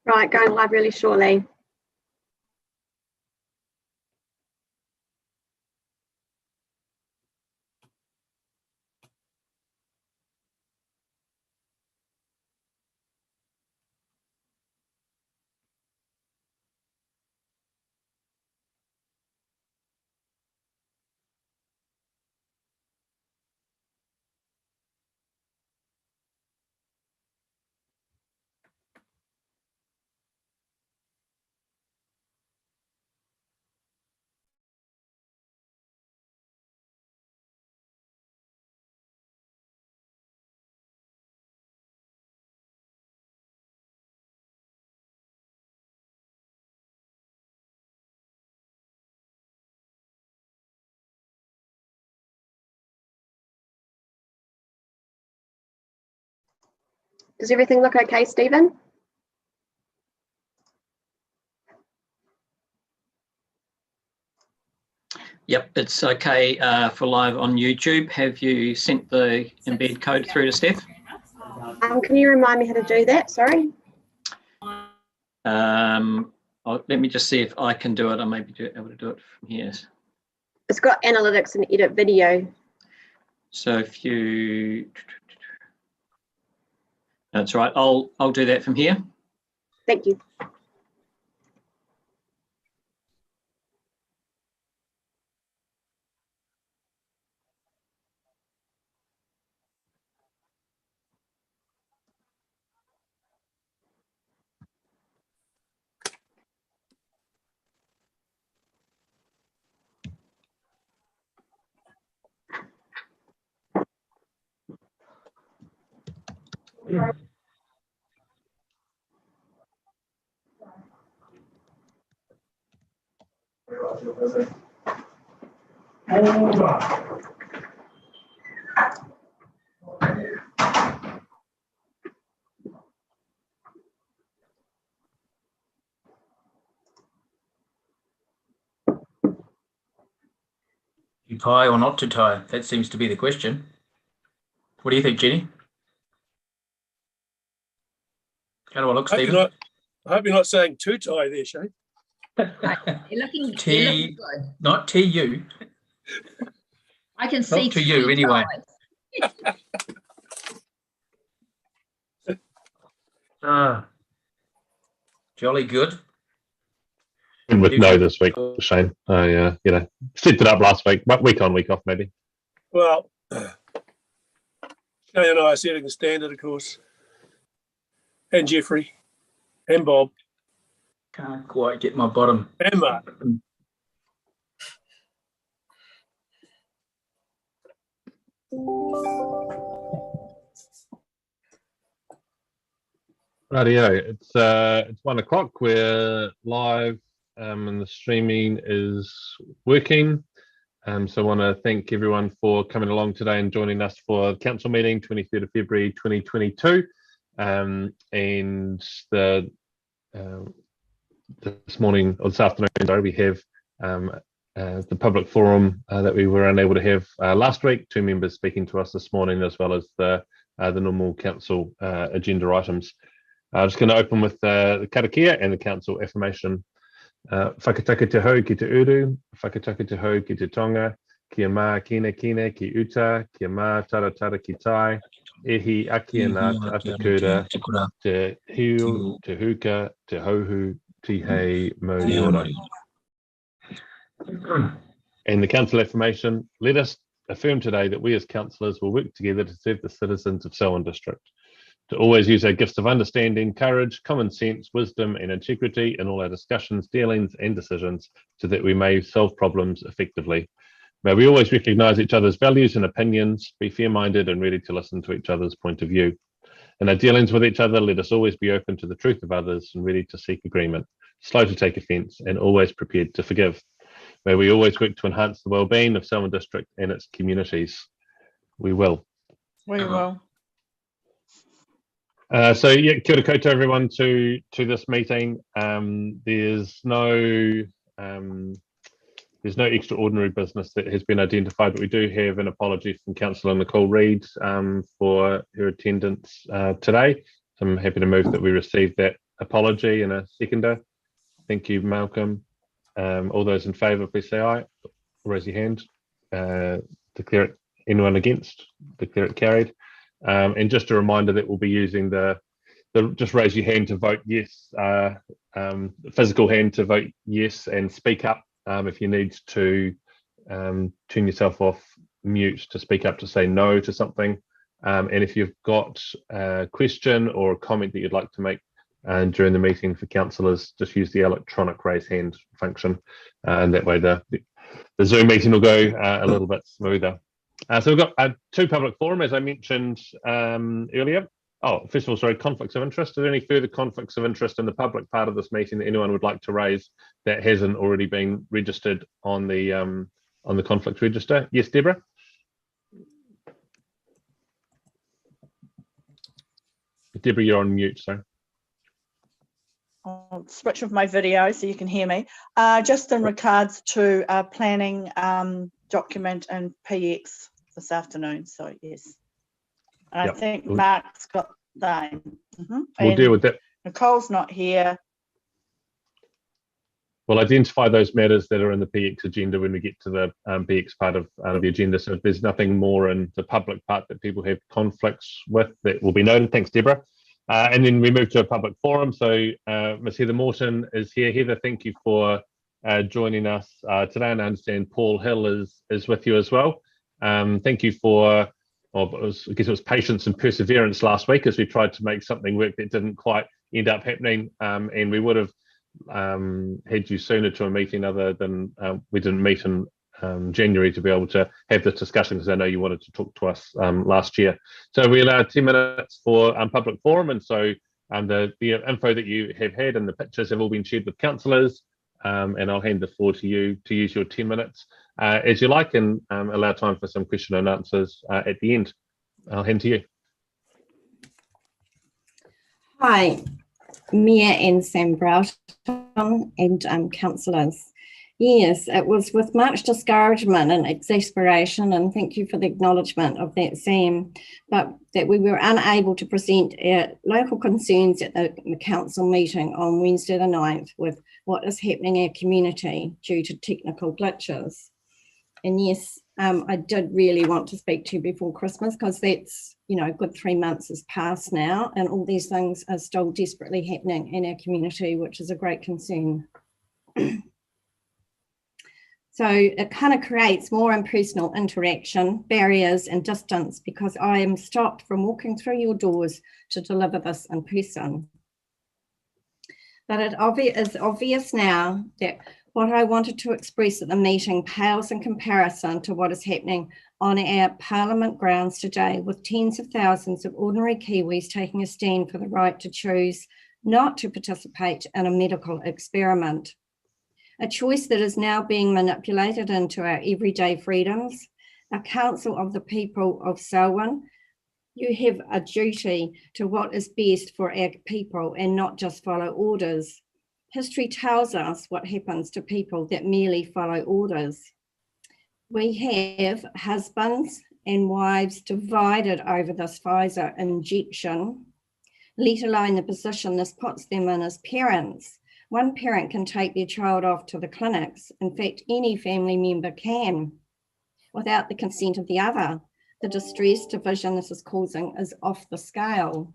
Right, going live really shortly. Does everything look okay, Stephen? Yep, it's okay for live on YouTube. Have you sent the embed code through to Steph? Can you remind me how to do that? Sorry. Let me just see if I can do it. I may be able to do it from here. It's got analytics and edit video. So if you, that's right. I'll do that from here. Thank you. To tie or not to tie? That seems to be the question. What do you think, Jenny? How do I look, Stephen? I hope you're not saying to tie there, Shane. You're looking good. Not TU. I can see not to you anyway. Jolly good. With no this week, Shane. I set it up last week, but week on, week off, maybe. Well, Shane and I are setting the standard, of course, and Jeffrey, and Bob. Can't quite get my bottom. And Mark. Rightio, it's 1 o'clock. We're live, and the streaming is working. So I want to thank everyone for coming along today and joining us for the council meeting, 23rd of February 2022. And this morning or this afternoon, sorry, we have the public forum that we were unable to have last week. 2 members speaking to us this morning, as well as the normal council agenda items. I'm just going to open with the karakia and the council affirmation. Whakataka te hau ki te uru, whakataka te hau ki te tonga, kia mā kina kina ki uta, kia mā tara tara ki tai, ehi aki ana te atakura, te hiu, te huka, te hauhu, te hei mo iora. And the council affirmation, let us affirm today that we as councillors will work together to serve the citizens of Selwyn District, to always use our gifts of understanding, courage, common sense, wisdom and integrity in all our discussions, dealings and decisions, so that we may solve problems effectively. May we always recognise each other's values and opinions, be fair-minded and ready to listen to each other's point of view. In our dealings with each other, let us always be open to the truth of others and ready to seek agreement, slow to take offence and always prepared to forgive. May we always work to enhance the well-being of Selwyn District and its communities. We will. We will. So yeah, kia ora koutou everyone to this meeting. There's no extraordinary business that has been identified, but we do have an apology from Councillor Nicole Reid for her attendance today. So I'm happy to move that we receive that apology and a seconder. Thank you, Malcolm. All those in favour, please say aye. Raise your hand. Declare it. Anyone against? Declare it carried. And just a reminder that we'll be using the just raise your hand to vote yes, physical hand to vote yes, and speak up if you need to turn yourself off mute to speak up to say no to something. And if you've got a question or a comment that you'd like to make during the meeting for councillors, just use the electronic raise hand function, and that way the Zoom meeting will go a little bit smoother. So we've got two public forum, as I mentioned earlier. Oh, first of all, sorry, conflicts of interest. Are there any further conflicts of interest in the public part of this meeting that anyone would like to raise that hasn't already been registered on the conflict register? Yes, Deborah. Deborah, you're on mute, sorry. I'll switch off my video so you can hear me. Just in regards to planning document and PX this afternoon. So yes, I think Mark's got that. We'll deal with that. Nicole's not here. We'll identify those matters that are in the PX agenda when we get to the PX part of the agenda. So if there's nothing more in the public part that people have conflicts with, that will be noted. Thanks, Deborah. And then we move to a public forum. So Ms. Heather Morton is here. Heather, thank you for joining us today. And I understand Paul Hill is with you as well. Thank you for, I guess it was patience and perseverance last week as we tried to make something work that didn't quite end up happening. And we would have had you sooner to a meeting other than we didn't meet in January to be able to have this discussion, because I know you wanted to talk to us last year. So we allow 10 minutes for public forum, and so the info that you have had and the pictures have all been shared with councillors, and I'll hand the floor to you to use your 10 minutes as you like, and allow time for some question and answers at the end. I'll hand to you. Hi, Mia and Sam Broughton and councillors. Yes, it was with much discouragement and exasperation, and thank you for the acknowledgement of that, Sam, but that we were unable to present our local concerns at the council meeting on Wednesday the 9th with what is happening in our community due to technical glitches. And yes, I did really want to speak to you before Christmas, because that's, you know, a good 3 months has passed now, and all these things are still desperately happening in our community, which is a great concern. So it kind of creates more impersonal interaction, barriers and distance, because I am stopped from walking through your doors to deliver this in person. But it is obvious now that what I wanted to express at the meeting pales in comparison to what is happening on our Parliament grounds today, with tens of thousands of ordinary Kiwis taking a stand for the right to choose not to participate in a medical experiment. A choice that is now being manipulated into our everyday freedoms. A council of the people of Selwyn, you have a duty to what is best for our people and not just follow orders. History tells us what happens to people that merely follow orders. We have husbands and wives divided over this Pfizer injection, let alone the position this puts them in as parents. One parent can take their child off to the clinics. In fact, any family member can, without the consent of the other. The distress division this is causing is off the scale.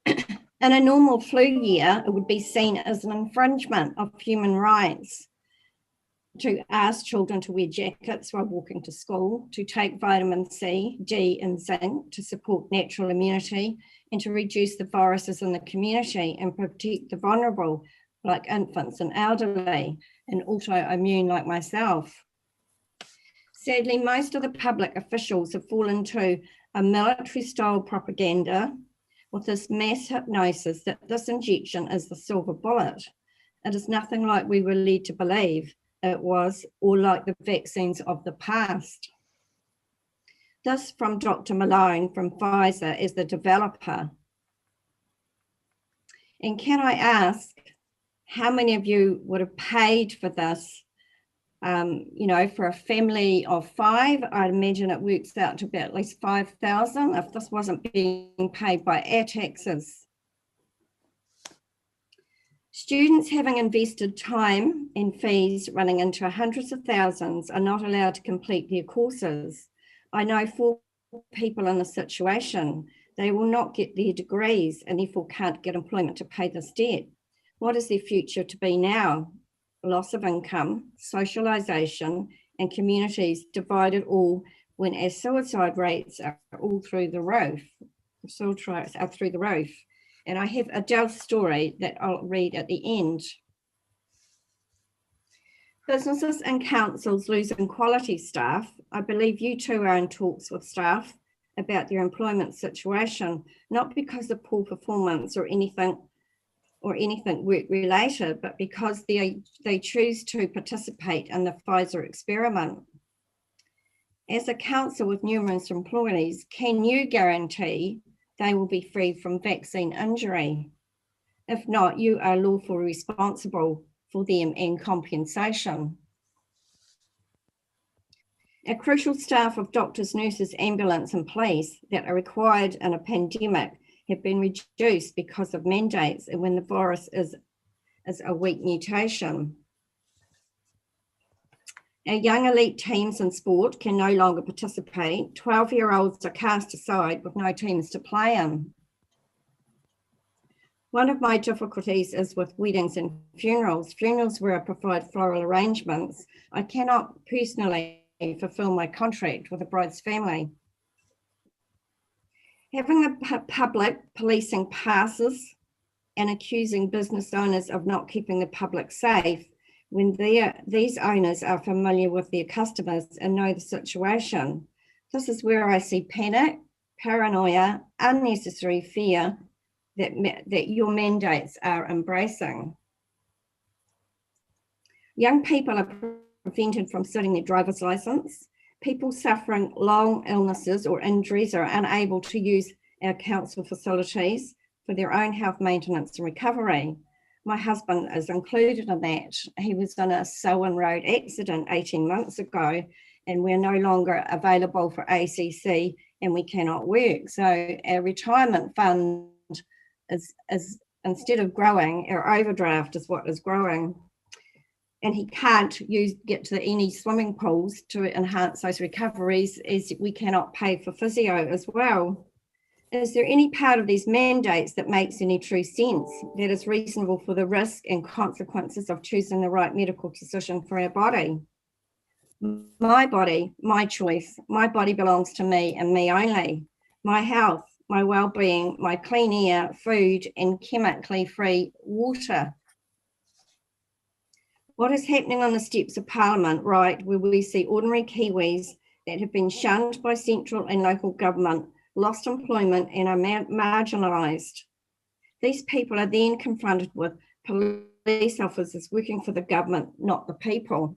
In a normal flu year, it would be seen as an infringement of human rights to ask children to wear jackets while walking to school, to take vitamin C, D and zinc to support natural immunity, and to reduce the viruses in the community and protect the vulnerable like infants and elderly and autoimmune like myself. Sadly, most of the public officials have fallen to a military style propaganda with this mass hypnosis that this injection is the silver bullet. It is nothing like we were led to believe it was, or like the vaccines of the past. This from Dr. Malone from Pfizer as the developer. And can I ask, how many of you would have paid for this You know, for a family of 5, I'd imagine it works out to be at least 5,000 if this wasn't being paid by our taxes. Students having invested time and fees running into hundreds of thousands are not allowed to complete their courses. I know 4 people in this situation. They will not get their degrees and therefore can't get employment to pay this debt. What is their future to be now? Loss of income, socialisation, and communities divided all when our suicide rates are all through the roof. Suicide rates are through the roof. And I have Adele's story that I'll read at the end. Businesses and councils losing quality staff. I believe you two are in talks with staff about their employment situation, not because of poor performance or anything work related, but because they choose to participate in the Pfizer experiment. As a council with numerous employees, can you guarantee they will be free from vaccine injury? If not, you are lawfully responsible for them and compensation. A crucial staff of doctors, nurses, ambulance and police that are required in a pandemic have been reduced because of mandates and when the virus is a weak mutation. Our young elite teams in sport can no longer participate. 12-year-olds are cast aside with no teams to play in. One of my difficulties is with weddings and funerals. Funerals where I provide floral arrangements. I cannot personally fulfill my contract with the bride's family. Having the public policing passes and accusing business owners of not keeping the public safe when these owners are familiar with their customers and know the situation. This is where I see panic, paranoia, unnecessary fear that your mandates are embracing. Young people are prevented from sitting their driver's license. People suffering long illnesses or injuries are unable to use our council facilities for their own health maintenance and recovery. My husband is included in that. He was in a Selwyn Road accident 18 months ago, and we're no longer available for ACC and we cannot work. So our retirement fund is instead of growing, our overdraft is what is growing. And he can't get to any swimming pools to enhance those recoveries, as we cannot pay for physio as well. Is there any part of these mandates that makes any true sense, that is reasonable for the risk and consequences of choosing the right medical decision for our body? My body, my choice. My body belongs to me and me only. My health, my well-being, my clean air, food, and chemically free water. What is happening on the steps of Parliament, right, where we see ordinary Kiwis that have been shunned by central and local government, lost employment and are marginalised. These people are then confronted with police officers working for the government, not the people.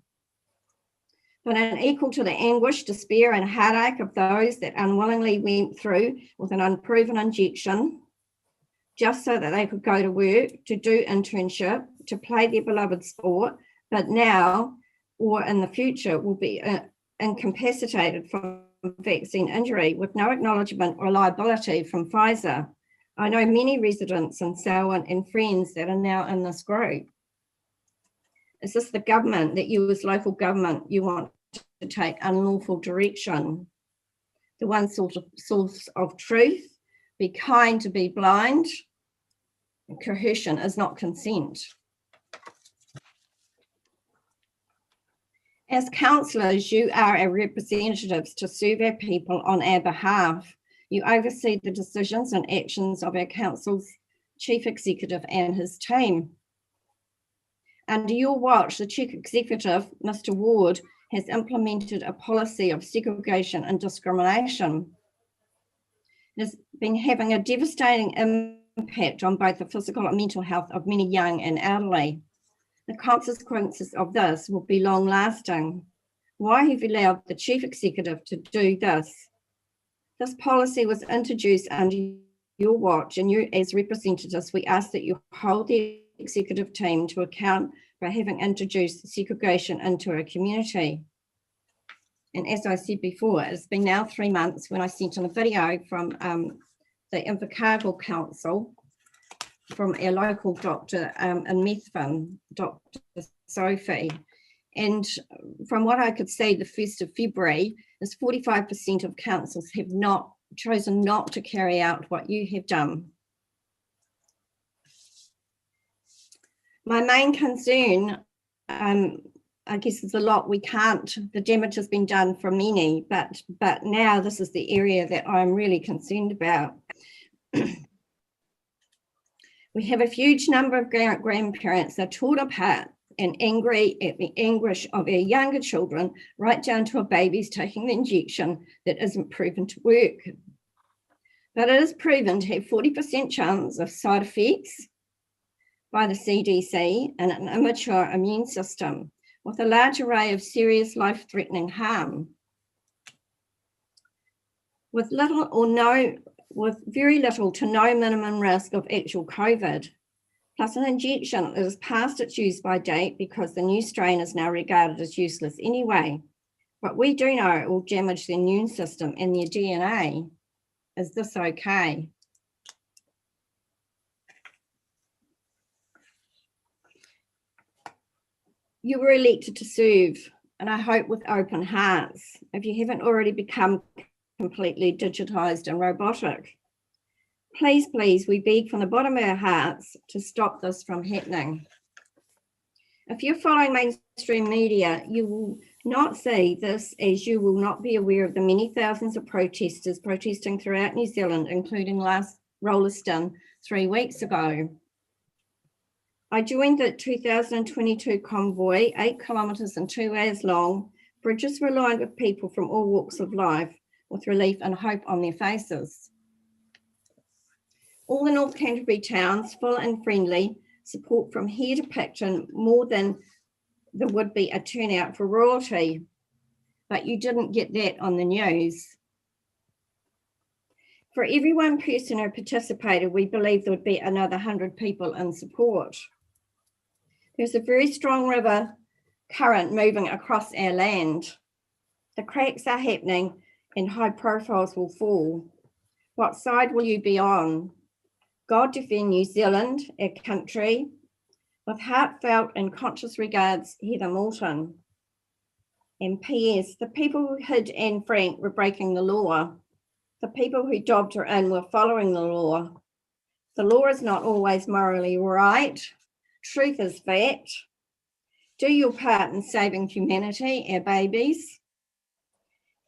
But unequal to the anguish, despair and heartache of those that unwillingly went through with an unproven injection, just so that they could go to work, to do internship, to play their beloved sport, but now or in the future will be incapacitated from vaccine injury with no acknowledgement or liability from Pfizer. I know many residents in Selwyn and friends that are now in this group. Is this the government that you as local government, you want to take unlawful direction? The one source of truth, be kind to be blind. Coercion is not consent. As councillors, you are our representatives to serve our people on our behalf. You oversee the decisions and actions of our council's chief executive and his team. Under your watch, the chief executive, Mr. Ward, has implemented a policy of segregation and discrimination. It has been having a devastating impact on both the physical and mental health of many young and elderly. The consequences of this will be long lasting. Why have you allowed the chief executive to do this? This policy was introduced under your watch, and you as representatives, we ask that you hold the executive team to account for having introduced segregation into our community. And as I said before, it's been now 3 months when I sent in a video from the Infocargill Council from our local doctor in Methven, Dr. Sophie. And from what I could see, the 1st of February is 45% of councils have chosen not to carry out what you have done. My main concern, I guess there's a lot the damage has been done for many, but now this is the area that I'm really concerned about. We have a huge number of grandparents that are torn apart and angry at the anguish of our younger children, right down to our babies taking the injection that isn't proven to work. But it is proven to have 40% chance of side effects by the CDC and an immature immune system with a large array of serious life-threatening harm. With very little to no minimum risk of actual COVID, plus an injection that is past its use-by date because the new strain is now regarded as useless anyway. But we do know it will damage the immune system and their DNA. Is this okay? You were elected to serve, and I hope with open hearts. If you haven't already become completely digitised and robotic, please, we beg from the bottom of our hearts to stop this from happening. If you're following mainstream media, you will not see this, as you will not be aware of the many thousands of protesters protesting throughout New Zealand, including last Rolleston 3 weeks ago. I joined the 2022 convoy, 8 kilometres and 2 hours long. Bridges were lined with people from all walks of life with relief and hope on their faces. All the North Canterbury towns, full and friendly, support from here to Picton, more than there would be a turnout for royalty. But you didn't get that on the news. For every one person who participated, we believe there would be another 100 people in support. There's a very strong river current moving across our land. The cracks are happening and high profiles will fall. What side will you be on? God defend New Zealand, our country. With heartfelt and conscious regards, Heather Moulton. And P.S. The people who hid Anne Frank were breaking the law. The people who dobbed her in were following the law. The law is not always morally right. Truth is fact. Do your part in saving humanity, our babies.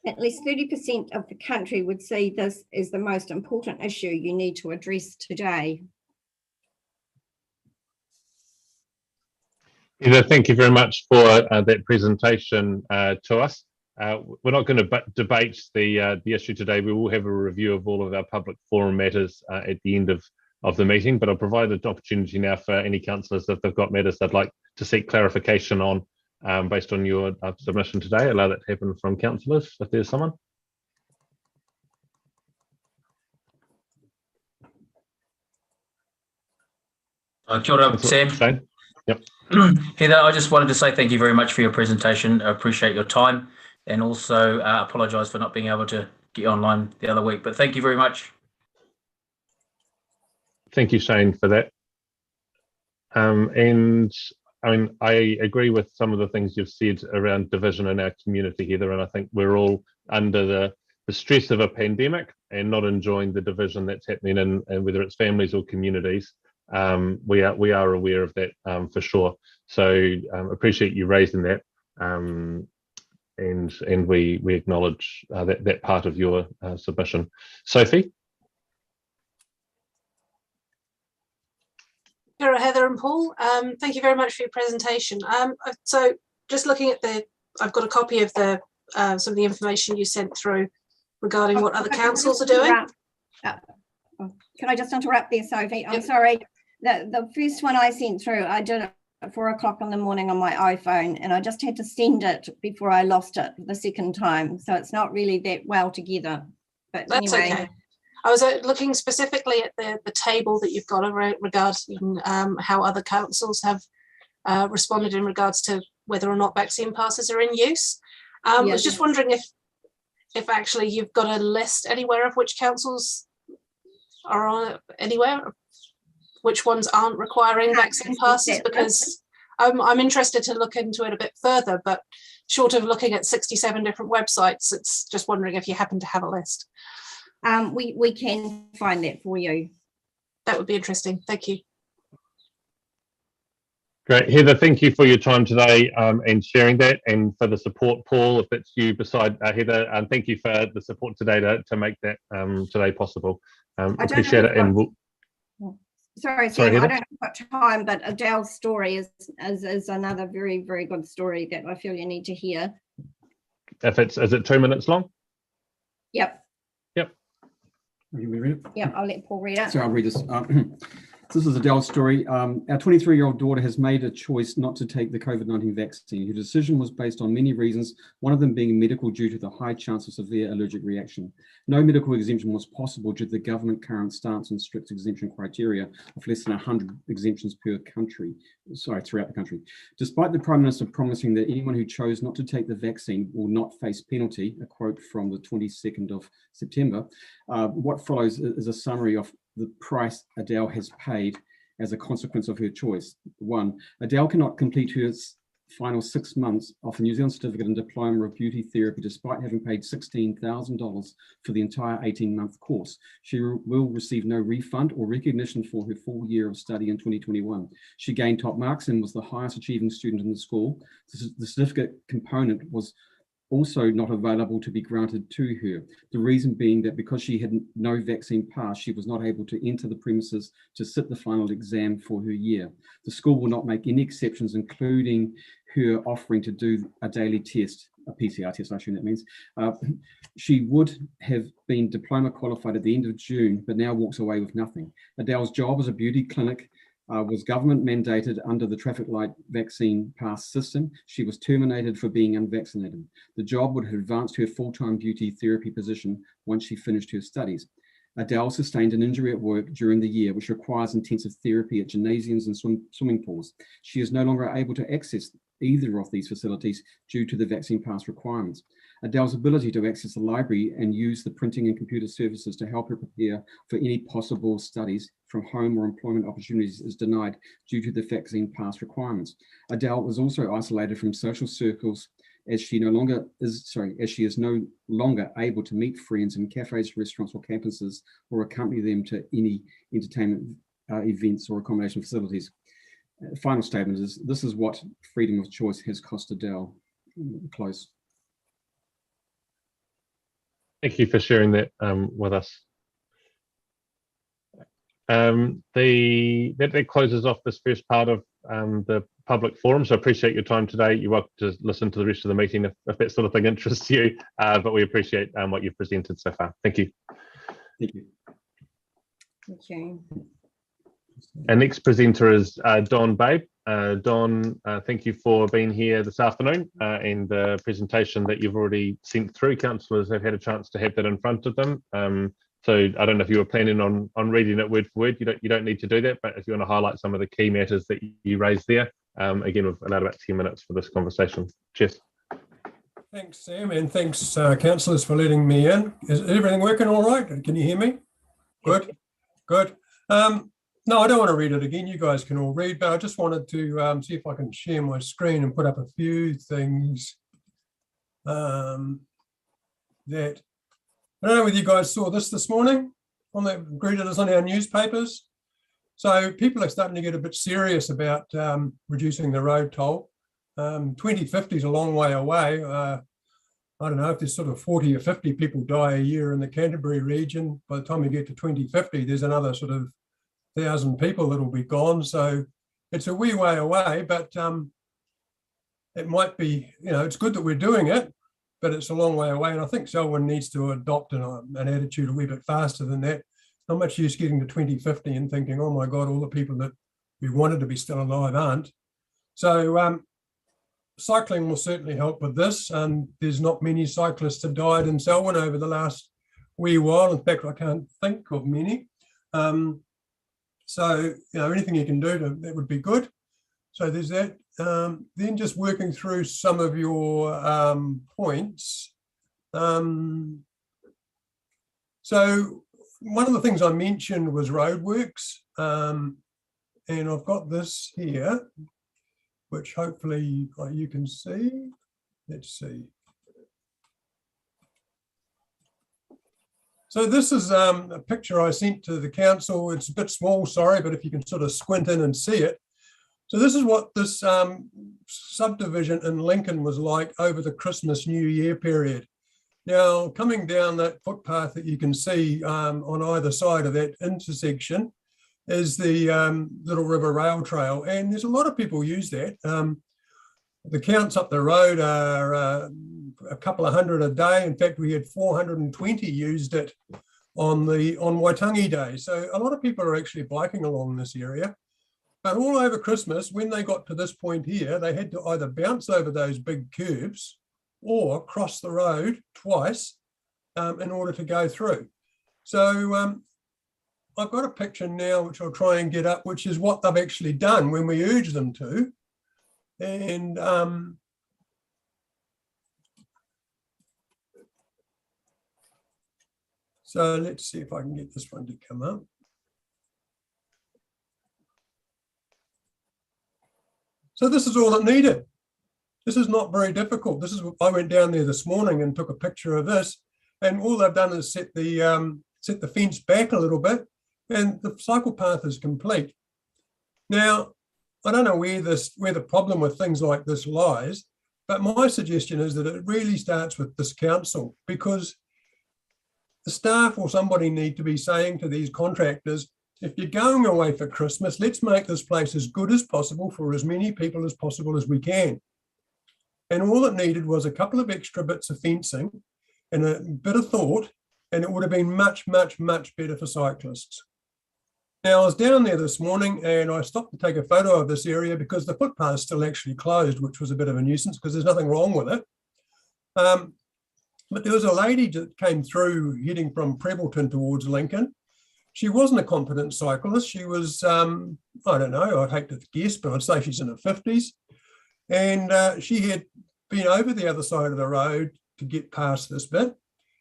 At least 30% of the country would see this as the most important issue you need to address today. Heather, thank you very much for that presentation to us. We're not going to debate the issue today. We will have a review of all of our public forum matters at the end of the meeting, but I'll provide an opportunity now for any councillors, if they've got matters they'd like to seek clarification on based on your submission today. Allow that to happen from councillors, if there's someone. Kia ora, Sam. Shane? Yep. Heather, I just wanted to say thank you very much for your presentation. I appreciate your time, and also apologise for not being able to get online the other week, but thank you very much. Thank you, Shane, for that. And I mean, I agree with some of the things you've said around division in our community, Heather, and I think we're all under the stress of a pandemic and not enjoying the division that's happening in whether it's families or communities. We are aware of that for sure. So appreciate you raising that, and we acknowledge that part of your submission. Sophie. Sure, Heather and Paul, thank you very much for your presentation. So just looking at I've got a copy of some of the information you sent through regarding what other councils are doing. Can I just interrupt there, Sophie? I'm sorry. The first one I sent through, I did it at 4 o'clock in the morning on my iPhone, and I just had to send it before I lost it the second time. So it's not really that well together. But that's anyway. okay. I was looking specifically at the table that you've got regarding how other councils have responded in regards to whether or not vaccine passes are in use. I was just wondering if actually you've got a list anywhere of which councils are on anywhere, which ones aren't requiring vaccine passes, because I'm interested to look into it a bit further, but short of looking at 67 different websites, it's just wondering if you happen to have a list. We can find that for you. That would be interesting. Thank you. Great. Heather, thank you for your time today and sharing that, and for the support, Paul, if it's you beside Heather, and thank you for the support today to make that today possible. Appreciate it. And sorry, Sam, I don't have much time, but Adele's story is another very, very good story that I feel you need to hear. Is it 2 minutes long? Yep. You want me to read it? Yeah, I'll let Paul read it. So I'll read this. This is Adele's story. Our 23-year-old daughter has made a choice not to take the COVID-19 vaccine. Her decision was based on many reasons, one of them being medical due to the high chance of severe allergic reaction. No medical exemption was possible due to the government current stance on strict exemption criteria of less than 100 exemptions per country, throughout the country. Despite the Prime Minister promising that anyone who chose not to take the vaccine will not face penalty, a quote from the 22nd of September, what follows is a summary of the price Adele has paid as a consequence of her choice. 1, Adele cannot complete her final 6 months of a New Zealand certificate and diploma of beauty therapy despite having paid $16,000 for the entire 18-month course. She will receive no refund or recognition for her full year of study in 2021. She gained top marks and was the highest achieving student in the school. The certificate component was also not available to be granted to her. The reason being that because she had no vaccine pass, she was not able to enter the premises to sit the final exam for her year. The school will not make any exceptions, including her offering to do a daily test, a PCR test, I assume that means. She would have been diploma qualified at the end of June, but now walks away with nothing. Adele's job as a beauty clinic was government mandated under the traffic light vaccine pass system. She was terminated for being unvaccinated. The job would have advanced her full-time beauty therapy position once she finished her studies. Adele sustained an injury at work during the year, which requires intensive therapy at gymnasiums and swimming pools. She is no longer able to access either of these facilities due to the vaccine pass requirements. Adele's ability to access the library and use the printing and computer services to help her prepare for any possible studies from home or employment opportunities is denied due to the vaccine pass requirements. Adele was also isolated from social circles as she is no longer able to meet friends in cafes, restaurants, or campuses, or accompany them to any entertainment events or accommodation facilities. Final statement is, this is what freedom of choice has cost Adele. Close. Thank you for sharing that with us. That closes off this first part of the public forum, so I appreciate your time today. You're welcome to listen to the rest of the meeting if that sort of thing interests you, but we appreciate what you've presented so far. Thank you. Thank you. Thank you. Our next presenter is Don Babe. Don, thank you for being here this afternoon and the presentation that you've already sent through. Councillors have had a chance to have that in front of them. So I don't know if you were planning on reading it word for word. You don't need to do that, but if you want to highlight some of the key matters that you raised there, again, we've allowed about 10 minutes for this conversation. Cheers. Thanks, Sam, and thanks, councillors, for letting me in. Is everything working all right? Can you hear me? Good, good. No, I don't want to read it again. You guys can all read, but I just wanted to see if I can share my screen and put up a few things that I don't know whether you guys saw this morning on the greeted us on our newspapers. So people are starting to get a bit serious about reducing the road toll. 2050 is a long way away. I don't know if there's sort of 40 or 50 people die a year in the Canterbury region. By the time you get to 2050, there's another sort of 1,000 people that'll be gone. So it's a wee way away, but it might be, it's good that we're doing it, but it's a long way away. And I think Selwyn needs to adopt an attitude a wee bit faster than that. Not much use getting to 2050 and thinking, oh my God, all the people that we wanted to be still alive aren't. So cycling will certainly help with this. And there's not many cyclists have died in Selwyn over the last wee while. In fact, I can't think of many. So, anything you can do that would be good. So there's that. Then just working through some of your points. So one of the things I mentioned was Roadworks. And I've got this here, which hopefully you can see. Let's see. So this is a picture I sent to the council. It's a bit small, sorry, but if you can sort of squint in and see it. So this is what this subdivision in Lincoln was like over the Christmas New Year period. Now, coming down that footpath that you can see on either side of that intersection is the Little River Rail Trail, and there's a lot of people use that. The counts up the road are a couple of hundred a day. In fact, we had 420 used it on Waitangi Day. So a lot of people are actually biking along this area. But all over Christmas, when they got to this point here, they had to either bounce over those big curbs or cross the road twice in order to go through. So I've got a picture now, which I'll try and get up, which is what they've actually done when we urge them to. And so let's see if I can get this one to come up. So this is all it needed. This is not very difficult. This is, I went down there this morning and took a picture of this, and all they've done is set the fence back a little bit, and the cycle path is complete. Now, I don't know where the problem with things like this lies, but my suggestion is that it really starts with this council, because the staff or somebody need to be saying to these contractors, if you're going away for Christmas, let's make this place as good as possible for as many people as possible as we can. And all it needed was a couple of extra bits of fencing and a bit of thought, and it would have been much, much, much better for cyclists. Now, I was down there this morning and I stopped to take a photo of this area because the footpath is still actually closed, which was a bit of a nuisance because there's nothing wrong with it. But there was a lady that came through heading from Prebleton towards Lincoln. She wasn't a competent cyclist. She was, I don't know, I'd hate to guess, but I'd say she's in her 50s. And she had been over the other side of the road to get past this bit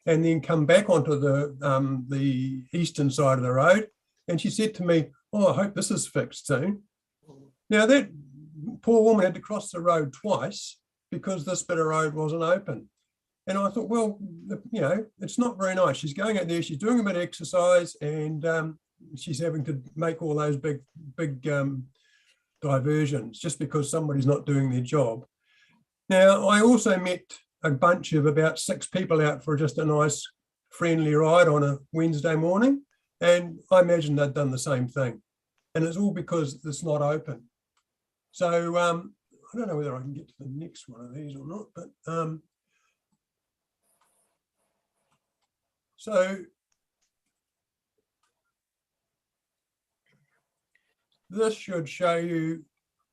and then come back onto the eastern side of the road. And she said to me, oh, I hope this is fixed soon. Now, that poor woman had to cross the road twice because this bit of road wasn't open. And I thought, well, you know, it's not very nice. She's going out there, she's doing a bit of exercise, and she's having to make all those big diversions just because somebody's not doing their job. Now, I also met a bunch of about 6 people out for just a nice friendly ride on a Wednesday morning. And I imagine they've done the same thing. And it's all because it's not open. So I don't know whether I can get to the next one of these or not, but so this should show you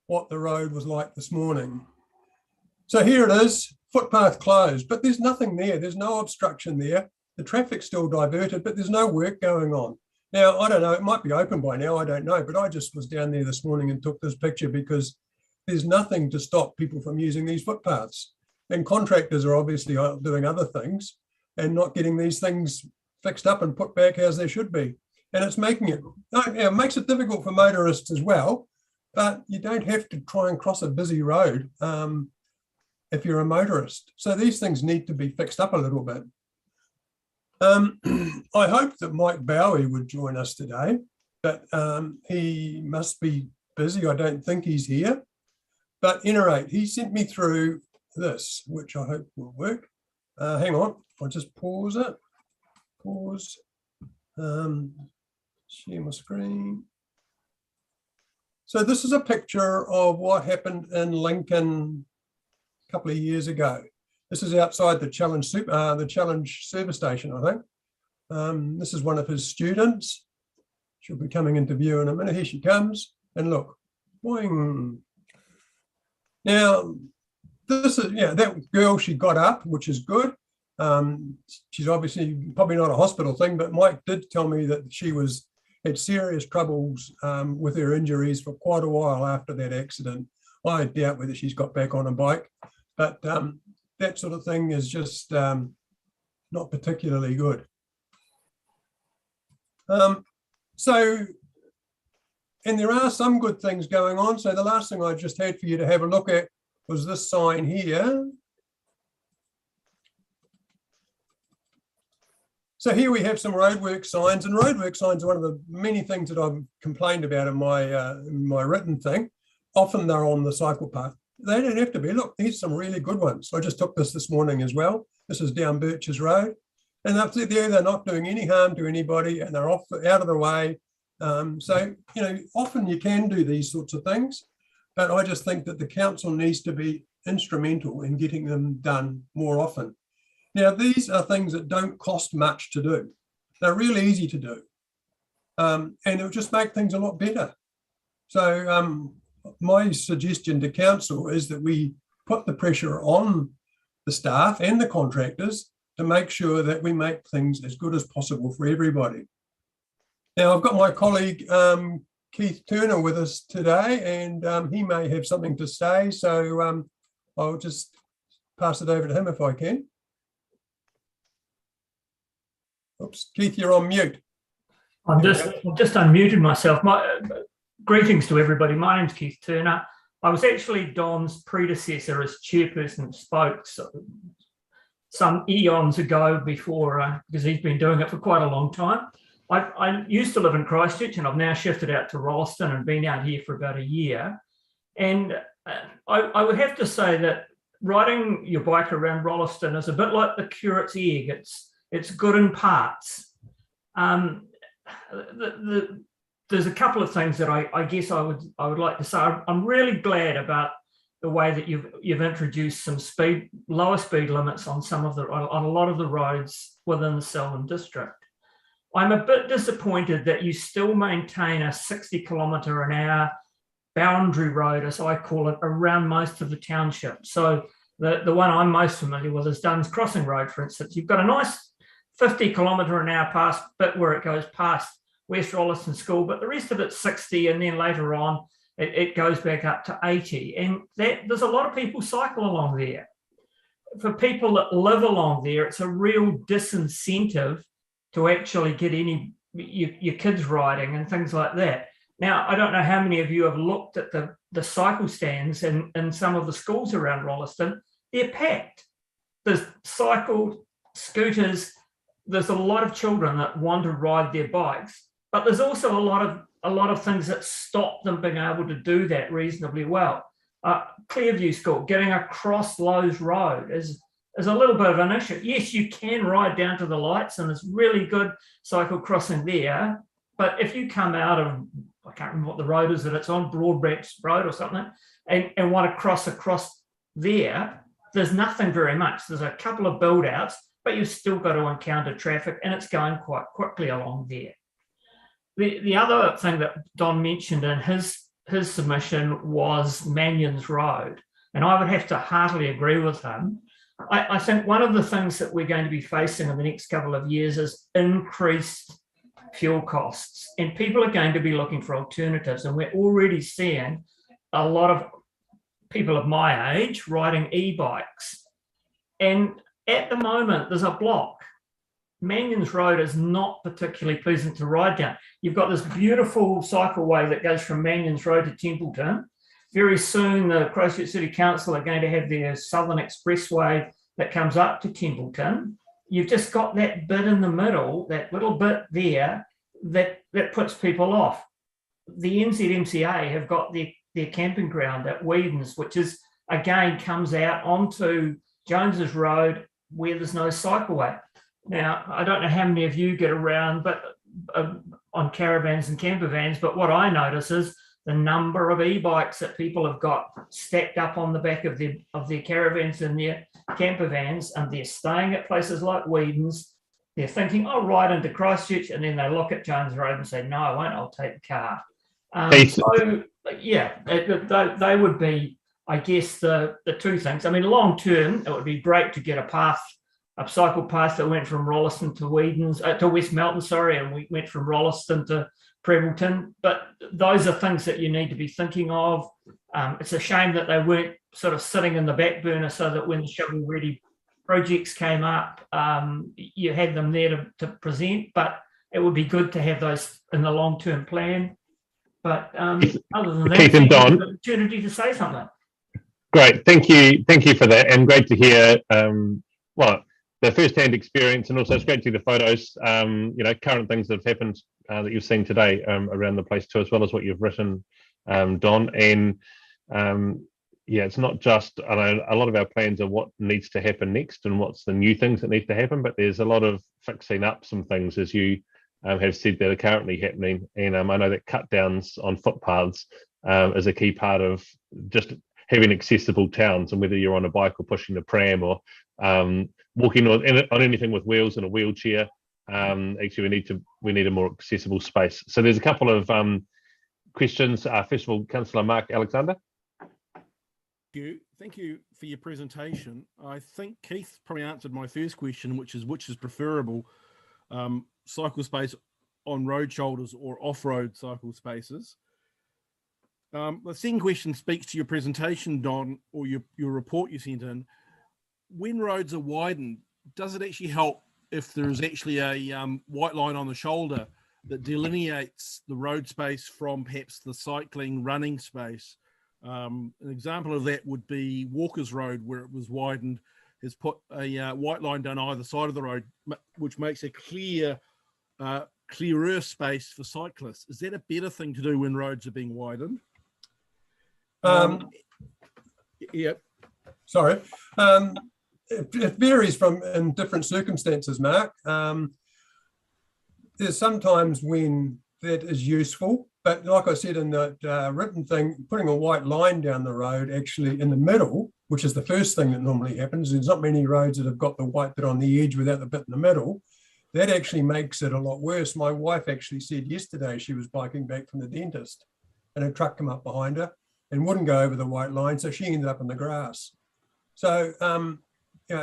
what the road was like this morning. So here it is, footpath closed, but there's nothing there. There's no obstruction there. The traffic's still diverted, but there's no work going on. Now, I don't know, it might be open by now, I don't know, but I just was down there this morning and took this picture because there's nothing to stop people from using these footpaths. And contractors are obviously doing other things and not getting these things fixed up and put back as they should be. And it's making it makes it difficult for motorists as well, but you don't have to try and cross a busy road if you're a motorist. So these things need to be fixed up a little bit. I hope that Mike Bowie would join us today, but he must be busy. I don't think he's here. But at any rate, he sent me through this, which I hope will work. Hang on, I'll just pause it. Pause. Share my screen. So this is a picture of what happened in Lincoln a couple of years ago. This is outside the Challenge service station, I think. This is one of his students. She'll be coming into view in a minute. Here she comes, and look, boing. Now, this is, that girl, she got up, which is good. She's obviously probably not a hospital thing, but Mike did tell me that she was had serious troubles with her injuries for quite a while after that accident. I doubt whether she's got back on a bike, but that sort of thing is just not particularly good. And there are some good things going on. So the last thing I just had for you to have a look at was this sign here. So here we have some roadwork signs, and roadwork signs are one of the many things that I've complained about in my written thing. Often they're on the cycle path. They don't have to be. Look, here's some really good ones. I just took this morning as well. This is down Birches Road. And up there, they're not doing any harm to anybody, and they're off out of the way. So, you know, often you can do these sorts of things, but I just think that the council needs to be instrumental in getting them done more often. Now, these are things that don't cost much to do. They're really easy to do. And it'll just make things a lot better. So my suggestion to council is that we put the pressure on the staff and the contractors to make sure that we make things as good as possible for everybody. Now, I've got my colleague, Keith Turner, with us today, and he may have something to say. So I'll just pass it over to him if I can. Oops, Keith, you're on mute. I've just unmuted myself. Greetings to everybody. My name's Keith Turner. I was actually Don's predecessor as chairperson of Spokes some eons ago before, because he's been doing it for quite a long time. I used to live in Christchurch, and I've now shifted out to Rolleston and been out here for about a year. And I would have to say that riding your bike around Rolleston is a bit like the curate's egg. It's good in parts. There's a couple of things that I guess I would like to say. I'm really glad about the way that you've introduced some lower speed limits on on a lot of the roads within the Selwyn district. I'm a bit disappointed that you still maintain a 60 km/h boundary road, as I call it, around most of the township. So the one I'm most familiar with is Dunn's Crossing Road, for instance. You've got a nice 50 km/h past bit where it goes past West Rolleston School, but the rest of it's 60, and then later on it goes back up to 80. And there's a lot of people cycle along there. For people that live along there, it's a real disincentive to actually get your kids riding and things like that. Now, I don't know how many of you have looked at the cycle stands in some of the schools around Rolleston. They're packed. There's cycle, scooters. There's a lot of children that want to ride their bikes, but there's also a lot of things that stop them being able to do that reasonably well. Clearview School, getting across Lowe's Road is a little bit of an issue. Yes, you can ride down to the lights, and there's really good cycle crossing there. But if you come out of, I can't remember what the road is that it's on, Broadbacks Road or something, and want to cross across there, there's nothing very much. There's a couple of build outs, but you've still got to encounter traffic, and it's going quite quickly along there. The other thing that Don mentioned in his submission was Mannion's Road, and I would have to heartily agree with him. I think one of the things that we're going to be facing in the next couple of years is increased fuel costs, and people are going to be looking for alternatives, and we're already seeing a lot of people of my age riding e-bikes. And at the moment, there's a block. Mannion's Road is not particularly pleasant to ride down. You've got this beautiful cycleway that goes from Mannion's Road to Templeton. Very soon, the Christchurch City Council are going to have their Southern Expressway that comes up to Templeton. You've just got that bit in the middle, that little bit there that puts people off. The NZMCA have got their camping ground at Whedon's, which is, again, comes out onto Jones's Road where there's no cycleway. Now, I don't know how many of you get around on caravans and camper vans, but what I notice is the number of e-bikes that people have got stacked up on the back of their caravans and their camper vans, and they're staying at places like Whedon's. They're thinking, I'll ride into Christchurch, and then they look at Jones Road and say, no, I won't, I'll take the car. So, yeah, they would be, I guess, the two things. I mean, long term, it would be great to get a path a cycle path that went from Rolleston to Whedon's, to West Melton, sorry, and we went from Rolleston to Prebbleton. But those are things that you need to be thinking of. It's a shame that they weren't sort of sitting in the back burner so that when the shovel-ready projects came up, you had them there to present, but it would be good to have those in the long-term plan. But other than that, Keith and Don, opportunity to say something. Great, thank you for that, and great to hear well, the first-hand experience, and also it's great to see the photos, you know, current things that have happened that you've seen today around the place too, as well as what you've written, Don. And yeah, it's not just, I know a lot of our plans are what needs to happen next and what's the new things that need to happen, but there's a lot of fixing up some things, as you have said, that are currently happening. And I know that cut downs on footpaths is a key part of just having accessible towns, and whether you're on a bike or pushing a pram or walking on anything with wheels in a wheelchair, actually we need a more accessible space. So there's a couple of questions. First of all, Councillor Mark Alexander. Thank you for your presentation. I think Keith probably answered my first question, which is preferable, cycle space on road shoulders or off-road cycle spaces. The second question speaks to your presentation, Don, or your report you sent in. When roads are widened, does it actually help if there's actually a white line on the shoulder that delineates the road space from perhaps the cycling running space? An example of that would be Walker's Road, where it was widened, has put a white line down either side of the road, which makes a clearer space for cyclists. Is that a better thing to do when roads are being widened? Yeah. Sorry. It varies in different circumstances, Mark. There's sometimes when that is useful, but like I said in the written thing, putting a white line down the road actually in the middle, which is the first thing that normally happens, there's not many roads that have got the white bit on the edge without the bit in the middle. That actually makes it a lot worse. My wife actually said yesterday she was biking back from the dentist and a truck came up behind her and wouldn't go over the white line, so she ended up in the grass. So, you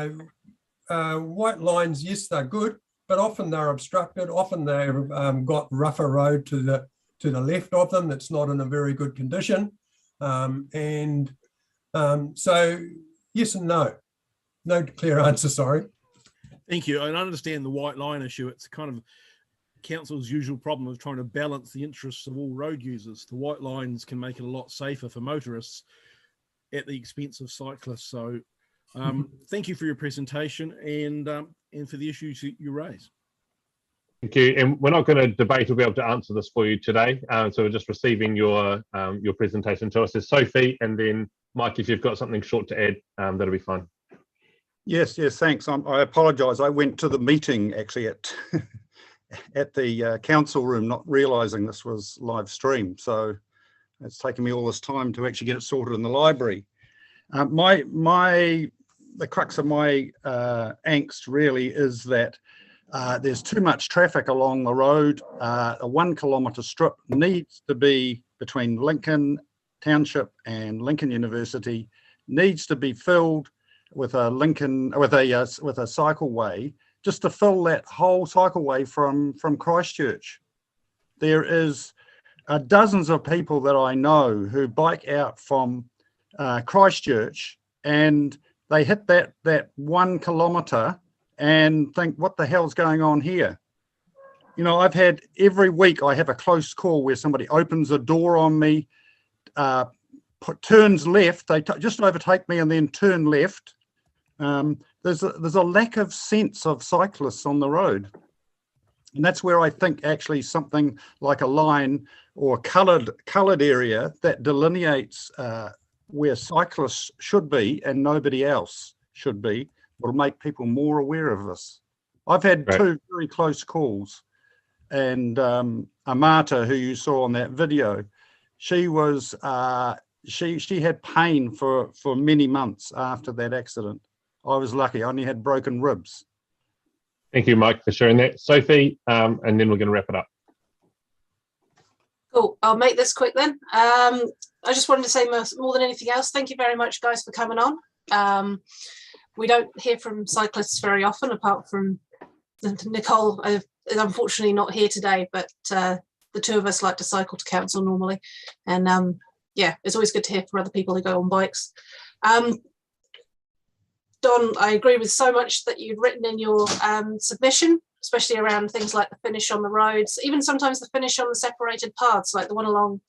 know, white lines, yes, they're good, but often they're obstructed. Often they've got rougher road to the left of them that's not in a very good condition. So yes and no. No clear answer, sorry. Thank you. I understand the white line issue. It's kind of council's usual problem of trying to balance the interests of all road users. The white lines can make it a lot safer for motorists at the expense of cyclists. So thank you for your presentation and for the issues you raise. Thank you. And we're not going to debate or be able to answer this for you today. So we're just receiving your presentation to us. There's Sophie, and then Mike, if you've got something short to add, that'll be fine. Yes, thanks. I apologise. I went to the meeting actually at the council room, not realising this was live stream. So it's taken me all this time to actually get it sorted in the library. The crux of my angst really is that there's too much traffic along the road. A 1 kilometre strip needs to be between Lincoln Township and Lincoln University, needs to be filled with a cycleway, just to fill that whole cycleway from Christchurch. There is dozens of people that I know who bike out from Christchurch and they hit that 1 kilometre and think, what the hell's going on here? You know, I've had every week I have a close call where somebody opens a door on me, turns left, they just overtake me and then turn left. There's a lack of sense of cyclists on the road. And that's where I think actually something like a line or coloured area that delineates where cyclists should be and nobody else should be will make people more aware of this. I've had two very close calls, and Amata, who you saw on that video, she was she had pain for many months after that accident. I was lucky; I only had broken ribs. Thank you, Mike, for sharing that. Sophie, and then we're going to wrap it up. Cool. I'll make this quick then. I just wanted to say more than anything else, thank you very much, guys, for coming on. we don't hear from cyclists very often, apart from Nicole is unfortunately not here today, but the two of us like to cycle to council normally. And yeah, it's always good to hear from other people who go on bikes. Don, I agree with so much that you've written in your submission, especially around things like the finish on the roads, even sometimes the finish on the separated paths, like the one along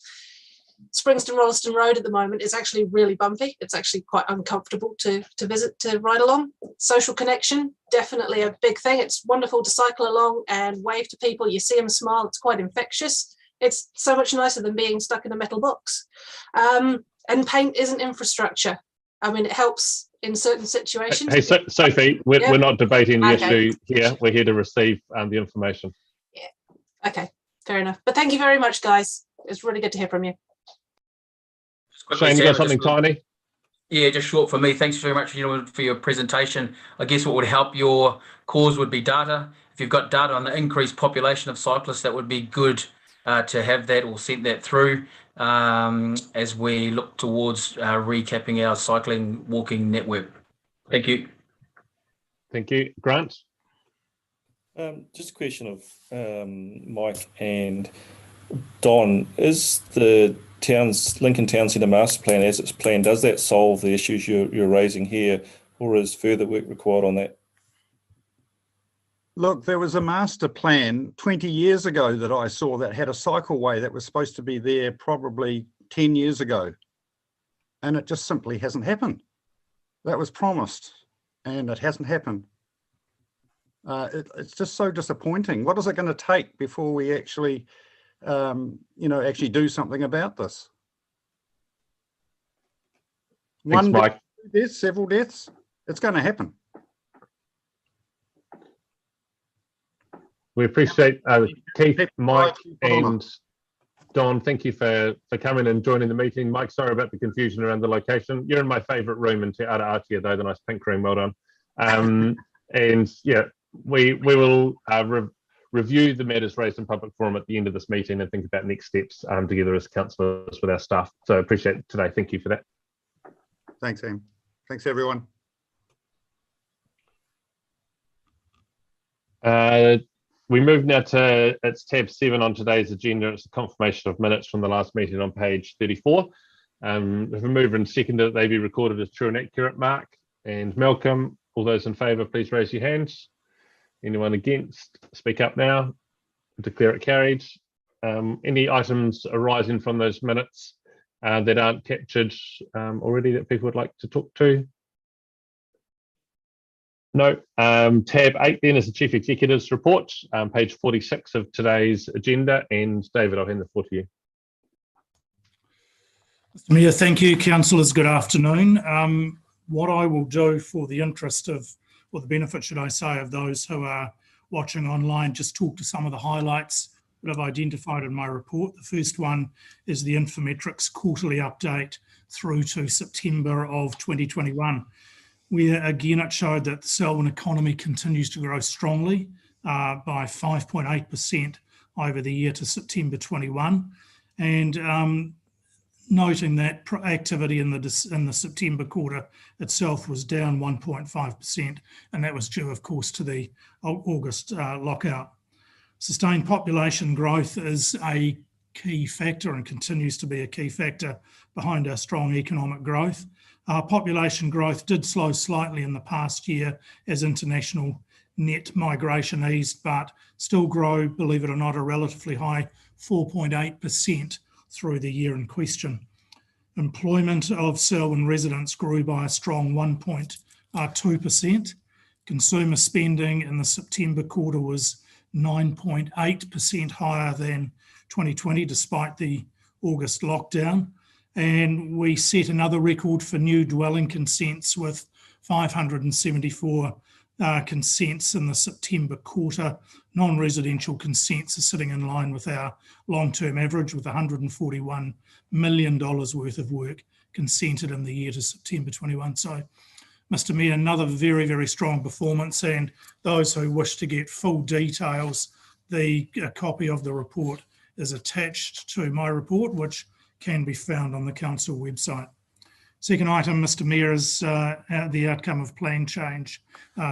Springston Rolleston Road at the moment is actually really bumpy. It's actually quite uncomfortable to visit, to ride along. Social connection, definitely a big thing. It's wonderful to cycle along and wave to people. You see them smile. It's quite infectious. It's so much nicer than being stuck in a metal box. And paint isn't infrastructure. I mean, it helps in certain situations. Hey, Sophie, we're not debating the issue here. We're here to receive the information. Yeah. Okay, fair enough. But thank you very much, guys. It's really good to hear from you. Shane, you got something tiny? Yeah, just short for me. Thanks very much for your presentation. I guess what would help your cause would be data. If you've got data on the increased population of cyclists, that would be good to have that or send that through as we look towards recapping our cycling walking network. Thank you. Thank you. Grant? Just a question of Mike and Don. Is the Lincoln Town Centre Master Plan as it's planned, does that solve the issues you're raising here, or is further work required on that? Look, there was a master plan 20 years ago that I saw that had a cycleway that was supposed to be there probably 10 years ago. And it just simply hasn't happened. That was promised and it hasn't happened. It's just so disappointing. What is it going to take before we actually, actually do something about this? Thanks, One Mike. death, several deaths, it's going to happen. We appreciate Keith, Mike, and Don. Thank you for coming and joining the meeting. Mike, sorry about the confusion around the location. You're in my favourite room in Te Aratia, though, the nice pink room. Well done. And yeah, we will review the matters raised in public forum at the end of this meeting and think about next steps together as councillors with our staff. So I appreciate today. Thank you for that. Thanks, Em. Thanks, everyone. We move now to it's tab 7 on today's agenda. It's a confirmation of minutes from the last meeting on page 34. If a mover and seconder that they be recorded as true and accurate, Mark and Malcolm. All those in favour, please raise your hands. Anyone against? Speak up now. Declare it carried. Any items arising from those minutes that aren't captured already that people would like to talk to? No. Tab 8 then is the Chief Executive's report, page 46 of today's agenda. And David, I'll hand the floor to you. Mr. Mayor, thank you. Councillors, good afternoon. What I will do for the interest of, or the benefit, should I say, of those who are watching online, just talk to some of the highlights that I've identified in my report. The first one is the Infometrics quarterly update through to September of 2021. Where again it showed that the Selwyn economy continues to grow strongly by 5.8% over the year to September 21, and noting that activity in the September quarter itself was down 1.5%, and that was due, of course, to the August lockout. Sustained population growth is a key factor and continues to be a key factor behind our strong economic growth. Population growth did slow slightly in the past year as international net migration eased, but still grow, believe it or not, a relatively high 4.8% through the year in question. Employment of Selwyn residents grew by a strong 1.2%. Consumer spending in the September quarter was 9.8% higher than 2020, despite the August lockdown. And we set another record for new dwelling consents with 574 consents in the September quarter. Non-residential consents are sitting in line with our long-term average, with $141 million worth of work consented in the year to September 21. So, Mr. Mayor, another very, very strong performance, and those who wish to get full details, the copy of the report is attached to my report, which can be found on the council website. Second item, Mr Mayor, is the outcome of plan change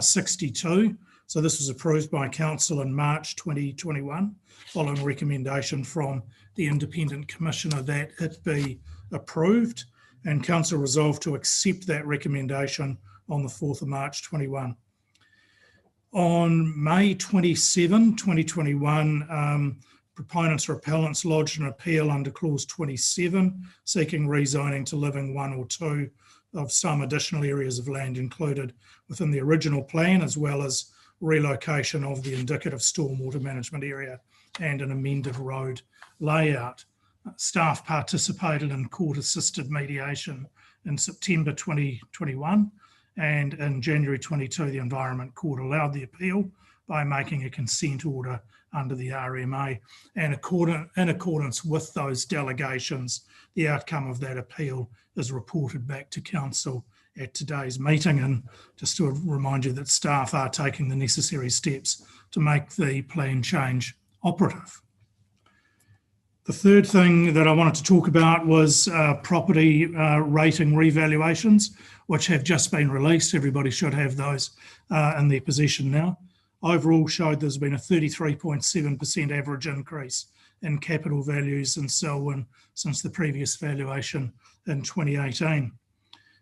62. So this was approved by Council in March 2021, following recommendation from the Independent Commissioner that it be approved, and Council resolved to accept that recommendation on the 4th of March 21. On May 27, 2021, proponents or appellants lodged an appeal under clause 27, seeking rezoning to living 1 or 2 of some additional areas of land included within the original plan, as well as relocation of the indicative stormwater management area and an amended road layout. Staff participated in court-assisted mediation in September 2021, and in January 22, the Environment Court allowed the appeal by making a consent order under the RMA. And in accordance with those delegations, the outcome of that appeal is reported back to Council at today's meeting. And just to remind you that staff are taking the necessary steps to make the plan change operative. The third thing that I wanted to talk about was property rating revaluations, which have just been released. Everybody should have those in their possession now. Overall showed there's been a 33.7% average increase in capital values in Selwyn since the previous valuation in 2018.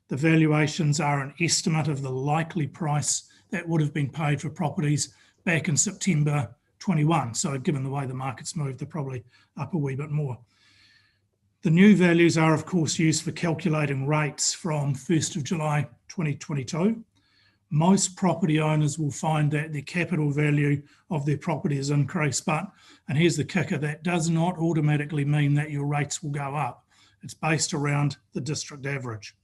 The valuations are an estimate of the likely price that would have been paid for properties back in September 21. So given the way the market's moved, they're probably up a wee bit more. The new values are, of course, used for calculating rates from 1st of July 2022. Most property owners will find that the capital value of their property has increased, but, and here's the kicker, that does not automatically mean that your rates will go up. It's based around the district average.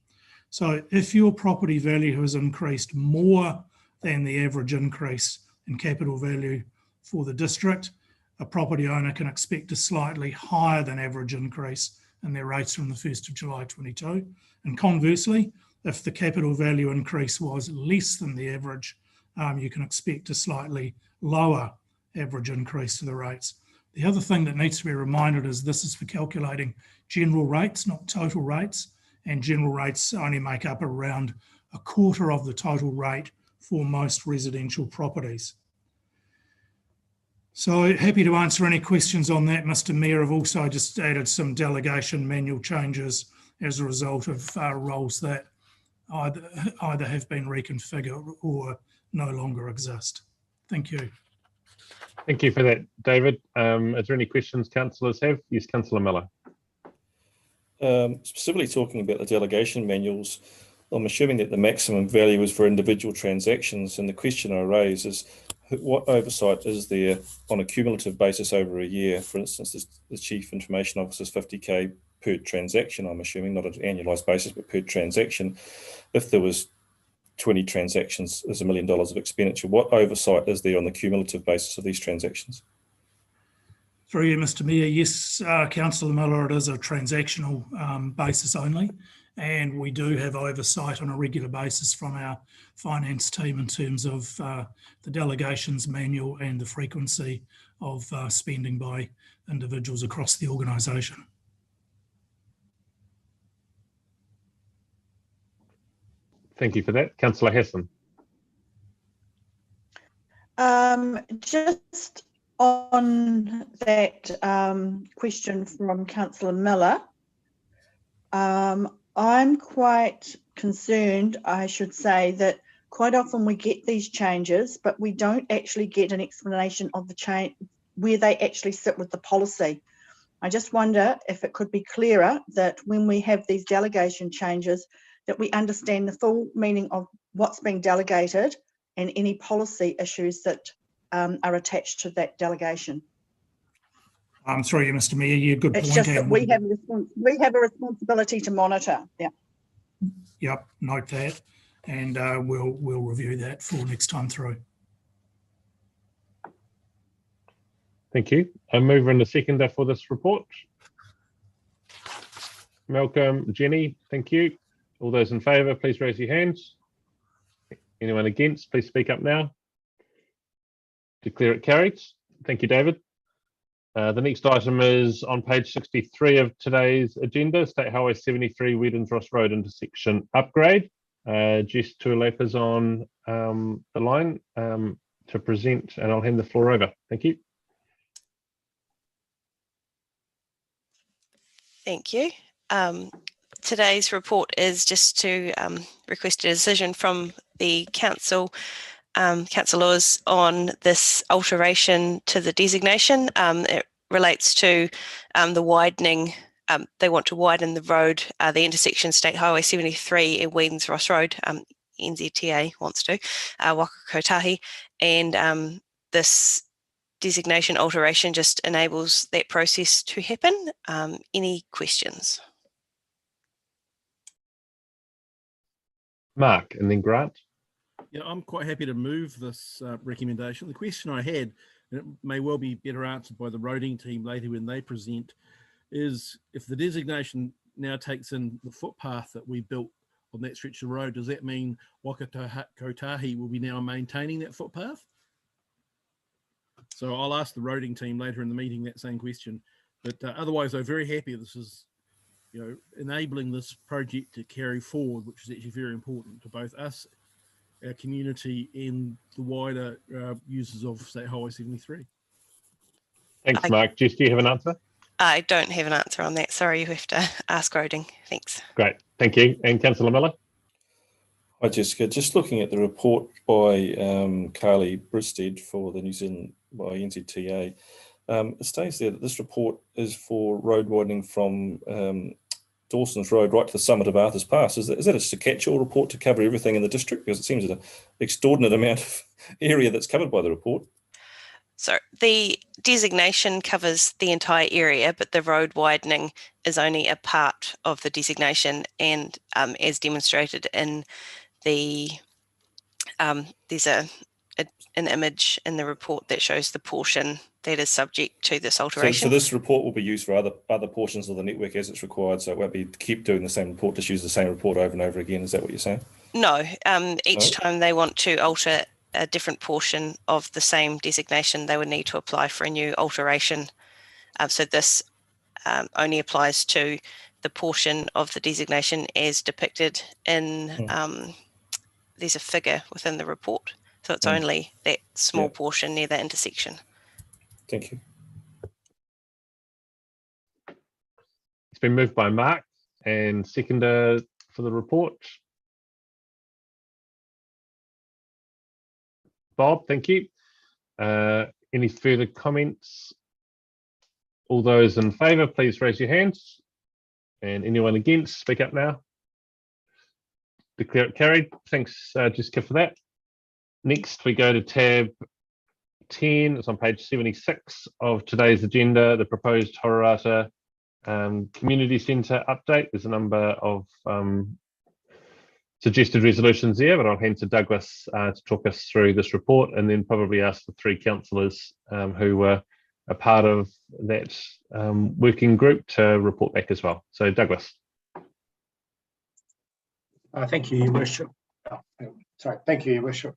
So if your property value has increased more than the average increase in capital value for the district, a property owner can expect a slightly higher than average increase in their rates from the 1st of July 22. And conversely, if the capital value increase was less than the average, you can expect a slightly lower average increase to the rates. The other thing that needs to be reminded is this is for calculating general rates, not total rates, and general rates only make up around a quarter of the total rate for most residential properties. So happy to answer any questions on that, Mr Mayor. I've also just added some delegation manual changes as a result of roles that either have been reconfigured or no longer exist. Thank you. Thank you for that, David. Is there any questions councillors have? Yes, Councillor Miller. Specifically talking about the delegation manuals, I'm assuming that the maximum value is for individual transactions, and the question I raise is what oversight is there on a cumulative basis over a year? For instance, the Chief Information Officer's 50k per transaction, I'm assuming, not on an annualised basis, but per transaction. If there was 20 transactions, there's $1 million of expenditure. What oversight is there on the cumulative basis of these transactions? Through you, Mr Mayor, yes, Councillor Miller, it is a transactional basis only, and we do have oversight on a regular basis from our finance team in terms of the delegations manual and the frequency of spending by individuals across the organisation. Thank you for that. Councillor Hassan. Just on that question from Councillor Miller, I'm quite concerned, I should say, that quite often we get these changes, but we don't actually get an explanation of the change, where they actually sit with the policy. I just wonder if it could be clearer that when we have these delegation changes, that we understand the full meaning of what's being delegated and any policy issues that are attached to that delegation. I'm sorry, Mr Mayor, yeah, good point. It's just that we have a responsibility to monitor. Yeah. Yep, note that, and we'll review that for next time through. Thank you. A mover and a seconder for this report. Malcolm, Jenny, thank you. All those in favour, please raise your hands. Anyone against, please speak up now. Declare it carried. Thank you, David. The next item is on page 63 of today's agenda, State Highway 73 Whedon Ross Road intersection upgrade. Jess Tuolep is on the line to present, and I'll hand the floor over. Thank you. Thank you. Today's report is just to request a decision from the council, councillors on this alteration to the designation. It relates to the widening. They want to widen the road, the intersection State Highway 73 and Whedon's Ross Road. NZTA wants to, Waka Kotahi, and this designation alteration just enables that process to happen. Any questions? Mark, and then Grant. Yeah, I'm quite happy to move this recommendation. The question I had, and it may well be better answered by the roading team later when they present, is if the designation now takes in the footpath that we built on that stretch of road, does that mean Waka Kotahi will be now maintaining that footpath? So I'll ask the roading team later in the meeting that same question. But otherwise, I'm very happy this is, enabling this project to carry forward, which is actually very important to both us, our community, and the wider users of State Highway 73. Thanks, Mark. Jess, do you have an answer? I don't have an answer on that. Sorry, you have to ask roading. Thanks. Great, thank you. And Councillor Miller? Hi, Jessica. Just looking at the report by Carly Bristed for the New Zealand by NZTA, it states there that this report is for road widening from Dawson's Road right to the summit of Arthur's Pass. Is that just a catch-all report to cover everything in the district? Because it seems an extraordinary amount of area that's covered by the report. So the designation covers the entire area, but the road widening is only a part of the designation. And as demonstrated in the, there's an image in the report that shows the portion that is subject to this alteration. So this report will be used for other portions of the network as it's required, so it won't be keep doing the same report, just use the same report over and over again. Is that what you're saying? No, each time they want to alter a different portion of the same designation, they would need to apply for a new alteration. So this only applies to the portion of the designation as depicted in, there's a figure within the report. So it's only that small portion near the intersection. Thank you. It's been moved by Mark and seconder for the report. Bob, thank you. Any further comments? All those in favour, please raise your hands. And anyone against, speak up now. Declare it carried. Thanks, Jessica, for that. Next, we go to tab 10. It's on page 76 of today's agenda, the proposed Hororata Community Centre update. There's a number of suggested resolutions there, but I'll hand to Douglas to talk us through this report, and then probably ask the three councillors who were a part of that working group to report back as well. So Douglas. Thank you, Your Worship. Thank you, Your Worship.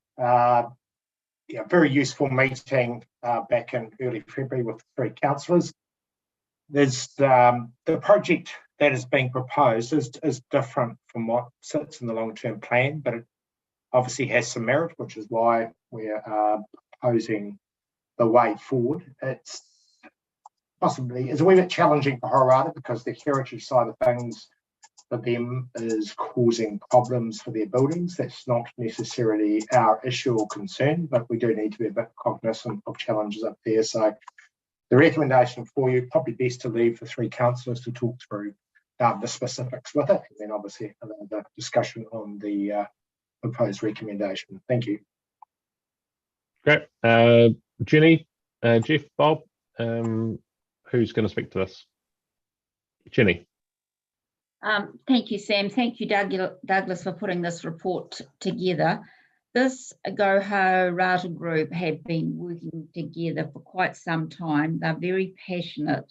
Yeah, very useful meeting back in early February with the three councillors. There's the project that is being proposed is different from what sits in the long-term plan, but it obviously has some merit, which is why we're proposing the way forward. It's a wee bit challenging for Hororata because the heritage side of things for them is causing problems for their buildings. That's not necessarily our issue or concern, but we do need to be a bit cognizant of challenges up there. So the recommendation for you, probably best to leave the three councillors to talk through the specifics with it, and then obviously the discussion on the proposed recommendation. Thank you. Great. Jenny, Jeff, Bob, who's going to speak to us? Jenny. Thank you, Sam. Thank you, Douglas, for putting this report together. This GoHo Rata group have been working together for quite some time. They're very passionate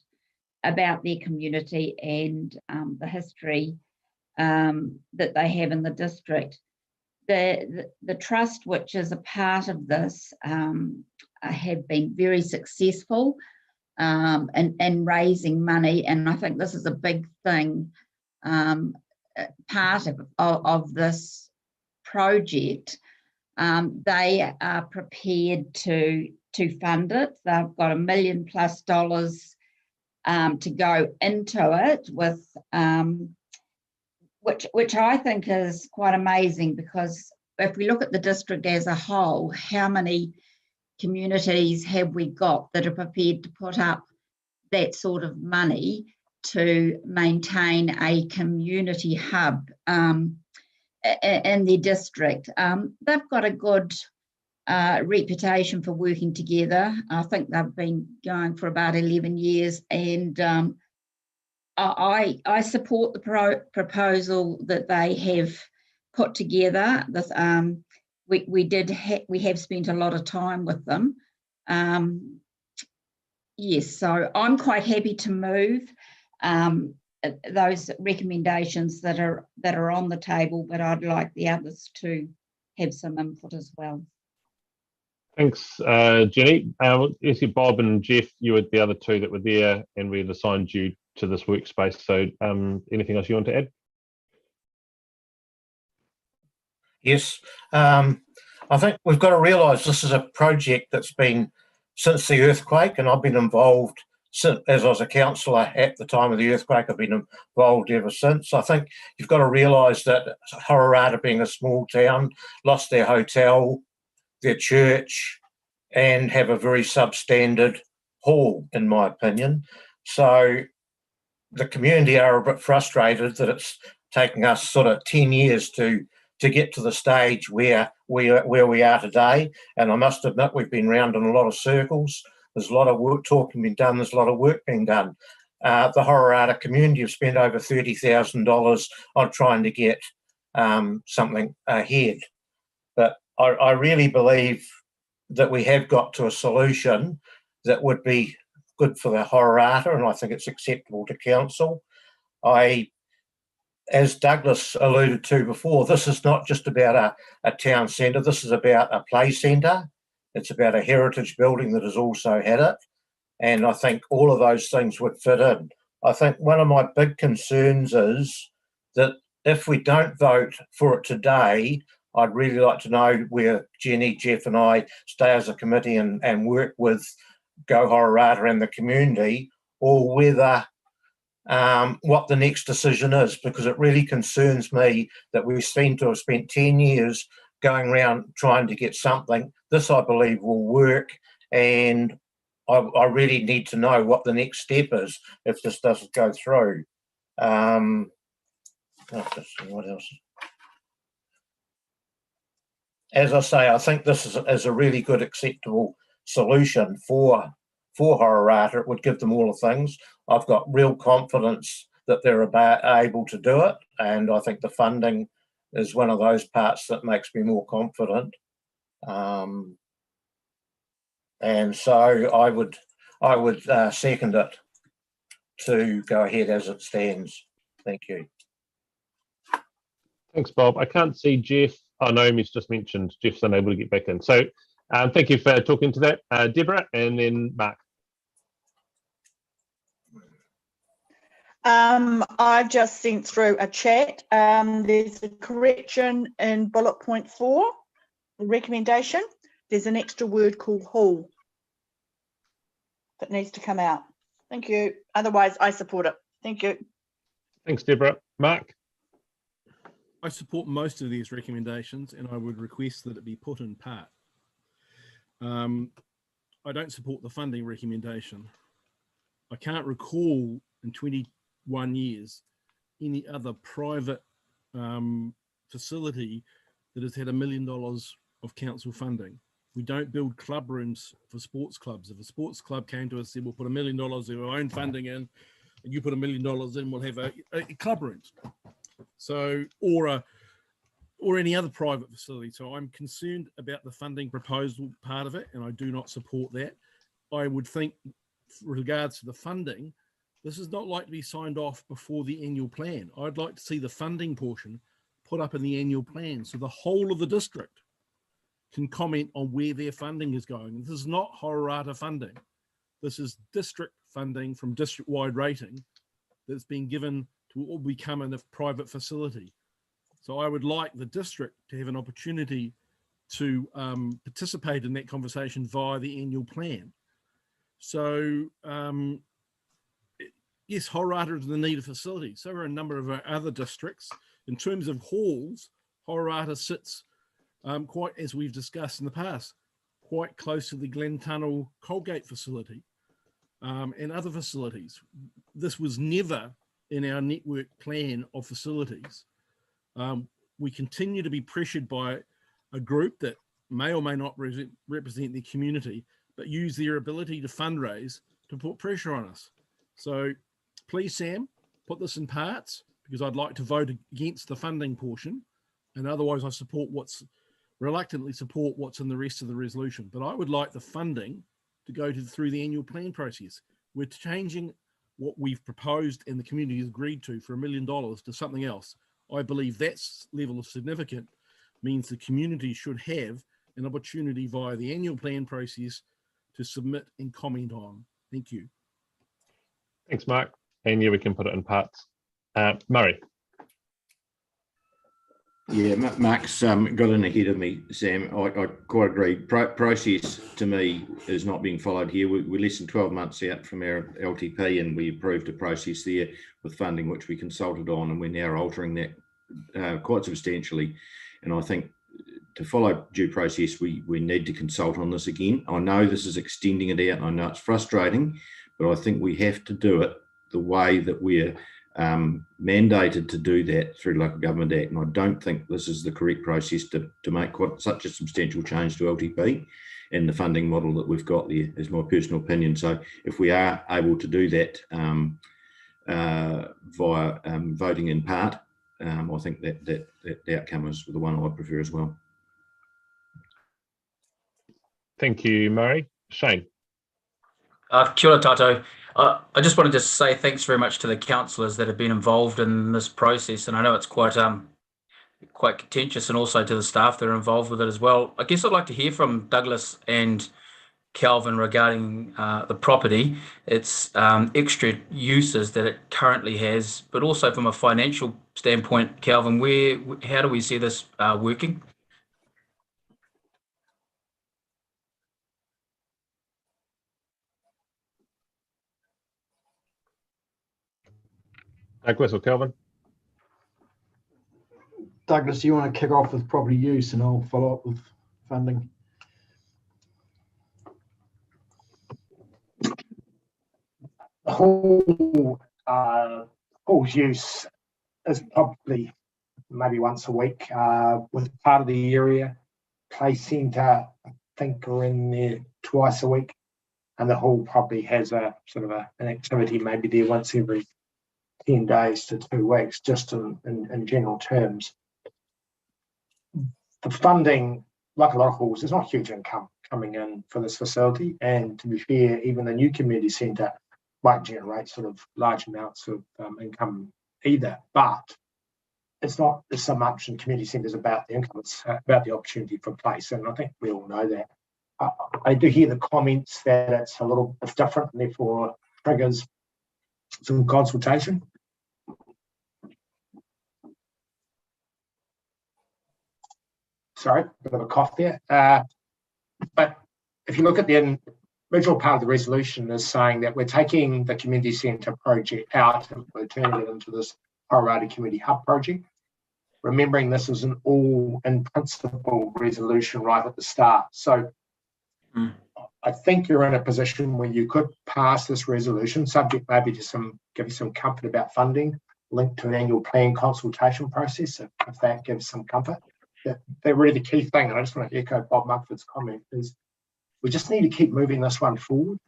about their community and the history that they have in the district. The trust, which is a part of this, have been very successful. and raising money. And I think this is a big thing, part of this project. They are prepared to fund it. They've got $1 million+ to go into it, with which I think is quite amazing, because if we look at the district as a whole, how many communities have we got that are prepared to put up that sort of money to maintain a community hub in their district? They've got a good reputation for working together. I think they've been going for about 11 years, and I support the proposal that they have put together. This, we have spent a lot of time with them. Yes, so I'm quite happy to move those recommendations that are on the table, but I'd like the others to have some input as well. Thanks, Jenny. Yes, Bob and Jeff, you were the other two that were there, and we had assigned you to this workspace. So anything else you want to add? Yes, I think we've got to realise this is a project that's been since the earthquake, and I've been involved since, as I was a councillor at the time of the earthquake. I've been involved ever since. I think you've got to realise that Hororata, being a small town, lost their hotel, their church, and have a very substandard hall, in my opinion. So the community are a bit frustrated that it's taking us sort of 10 years to get to the stage where we are today. And I must admit, we've been round in a lot of circles. There's a lot of work talking being done. There's a lot of work being done. The Hororata community have spent over $30,000 on trying to get something ahead. But I really believe that we have got to a solution that would be good for the Hororata, and I think it's acceptable to council. As Douglas alluded to before, this is not just about a town centre. This is about a play centre. It's about a heritage building that has also had it. And I think all of those things would fit in. I think one of my big concerns is that if we don't vote for it today, I'd really like to know where Jenny, Jeff and I stay as a committee and work with Go Hororata and the community, or whether what the next decision is, because it really concerns me that we seem to have spent 10 years going around trying to get something. This, I believe, will work, and I really need to know what the next step is if this doesn't go through. What else? As I say, I think this is a really good, acceptable solution for Hororata. It would give them all the things. I've got real confidence that they're able to do it, and I think the funding is one of those parts that makes me more confident. And so I would second it to go ahead as it stands. Thank you. Thanks, Bob. I can't see Jeff. Oh, Naomi's just mentioned Jeff's unable to get back in. So thank you for talking to that, Deborah, and then Mark. I've just sent through a chat. There's a correction in bullet point 4, the recommendation. There's an extra word called hall that needs to come out. Thank you. Otherwise, I support it. Thank you. Thanks, Deborah. Mark? I support most of these recommendations, and I would request that it be put in part. I don't support the funding recommendation. I can't recall in 21 years any other private facility that has had $1 million of council funding. We don't build club rooms for sports clubs. If a sports club came to us and said, we'll put $1 million of our own funding in, and you put $1 million in, we'll have a club rooms. So, or any other private facility. So I'm concerned about the funding proposal part of it, and I do not support that. I would think, with regards to the funding, this is not likely to be signed off before the annual plan. I'd like to see the funding portion put up in the annual plan so the whole of the district can comment on where their funding is going. This is not Hororata funding. This is district funding from district-wide rating that's been given to what will become a private facility. So I would like the district to have an opportunity to participate in that conversation via the annual plan. So yes, Horata is in the need of facilities. So are a number of our other districts. In terms of halls, Horata sits quite, as we've discussed in the past, quite close to the Glen Tunnell Colgate facility and other facilities. This was never in our network plan of facilities. We continue to be pressured by a group that may or may not represent the community, but use their ability to fundraise to put pressure on us. So please, Sam, put this in parts, because I'd like to vote against the funding portion, and otherwise I reluctantly support what's in the rest of the resolution. But I would like the funding to go through the annual plan process. We're changing what we've proposed and the community has agreed to for $1 million to something else. I believe that level of significance means the community should have an opportunity via the annual plan process to submit and comment on. Thank you. Thanks, Mark. And yeah, we can put it in parts. Murray. Yeah, Mark's got in ahead of me, Sam. I quite agree. Process to me is not being followed here. We're less than 12 months out from our LTP, and we approved a process there with funding which we consulted on, and we're now altering that quite substantially. And I think to follow due process, we need to consult on this again. I know this is extending it out, and I know it's frustrating, but I think we have to do it the way that we're mandated to do that through Local Government Act. And I don't think this is the correct process to make such a substantial change to LTP and the funding model that we've got there, is my personal opinion. So if we are able to do that via voting in part, I think that the outcome is the one I prefer as well. Thank you, Murray. Shane. Kia ora tātou. I just wanted to say thanks very much to the councillors that have been involved in this process, and I know it's quite contentious, and also to the staff that are involved with it as well. I guess I'd like to hear from Douglas and Calvin regarding the property, its extra uses that it currently has, but also from a financial standpoint, Calvin, how do we see this working? Douglas or Calvin? Douglas, do you want to kick off with property use, and I'll follow up with funding? Hall's use is probably maybe once a week with part of the area. Play centre, I think, are in there twice a week, and the hall probably has a sort of an activity maybe there once every 10 days to 2 weeks, just in general terms. The funding, like a lot of halls, there's not huge income coming in for this facility, and to be fair, even the new community centre won't generate sort of large amounts of income either. But it's not so much in community centres about the income, it's about the opportunity for place, and I think we all know that. I do hear the comments that it's a little bit different, and therefore triggers some consultation. Sorry, a bit of a cough there. But if you look at the original part of the resolution, is saying that we're taking the community centre project out and we're turning it into this Horata Community Hub project. Remembering this is an all in principle resolution right at the start. So I think you're in a position where you could pass this resolution, subject maybe to give you some comfort about funding, linked to an annual plan consultation process, if that gives some comfort. They're really the key thing, and I just want to echo Bob Mugford's comment, is we just need to keep moving this one forward.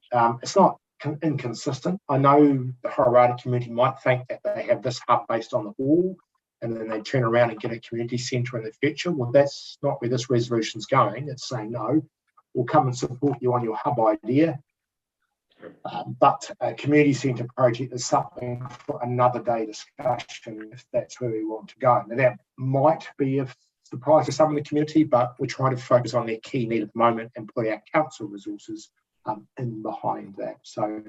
It's not inconsistent. I know the Horata community might think that they have this hub based on the hall, and then they turn around and get a community centre in the future. Well, that's not where this resolution's going. It's saying, no, we'll come and support you on your hub idea, but a community centre project is something for another day discussion if that's where we want to go. Now, that might be a surprise to some of the community, but we're trying to focus on their key need at the moment and put our council resources in behind that. So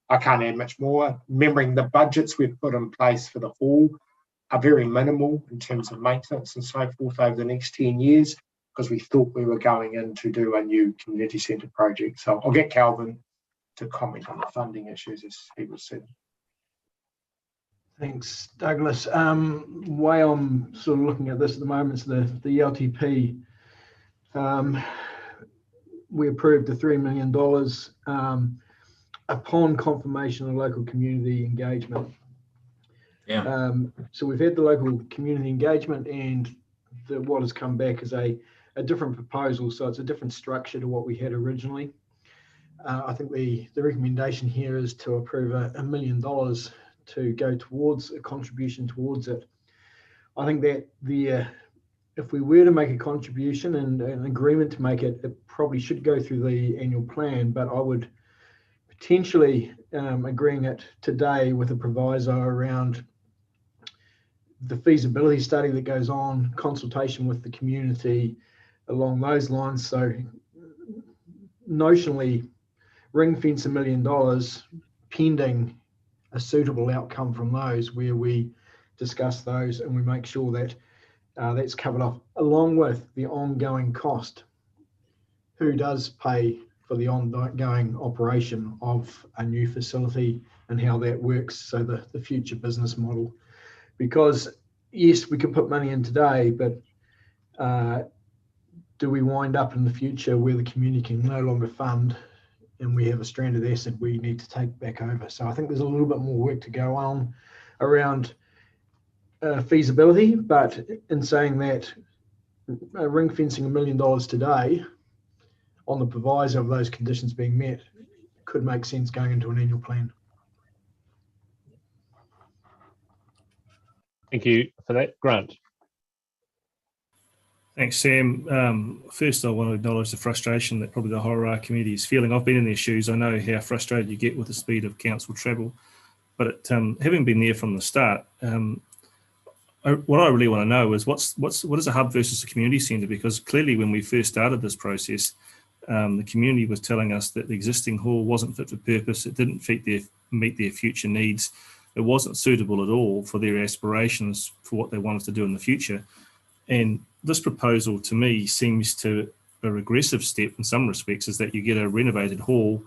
I can't add much more. Remembering the budgets we've put in place for the hall are very minimal in terms of maintenance and so forth over the next 10 years, because we thought we were going in to do a new community centre project. So I'll get Calvin to comment on the funding issues as he was saying. Thanks, Douglas. Way I'm sort of looking at this at the moment is the LTP. We approved the $3 million upon confirmation of local community engagement. Yeah. So we've had the local community engagement, and what has come back is a different proposal. So it's a different structure to what we had originally. I think the recommendation here is to approve $1 million to go towards a contribution towards it. I think that if we were to make a contribution and an agreement to make it, it probably should go through the annual plan, but I would potentially agreeing it today with a proviso around the feasibility study that goes on, consultation with the community along those lines. So notionally ring fence $1 million pending a suitable outcome from those, where we discuss those and we make sure that that's covered off, along with the ongoing cost. Who does pay for the ongoing operation of a new facility and how that works, so the future business model. Because yes, we can put money in today, but do we wind up in the future where the community can no longer fund and we have a stranded asset we need to take back over? So I think there's a little bit more work to go on around feasibility, but in saying that, ring fencing $1 million today on the proviso of those conditions being met could make sense going into an annual plan. Thank you for that. Grant. Thanks, Sam. First, I want to acknowledge the frustration that probably the Horror community is feeling. I've been in their shoes. I know how frustrated you get with the speed of council travel. But having been there from the start, what I really want to know is what is a hub versus a community centre? Because clearly when we first started this process, the community was telling us that the existing hall wasn't fit for purpose. It didn't meet their future needs. It wasn't suitable at all for their aspirations for what they wanted to do in the future. And this proposal to me seems to a regressive step in some respects, is that you get a renovated hall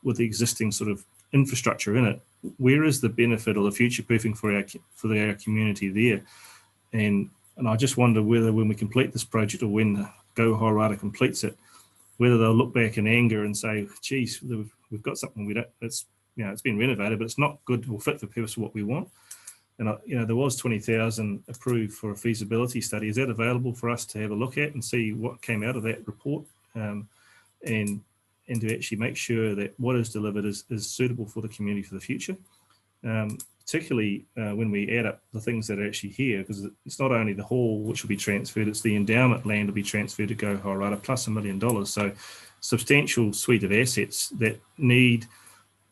with the existing sort of infrastructure in it. Where is the benefit or the future proofing for our community there? And I just wonder whether when we complete this project, or when Go Horror completes it, whether they'll look back in anger and say, geez, we've got something we don't, it's been renovated, but it's not good or fit for purpose for what we want. And there was 20,000 approved for a feasibility study. Is that available for us to have a look at and see what came out of that report, and to actually make sure that what is delivered is suitable for the community for the future, particularly when we add up the things that are actually here, because it's not only the hall which will be transferred, it's the endowment land will be transferred to Go Horror plus $1 million. So substantial suite of assets that need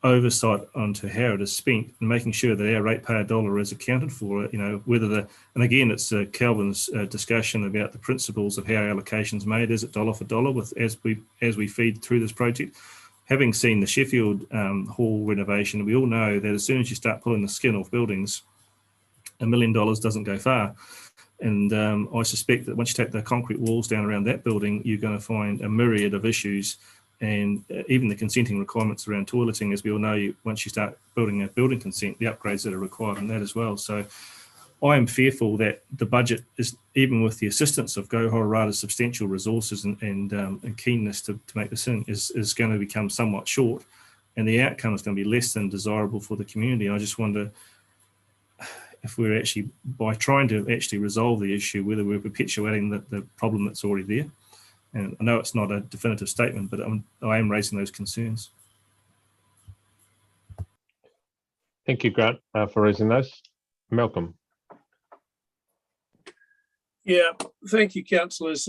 oversight onto how it is spent, and making sure that our ratepayer dollar is accounted for, whether and again, it's Calvin's discussion about the principles of how allocations made. Is it dollar for dollar as we feed through this project? Having seen the Sheffield hall renovation, we all know that as soon as you start pulling the skin off buildings, $1 million doesn't go far. And I suspect that once you take the concrete walls down around that building, you're going to find a myriad of issues. And even the consenting requirements around toileting, as we all know, once you start building a building consent, the upgrades that are required on that as well. So I am fearful that the budget is, even with the assistance of Go Horror's substantial resources and keenness to make this in, is going to become somewhat short, and the outcome is going to be less than desirable for the community. I just wonder if we're actually, by trying to actually resolve the issue, whether we're perpetuating the problem that's already there. And I know it's not a definitive statement, but I am raising those concerns. Thank you, Grant, for raising those. Malcolm. Yeah, thank you, councillors.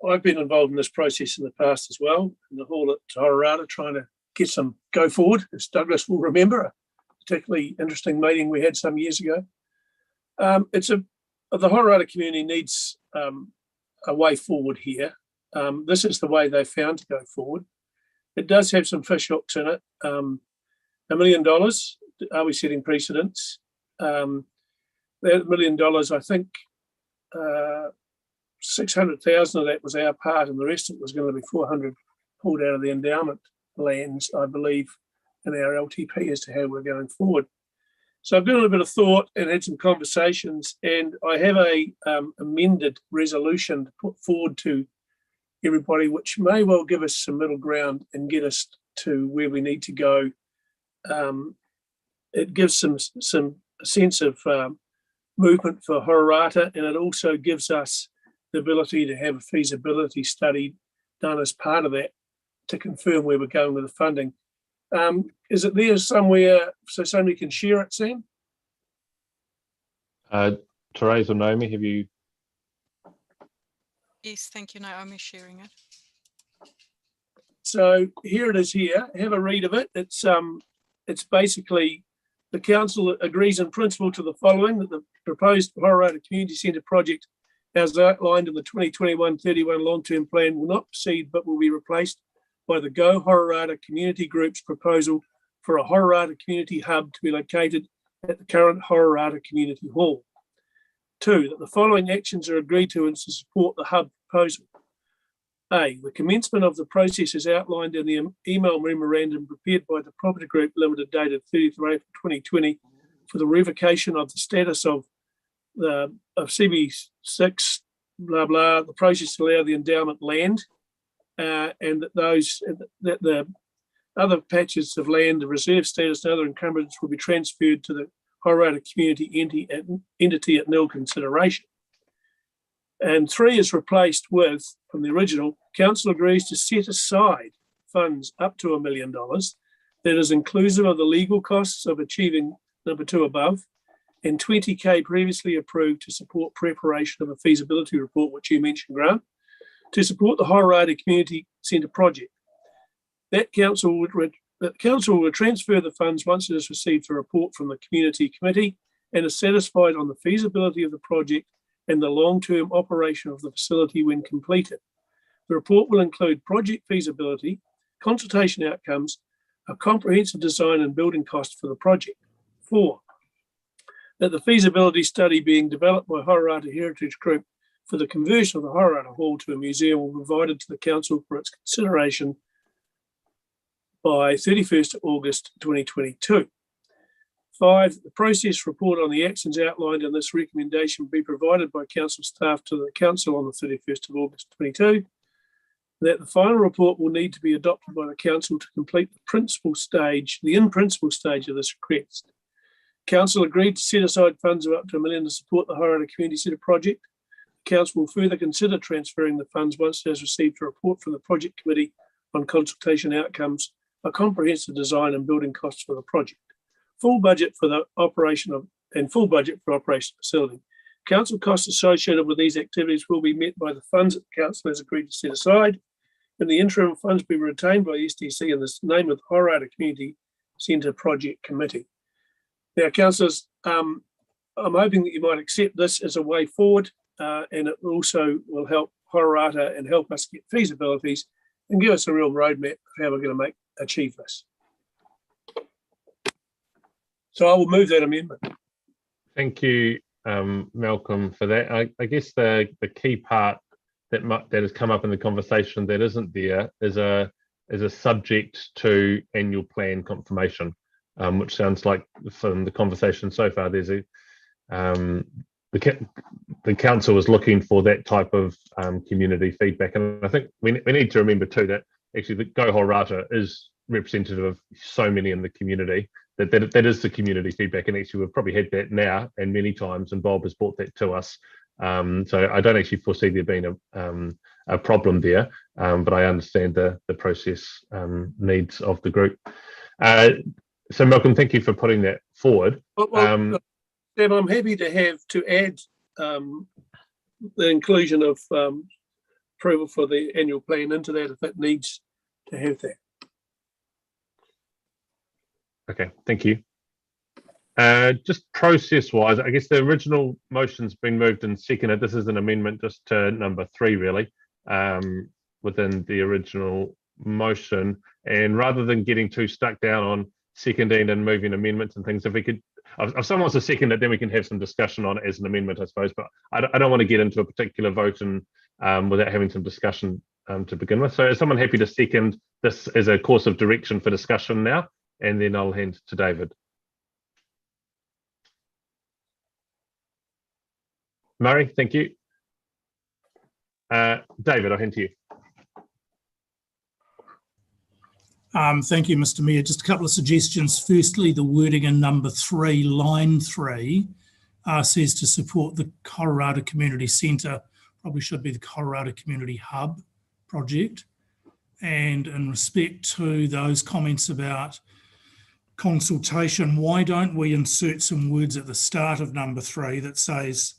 I've been involved in this process in the past as well, in the hall at Hororata, trying to get some go forward, as Douglas will remember, a particularly interesting meeting we had some years ago. The Hororata community needs a way forward here. This is the way they found to go forward. It does have some fish hooks in it. $1 million, are we setting precedents? That $1 million, I think 600,000 of that was our part, and the rest of it was going to be 400 pulled out of the endowment lands, I believe, in our LTP as to how we're going forward. So I've given a bit of thought and had some conversations, and I have a amended resolution to put forward to everybody, which may well give us some middle ground and get us to where we need to go. It gives some sense of movement for Hororata, and it also gives us the ability to have a feasibility study done as part of that to confirm where we're going with the funding. Is it there somewhere so somebody can share it, Sam? Therese or Naomi, have you? Yes, thank you, Naomi, sharing it. So here it is here. Have a read of it. It's basically the council agrees in principle to the following: that the proposed Hororata Community Centre project as outlined in the 2021-31 long-term plan will not proceed but will be replaced by the Go Hororata Community Group's proposal for a Hororata Community Hub to be located at the current Hororata Community Hall. 2, that the following actions are agreed to and to support the hub proposal. A, the commencement of the process is outlined in the email memorandum prepared by the Property Group Limited dated 30th of April 2020 for the revocation of the status of CB6, blah, blah, the process to allow the endowment land, and that the other patches of land, the reserve status and other encumbrances will be transferred to the Hororata community entity at nil consideration. And 3 is replaced with, from the original, council agrees to set aside funds up to $1 million that is inclusive of the legal costs of achieving number 2 above, and 20K previously approved to support preparation of a feasibility report, which you mentioned, Grant, to support the Hororata Community Centre project. That council would transfer the funds once it has received a report from the community committee and is satisfied on the feasibility of the project and the long-term operation of the facility when completed. The report will include project feasibility, consultation outcomes, a comprehensive design and building cost for the project. 4, that the feasibility study being developed by Hororata Heritage Group for the conversion of the Hororata Hall to a museum will be provided to the council for its consideration by 31st August 2022. 5, the process report on the actions outlined in this recommendation be provided by council staff to the council on the 31st of August 22. That the final report will need to be adopted by the council to complete the in-principle stage of this request. Council agreed to set aside funds of up to $1 million to support the Hororata Community Centre project. The council will further consider transferring the funds once it has received a report from the project committee on consultation outcomes, a comprehensive design and building costs for the project. Full budget for the operation of facility. Council costs associated with these activities will be met by the funds that the council has agreed to set aside. In the interim, funds be retained by the STC in the name of the Hororata Community Centre Project Committee. Now, councillors, I'm hoping that you might accept this as a way forward, and it also will help Hororata and help us get feasibilities and give us a real roadmap of how we're going to achieve this. So I will move that amendment. Thank you, Malcolm, for that. I guess the key part that has come up in the conversation that isn't there is a subject to annual plan confirmation, which sounds like from the conversation so far, there's the council is looking for that type of community feedback, and I think we need to remember too that actually the Go Hororata is representative of so many in the community that is the community feedback, and actually we've probably had that now and many times, and Bob has brought that to us. So I don't actually foresee there being a problem there, but I understand the process needs of the group. So Malcolm, thank you for putting that forward. Sam, I'm happy to add the inclusion of approval for the annual plan into that if it needs to have that. Okay, thank you. Just process-wise, I guess the original motion's been moved and seconded. This is an amendment just to number 3, really, within the original motion, and rather than getting too stuck down on seconding and moving amendments and things, if we could, if someone wants to second it, then we can have some discussion on it as an amendment, I suppose. But I don't want to get into a particular vote and without having some discussion to begin with. So is someone happy to second this as a course of direction for discussion now? And then I'll hand to David. Murray, thank you. David, I'll hand to you. Thank you, Mr. Mayor. Just a couple of suggestions. Firstly, the wording in number 3, line 3, says to support the Colorado Community Centre, probably should be the Colorado Community Hub project. And in respect to those comments about consultation, why don't we insert some words at the start of number 3 that says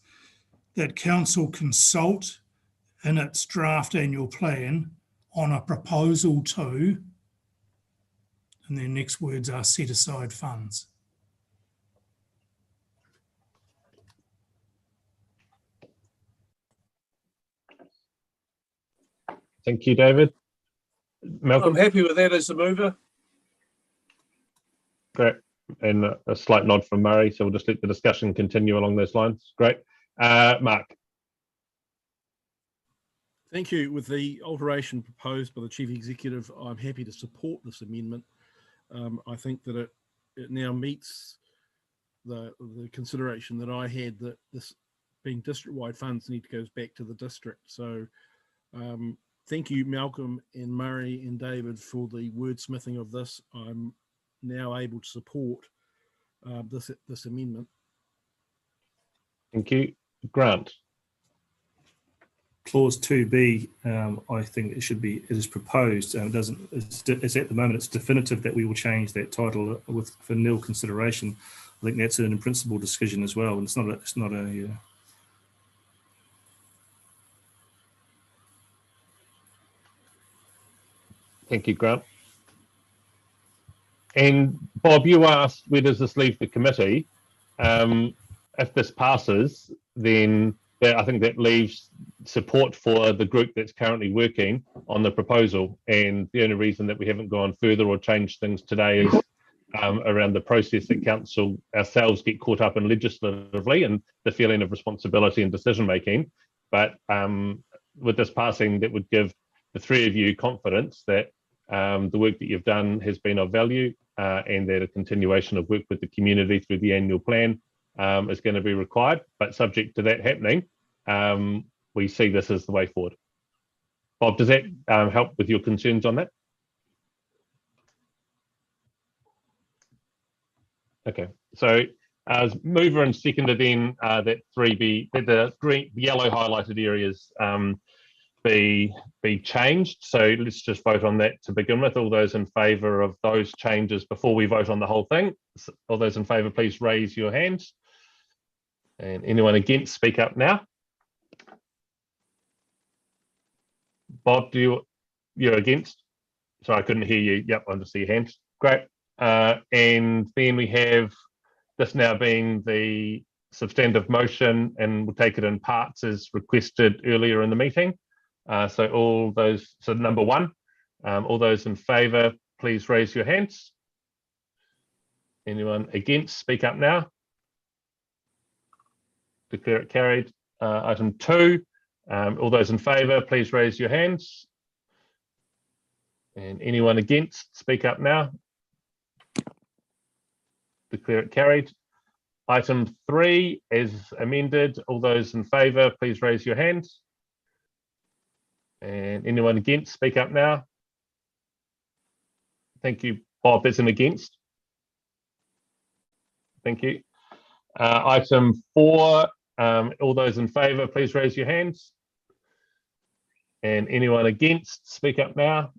that council consult in its draft annual plan on a proposal to, and their next words are set aside funds. Thank you, David. Malcolm? I'm happy with that as the mover. Great. And a slight nod from Murray, so we'll just let the discussion continue along those lines. Great. Mark? Thank you. With the alteration proposed by the Chief Executive, I'm happy to support this amendment. I think that it now meets the consideration that I had that this being district-wide funds need to go back to the district. So thank you, Malcolm and Murray and David, for the wordsmithing of this. I'm now able to support this amendment. Thank you. Grant? Clause 2B, I think it is proposed. It doesn't. It's at the moment. It's definitive that we will change that title for nil consideration. I think that's an in principle decision as well, and it's not a. Thank you, Grant. And Bob, you asked where does this leave the committee? If this passes, then I think that leaves support for the group that's currently working on the proposal. And the only reason that we haven't gone further or changed things today is around the process that council ourselves get caught up in legislatively and the feeling of responsibility and decision making. But with this passing, that would give the three of you confidence that the work that you've done has been of value and that a continuation of work with the community through the annual plan is going to be required. But subject to that happening, we see this as the way forward. Bob, does that help with your concerns on that? Okay, so as mover and seconder, then that 3B, the green, yellow highlighted areas be changed. So let's just vote on that to begin with. All those in favour of those changes before we vote on the whole thing. All those in favour, please raise your hands. And anyone against, speak up now. Bob, you're against? Sorry, I couldn't hear you. Yep, I just see your hands. Great. And then we have this now being the substantive motion, and we'll take it in parts as requested earlier in the meeting. So number 1, all those in favour, please raise your hands. Anyone against, speak up now. Declare it carried. Item 2, all those in favour, please raise your hands. And anyone against, speak up now. Declare it carried. Item 3 is amended. All those in favour, please raise your hands. And anyone against, speak up now. Thank you, Bob. There's an against. Thank you. Item 4, all those in favour, please raise your hands. And anyone against, speak up now.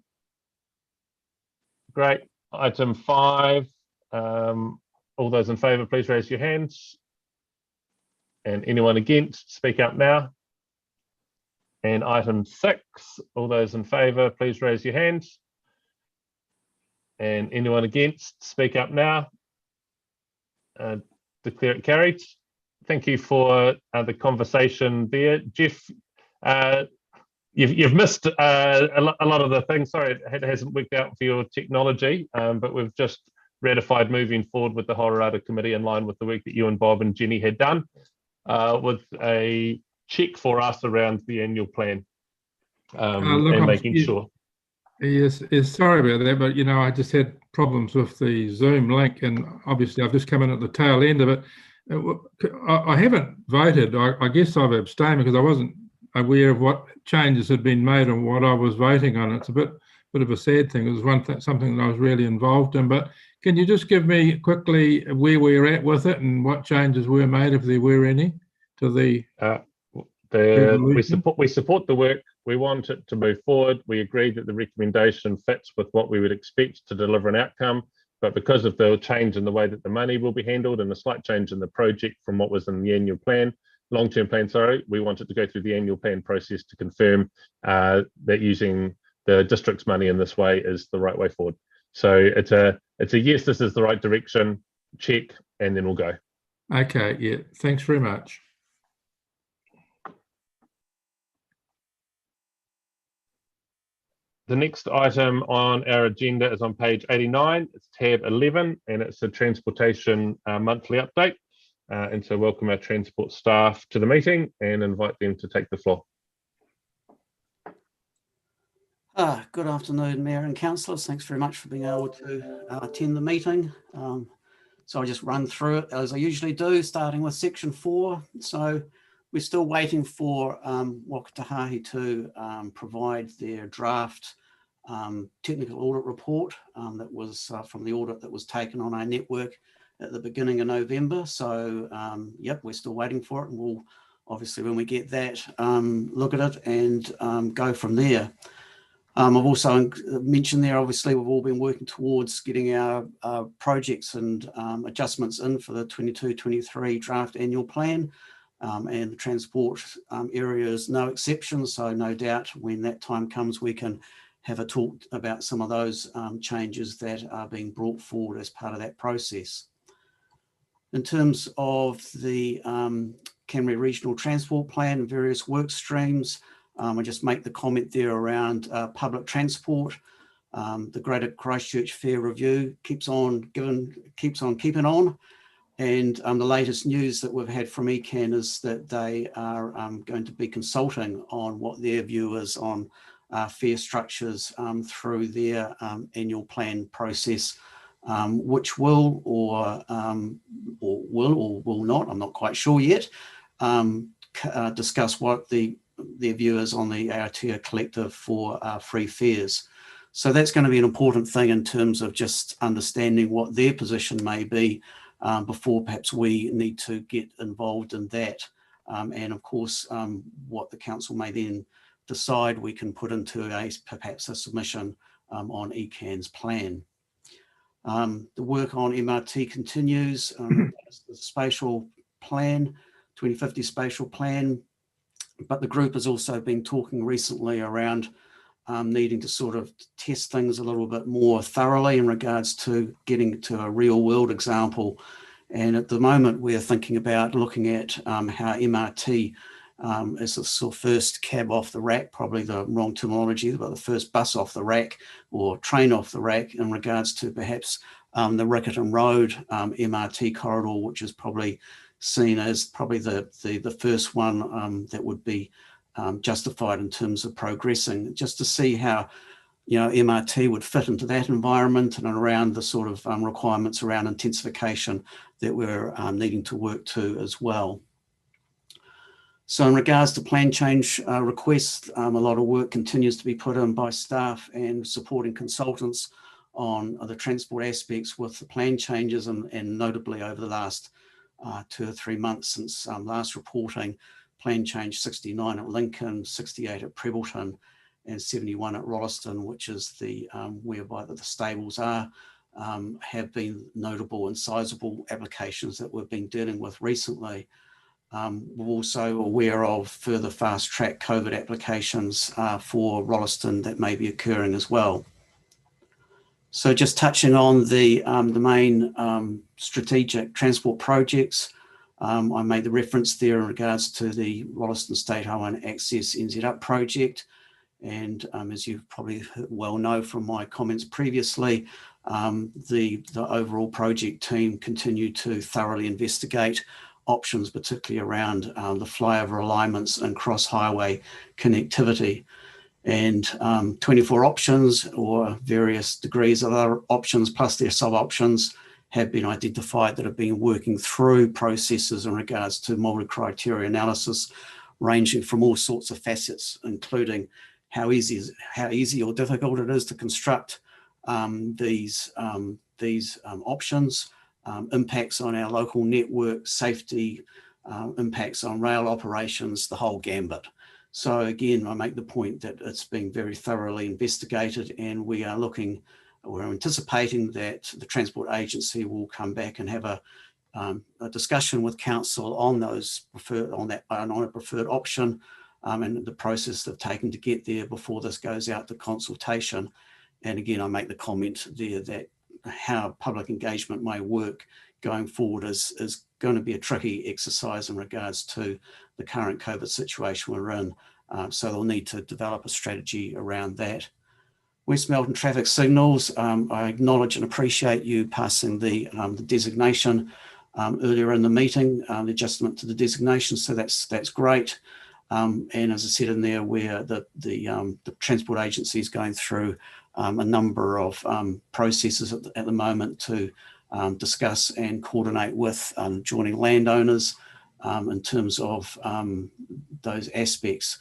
Great. Item 5, all those in favour, please raise your hands. And anyone against, speak up now. And item 6, all those in favour, please raise your hands. And anyone against, speak up now. Declare it carried. Thank you for the conversation there. Jeff, You've missed a lot of the things. Sorry, it hasn't worked out for your technology, but we've just ratified moving forward with the Hororata Committee in line with the work that you and Bob and Jenny had done, with a check for us around the annual plan and making sure. Yes, sorry about that, but I just had problems with the Zoom link, and obviously I've just come in at the tail end of it. I haven't voted. I guess I've abstained because I wasn't aware of what changes had been made and what I was voting on. It's a bit of a sad thing. It was something that I was really involved in. But can you just give me quickly where we're at with it and what changes were made, if there were any, to the we support the work. We want it to move forward. We agree that the recommendation fits with what we would expect to deliver an outcome. But because of the change in the way that the money will be handled and the slight change in the project from what was in the annual plan, long-term plan, sorry, we wanted to go through the annual plan process to confirm that using the district's money in this way is the right way forward. So it's a yes, this is the right direction, check, and then we'll go. Okay, yeah, thanks very much. The next item on our agenda is on page 89. It's tab 11, and it's a transportation monthly update. And so welcome our transport staff to the meeting and invite them to take the floor. Good afternoon, Mayor and Councillors. Thanks very much for being able to attend the meeting. So I'll just run through it as I usually do, starting with section 4. So we're still waiting for Wakatahahi to provide their draft technical audit report that was from the audit that was taken on our network at the beginning of November. So yep, we're still waiting for it, and we'll obviously, when we get that, look at it and go from there. I've also mentioned there, obviously, we've all been working towards getting our projects and adjustments in for the 22-23 draft annual plan, and the transport area is no exception. So no doubt when that time comes, we can have a talk about some of those changes that are being brought forward as part of that process. In terms of the Camry Regional Transport Plan and various work streams, I just make the comment there around public transport. The Greater Christchurch Fair Review keeps on keeping on. And the latest news that we've had from ECAN is that they are going to be consulting on what their view is on fare structures through their annual plan process, which will or will not, I'm not quite sure yet, discuss what their view is on the Aotea Collective for free fares. So that's going to be an important thing in terms of just understanding what their position may be before perhaps we need to get involved in that. And of course, what the council may then decide we can put into perhaps a submission on ECAN's plan. The work on MRT continues. The spatial plan, 2050 spatial plan, but the group has also been talking recently around needing to sort of test things a little bit more thoroughly in regards to getting to a real world example. And at the moment, we're thinking about looking at how MRT is the sort of first cab off the rack, probably the wrong terminology, but the first bus off the rack or train off the rack in regards to perhaps the Riccarton Road MRT corridor, which is probably seen as probably the first one that would be justified in terms of progressing, just to see how MRT would fit into that environment and around the sort of requirements around intensification that we're needing to work to as well. So in regards to plan change requests, a lot of work continues to be put in by staff and supporting consultants on the transport aspects with the plan changes, and notably over the last 2 or 3 months since last reporting, plan change 69 at Lincoln, 68 at Prebbleton, and 71 at Rolleston, which is the whereby the stables are, have been notable and sizable applications that we've been dealing with recently. We're also aware of further fast track COVID applications for Rolleston that may be occurring as well. So just touching on the main strategic transport projects, I made the reference there in regards to the Rolleston State Highway and Access NZ Up project. And as you probably well know from my comments previously, the overall project team continue to thoroughly investigate options, particularly around the flyover alignments and cross-highway connectivity. And 24 options or various degrees of other options plus their sub-options have been identified that have been working through processes in regards to multi-criteria analysis, ranging from all sorts of facets, including how easy or difficult it is to construct these options, impacts on our local network, safety, impacts on rail operations, the whole gambit. So again, I make the point that it's being very thoroughly investigated, and we're anticipating that the Transport Agency will come back and have a discussion with council on those on a preferred option, and the process they've taken to get there before this goes out to consultation. And again, I make the comment there that how public engagement may work going forward is going to be a tricky exercise in regards to the current COVID situation we're in. So they'll need to develop a strategy around that. West Melton traffic signals, I acknowledge and appreciate you passing the designation earlier in the meeting, the adjustment to the designation, so that's great. And as I said in there, where the Transport Agency is going through a number of processes at the moment to discuss and coordinate with joining landowners in terms of those aspects.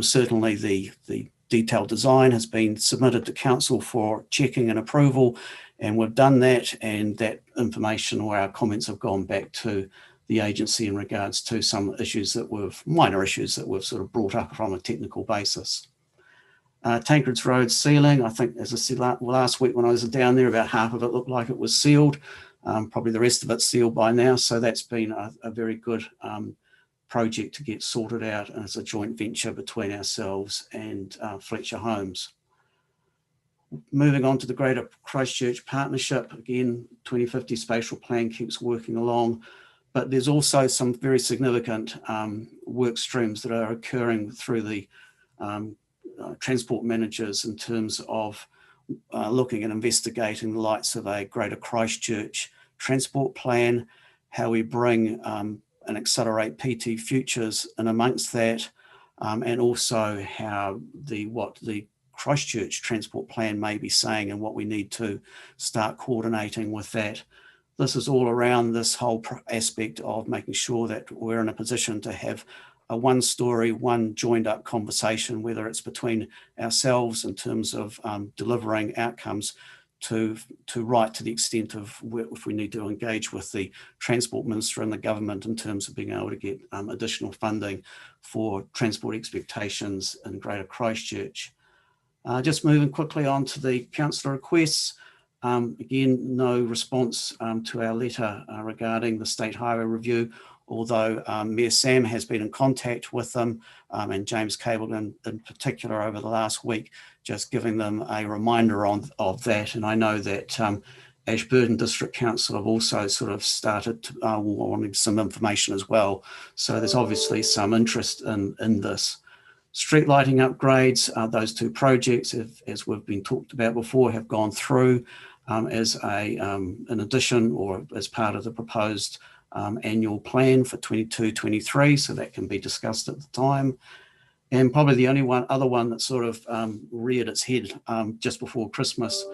Certainly the detailed design has been submitted to council for checking and approval, and we've done that, and that information or our comments have gone back to the agency in regards to some issues minor issues that we've sort of brought up from a technical basis. Tankridge Road sealing, I think, as I said last week when I was down there, about half of it looked like it was sealed. Probably the rest of it's sealed by now. So that's been a very good project to get sorted out, and it's a joint venture between ourselves and Fletcher Homes. Moving on to the Greater Christchurch Partnership, again, 2050 spatial plan keeps working along, but there's also some very significant work streams that are occurring through the transport managers in terms of looking and investigating the likes of a Greater Christchurch transport plan, how we bring and accelerate PT futures and amongst that, and also how what the Christchurch transport plan may be saying and what we need to start coordinating with that. This is all around this whole aspect of making sure that we're in a position to have a one story, one joined up conversation, whether it's between ourselves in terms of delivering outcomes to right to the extent of if we need to engage with the Transport Minister and the government in terms of being able to get additional funding for transport expectations in Greater Christchurch. Just moving quickly on to the councillor requests. Again, no response to our letter regarding the State Highway Review, although Mayor Sam has been in contact with them and James Cable in particular over the last week, just giving them a reminder of that. And I know that Ashburton District Council have also sort of started wanting some information as well. So there's obviously some interest in this. Street lighting upgrades, those two projects, as we've been talked about before, have gone through as an addition or as part of the proposed annual plan for 22-23, so that can be discussed at the time. And probably the only other one that sort of reared its head just before Christmas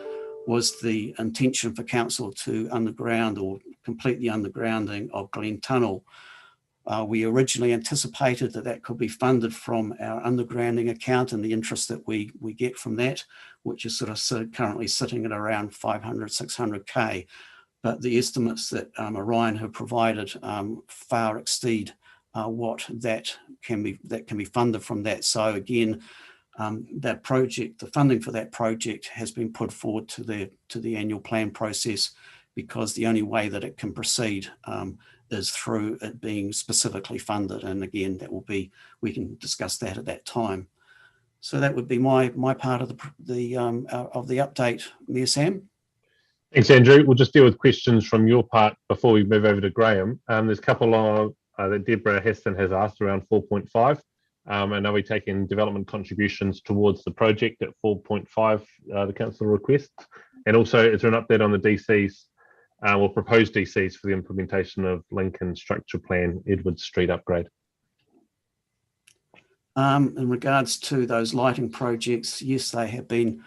was the intention for council to underground or complete the undergrounding of Glen Tunnell. We originally anticipated that could be funded from our undergrounding account and the interest that we get from that, which is sort of currently sitting at around 500, 600K. But the estimates that Orion have provided far exceed what that can be funded from that. So again, that project, the funding for that project has been put forward to the annual plan process, because the only way that it can proceed is through it being specifically funded. And again, that will be, we can discuss that at that time. So that would be my part of the update, Mayor Sam. Thanks, Andrew. We'll just deal with questions from your part before we move over to Graham. There's a couple of that Deborah Heston has asked around 4.5. And are we taking development contributions towards the project at 4.5, the council request? And also, is there an update on the DCs or proposed DCs for the implementation of Lincoln Structure Plan Edward Street upgrade? In regards to those lighting projects, yes, they have been,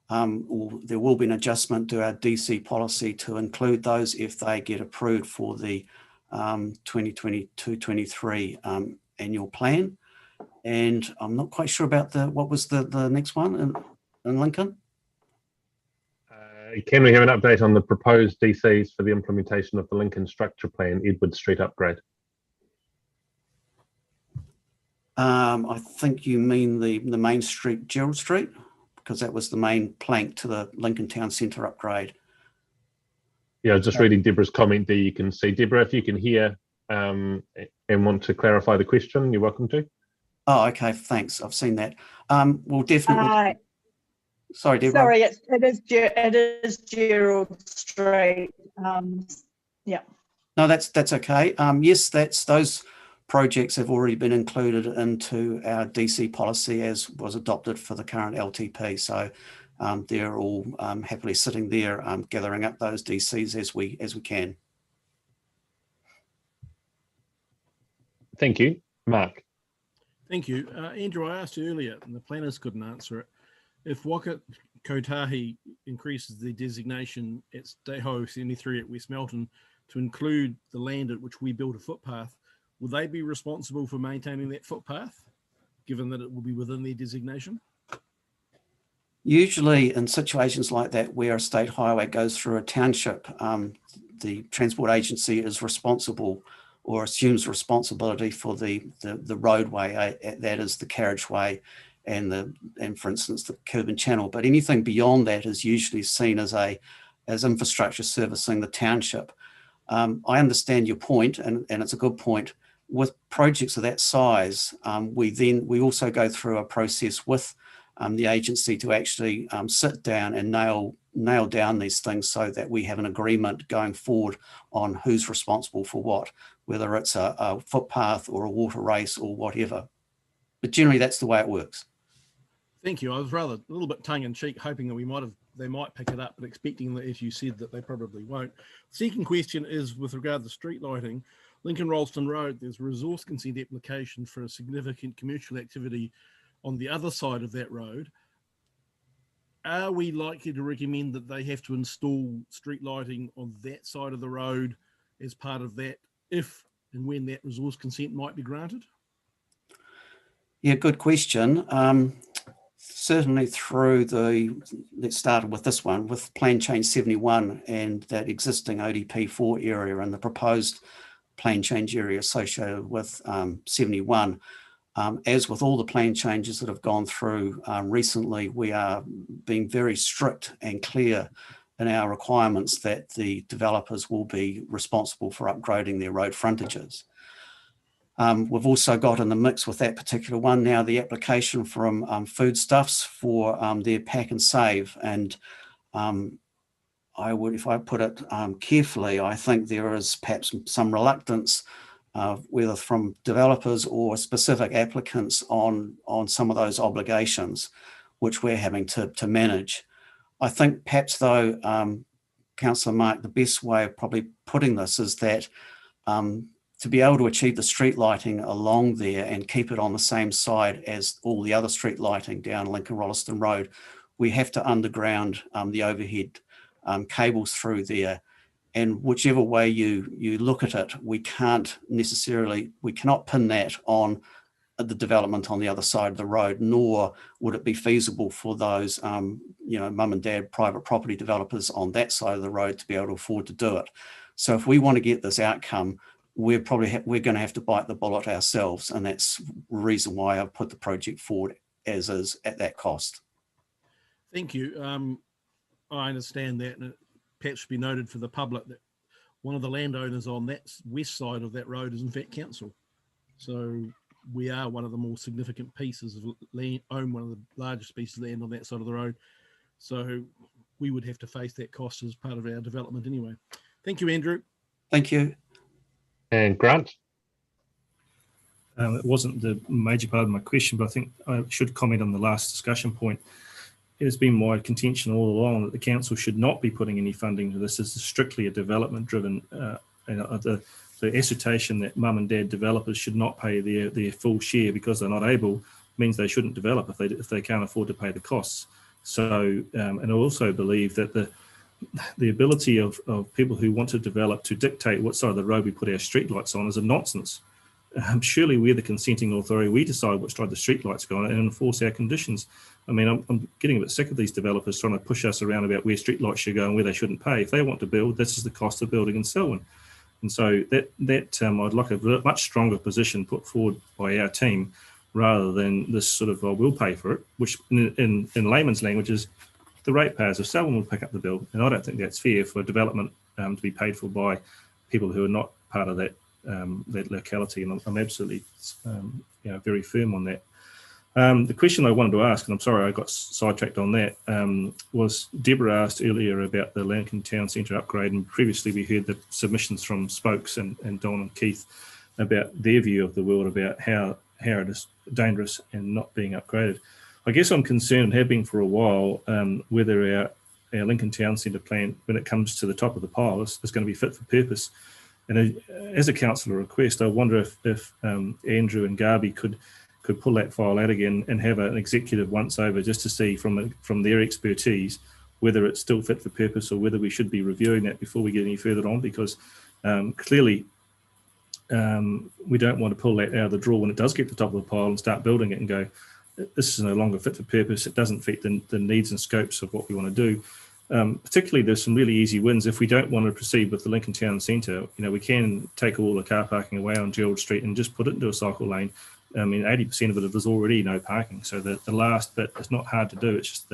or there will be an adjustment to our DC policy to include those if they get approved for the 2022-23 annual plan. And I'm not quite sure about what was the next one in Lincoln? Can we have an update on the proposed DCs for the implementation of the Lincoln Structure Plan Edward Street upgrade? I think you mean the main street, Gerald Street, because that was the main plank to the Lincoln Town Centre upgrade. Yeah, just reading Deborah's comment there, you can see. Deborah, if you can hear and want to clarify the question, you're welcome to. Oh, okay, thanks. I've seen that. We'll definitely. Sorry, Deborah. Sorry, it is Gerald Street. Yeah. No, that's okay. Yes, those projects have already been included into our DC policy as was adopted for the current LTP. So they're all happily sitting there, gathering up those DCs as we can. Thank you, Mark. Thank you. Andrew, I asked you earlier, and the planners couldn't answer it. If Waka Kotahi increases the designation at Staho 73 at West Melton to include the land at which we build a footpath, will they be responsible for maintaining that footpath, given that it will be within their designation? Usually in situations like that where a state highway goes through a township, the transport agency is responsible or assumes responsibility for the roadway, that is the carriageway and for instance the curb and channel. But anything beyond that is usually seen as infrastructure servicing the township. I understand your point, and it's a good point. With projects of that size, we also go through a process with the agency to actually sit down and nail down these things so that we have an agreement going forward on who's responsible for what, whether it's a footpath or a water race or whatever. But generally, that's the way it works. Thank you. I was rather a little bit tongue-in-cheek, hoping that they might pick it up, but expecting that, as you said, that they probably won't. Second question is with regard to street lighting. Lincoln Rollston Road, there's a resource consent application for a significant commercial activity on the other side of that road. Are we likely to recommend that they have to install street lighting on that side of the road as part of that, if and when that resource consent might be granted? Yeah, good question. Certainly through let's start with this one, with Plan Change 71 and that existing ODP4 area and the proposed plan change area associated with 71. As with all the plan changes that have gone through recently, we are being very strict and clear in our requirements that the developers will be responsible for upgrading their road frontages. We've also got in the mix with that particular one now the application from Foodstuffs for their pack and save. And if I put it carefully, I think there is perhaps some reluctance, whether from developers or specific applicants on some of those obligations, which we're having to manage. I think perhaps though, Councillor Mark, the best way of probably putting this is that to be able to achieve the street lighting along there and keep it on the same side as all the other street lighting down Lincoln Rollston Road, we have to underground the overhead cables through there. And whichever way you look at it, we cannot pin that on the development on the other side of the road, nor would it be feasible for those, mum and dad private property developers on that side of the road to be able to afford to do it. So if we want to get this outcome, we're going to have to bite the bullet ourselves, and that's the reason why I've put the project forward as is at that cost. Thank you. I understand that, and it perhaps should be noted for the public that one of the landowners on that west side of that road is in fact council. So we are one of the more significant pieces of land, own one of the largest pieces of land on that side of the road. So we would have to face that cost as part of our development anyway. Thank you, Andrew. Thank you. And Grant? It wasn't the major part of my question, but I think I should comment on the last discussion point. It has been my contention all along that the council should not be putting any funding to this. This is strictly a development-driven. The assertion that mum and dad developers should not pay their full share because they're not able means they shouldn't develop if they can't afford to pay the costs. So, and I also believe that the ability of people who want to develop to dictate what side of the road we put our streetlights on is a nonsense. Surely we're the consenting authority. We decide which side the streetlights go on and enforce our conditions. I mean, I'm getting a bit sick of these developers trying to push us around about where streetlights should go and where they shouldn't pay. If they want to build, this is the cost of building and so on. And so I'd like a much stronger position put forward by our team rather than this sort of, we'll pay for it, which in layman's language is the ratepayers of someone will pick up the bill. And I don't think that's fair for development to be paid for by people who are not part of that locality. And I'm absolutely very firm on that. The question I wanted to ask, and I'm sorry I got sidetracked on that, was Deborah asked earlier about the Lincoln Town Centre upgrade, and previously we heard the submissions from Spokes and Don and Keith about their view of the world, about how it is dangerous and not being upgraded. I guess I'm concerned, have been for a while, whether our Lincoln Town Centre plan, when it comes to the top of the pile, is going to be fit for purpose. And as a councillor request, I wonder if Andrew and Garby could pull that file out again and have an executive once over just to see from their expertise whether it's still fit for purpose or whether we should be reviewing that before we get any further on, because clearly we don't want to pull that out of the drawer when it does get to the top of the pile and start building it and go, this is no longer fit for purpose. It doesn't fit the needs and scopes of what we want to do. Particularly, there's some really easy wins. If we don't want to proceed with the Lincoln Town Centre, we can take all the car parking away on Gerald Street and just put it into a cycle lane. I mean, 80% of it is already no parking. So the last bit is not hard to do. It's just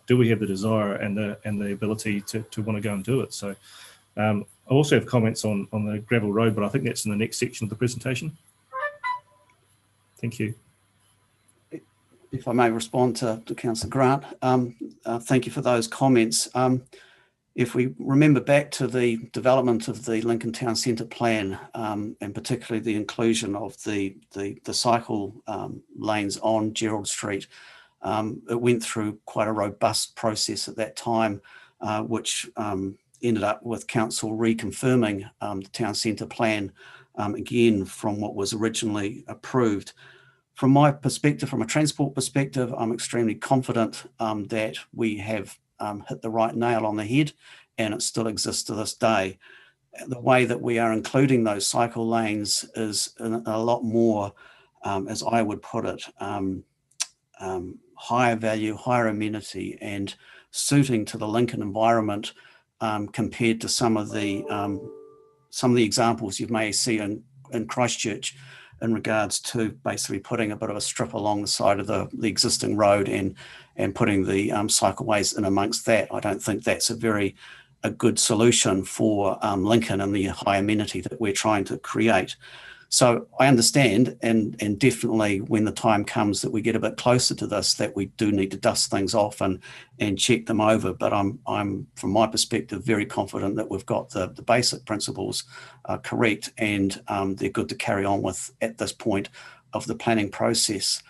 do we have the desire and the ability to want to go and do it? So I also have comments on the gravel road, but I think that's in the next section of the presentation. Thank you. If I may respond to Councillor Grant, thank you for those comments. If we remember back to the development of the Lincoln Town Centre plan, and particularly the inclusion of the cycle lanes on Gerald Street, it went through quite a robust process at that time, which ended up with council reconfirming the town centre plan again from what was originally approved. From my perspective, from a transport perspective, I'm extremely confident that we have hit the right nail on the head, and it still exists to this day. The way that we are including those cycle lanes is a lot more, as I would put it, higher value, higher amenity, and suiting to the Lincoln environment compared to some of the examples you may see in Christchurch, in regards to basically putting a bit of a strip along the side of the existing road and putting the cycleways in amongst that. I don't think that's a good solution for Lincoln and the high amenity that we're trying to create. So I understand, and definitely when the time comes that we get a bit closer to this, that we do need to dust things off and check them over. But I'm from my perspective very confident that we've got the basic principles correct, and they're good to carry on with at this point of the planning process.